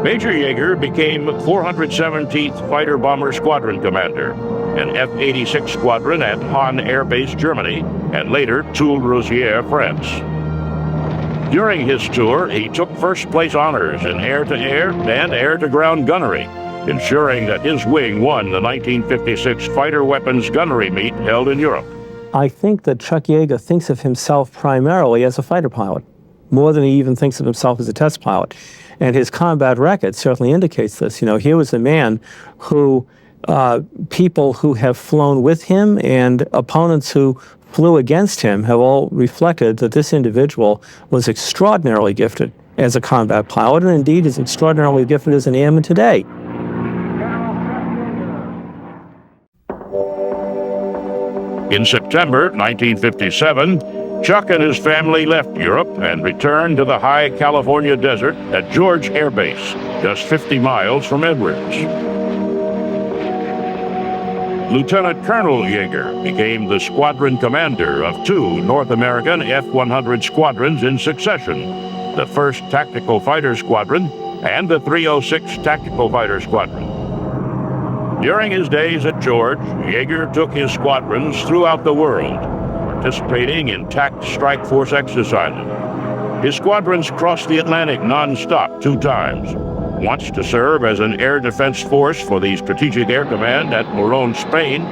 Major Yeager became 417th Fighter Bomber Squadron Commander, an F-86 squadron at Hahn Air Base, Germany, and later Toul-Rosières, France. During his tour, he took first-place honors in air-to-air and air-to-ground gunnery, ensuring that his wing won the 1956 fighter weapons gunnery meet held in Europe. I think that Chuck Yeager thinks of himself primarily as a fighter pilot, more than he even thinks of himself as a test pilot. And his combat record certainly indicates this. You know, here was a man who people who have flown with him and opponents who flew against him have all reflected that this individual was extraordinarily gifted as a combat pilot, and indeed is extraordinarily gifted as an airman today. In September 1957, Chuck and his family left Europe and returned to the high California desert at George Air Base, just 50 miles from Edwards. Lieutenant Colonel Yeager became the squadron commander of 2 North American F-100 squadrons in succession, the 1st Tactical Fighter Squadron and the 306 Tactical Fighter Squadron. During his days at George, Yeager took his squadrons throughout the world, participating in TAC Strike Force exercises. His squadrons crossed the Atlantic non-stop 2 times, once to serve as an air defense force for the Strategic Air Command at Morón, Spain,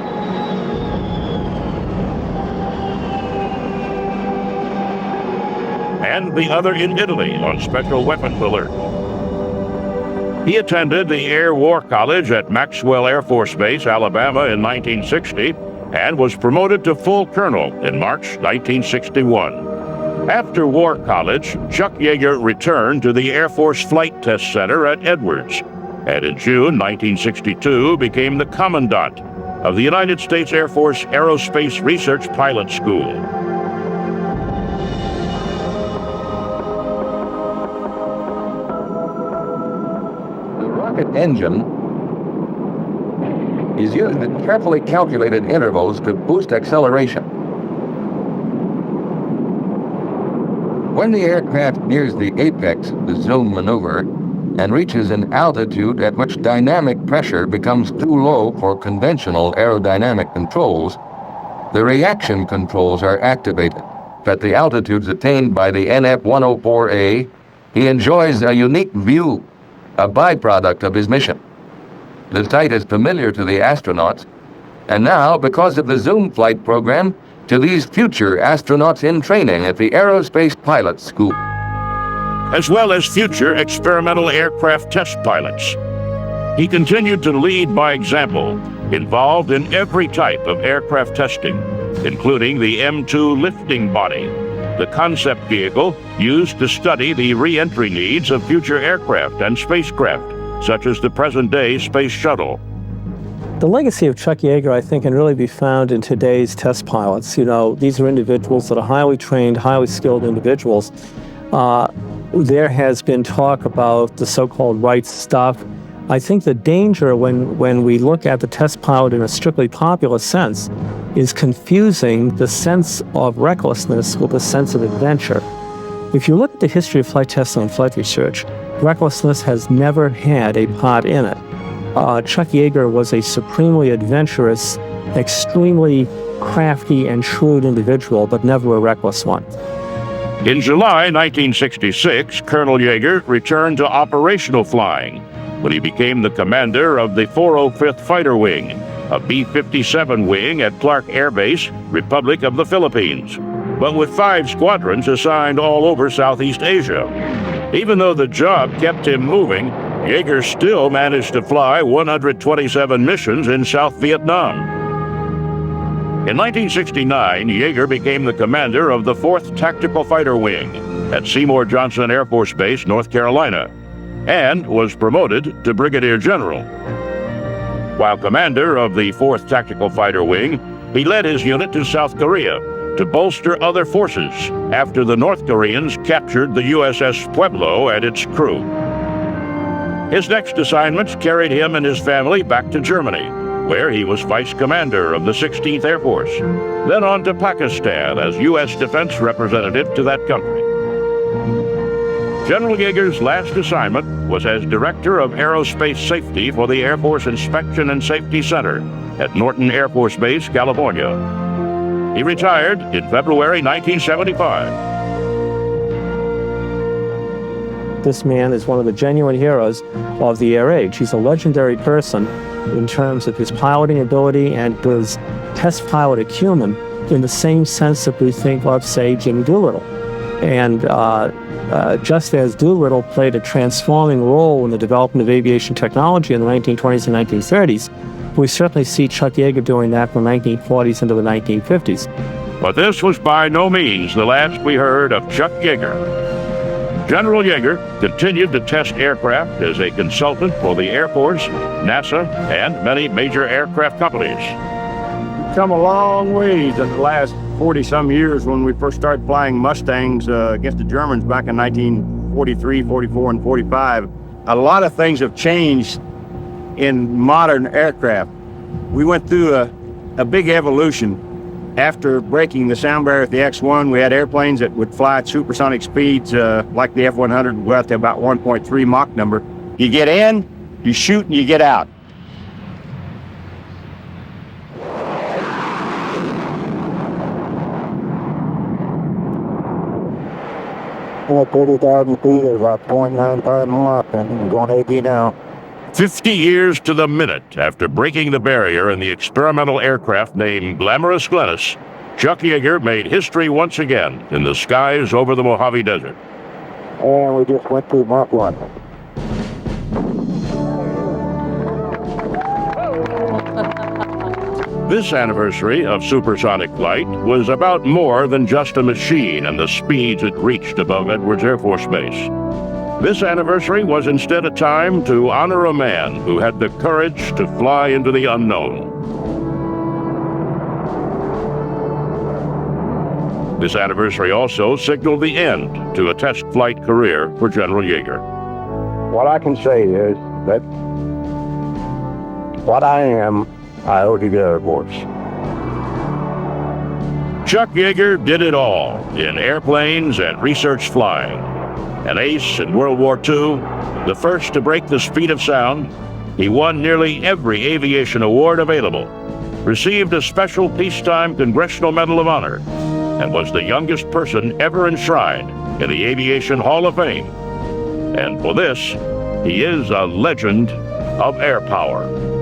and the other in Italy on special weapons alert. He attended the Air War College at Maxwell Air Force Base, Alabama in 1960, and was promoted to full colonel in March 1961. After War College, Chuck Yeager returned to the Air Force Flight Test Center at Edwards, and in June 1962 became the commandant of the United States Air Force Aerospace Research Pilot School. The rocket engine is used at carefully calculated intervals to boost acceleration. When the aircraft nears the apex, the zoom maneuver, and reaches an altitude at which dynamic pressure becomes too low for conventional aerodynamic controls, the reaction controls are activated. At the altitudes attained by the NF-104A, he enjoys a unique view, a byproduct of his mission. The sight is familiar to the astronauts, and now, because of the Zoom flight program, to these future astronauts in training at the Aerospace Pilot School, as well as future experimental aircraft test pilots. He continued to lead by example, involved in every type of aircraft testing, including the M2 lifting body, the concept vehicle used to study the re-entry needs of future aircraft and spacecraft, such as the present-day Space Shuttle. The legacy of Chuck Yeager, I think, can really be found in today's test pilots. You know, these are individuals that are highly trained, highly skilled individuals. There has been talk about the so-called Wright stuff. I think the danger when we look at the test pilot in a strictly popular sense is confusing the sense of recklessness with a sense of adventure. If you look at the history of flight testing and flight research, recklessness has never had a part in it. Chuck Yeager was a supremely adventurous, extremely crafty and shrewd individual, but never a reckless one. In July 1966, Colonel Yeager returned to operational flying when he became the commander of the 405th Fighter Wing, a B-57 wing at Clark Air Base, Republic of the Philippines, but with 5 squadrons assigned all over Southeast Asia. Even though the job kept him moving, Yeager still managed to fly 127 missions in South Vietnam. In 1969, Yeager became the commander of the 4th Tactical Fighter Wing at Seymour Johnson Air Force Base, North Carolina, and was promoted to Brigadier General. While commander of the 4th Tactical Fighter Wing, he led his unit to South Korea to bolster other forces after the North Koreans captured the USS Pueblo and its crew. His next assignments carried him and his family back to Germany, where he was vice commander of the 16th Air Force, then on to Pakistan as U.S. defense representative to that country. General Yeager's last assignment was as Director of Aerospace Safety for the Air Force Inspection and Safety Center at Norton Air Force Base, California. He retired in February 1975. This man is one of the genuine heroes of the air age. He's a legendary person in terms of his piloting ability and his test pilot acumen in the same sense that we think of, say, Jim Doolittle. And just as Doolittle played a transforming role in the development of aviation technology in the 1920s and 1930s, we certainly see Chuck Yeager doing that from the 1940s into the 1950s. But this was by no means the last we heard of Chuck Yeager. General Yeager continued to test aircraft as a consultant for the Air Force, NASA, and many major aircraft companies. Come a long ways in the last 40-some years when we first started flying Mustangs against the Germans back in 1943, 44, and 45. A lot of things have changed in modern aircraft. We went through a big evolution. After breaking the sound barrier with the X-1, we had airplanes that would fly at supersonic speeds like the F-100 would go out to about 1.3 Mach number. You get in, you shoot, and you get out. At 30,000 feet is about 0.95 Mach, and I'm going 80 now. 50 years to the minute after breaking the barrier in the experimental aircraft named Glamorous Glennis, Chuck Yeager made history once again in the skies over the Mojave Desert. And we just went through Mach 1. This anniversary of supersonic flight was about more than just a machine and the speeds it reached above Edwards Air Force Base. This anniversary was instead a time to honor a man who had the courage to fly into the unknown. This anniversary also signaled the end to a test flight career for General Yeager. What I can say is that what I am, I owe to the Air Force. Chuck Yeager did it all in airplanes and research flying. An ace in World War II, the first to break the speed of sound, he won nearly every aviation award available, received a special peacetime Congressional Medal of Honor, and was the youngest person ever enshrined in the Aviation Hall of Fame. And for this, he is a legend of air power.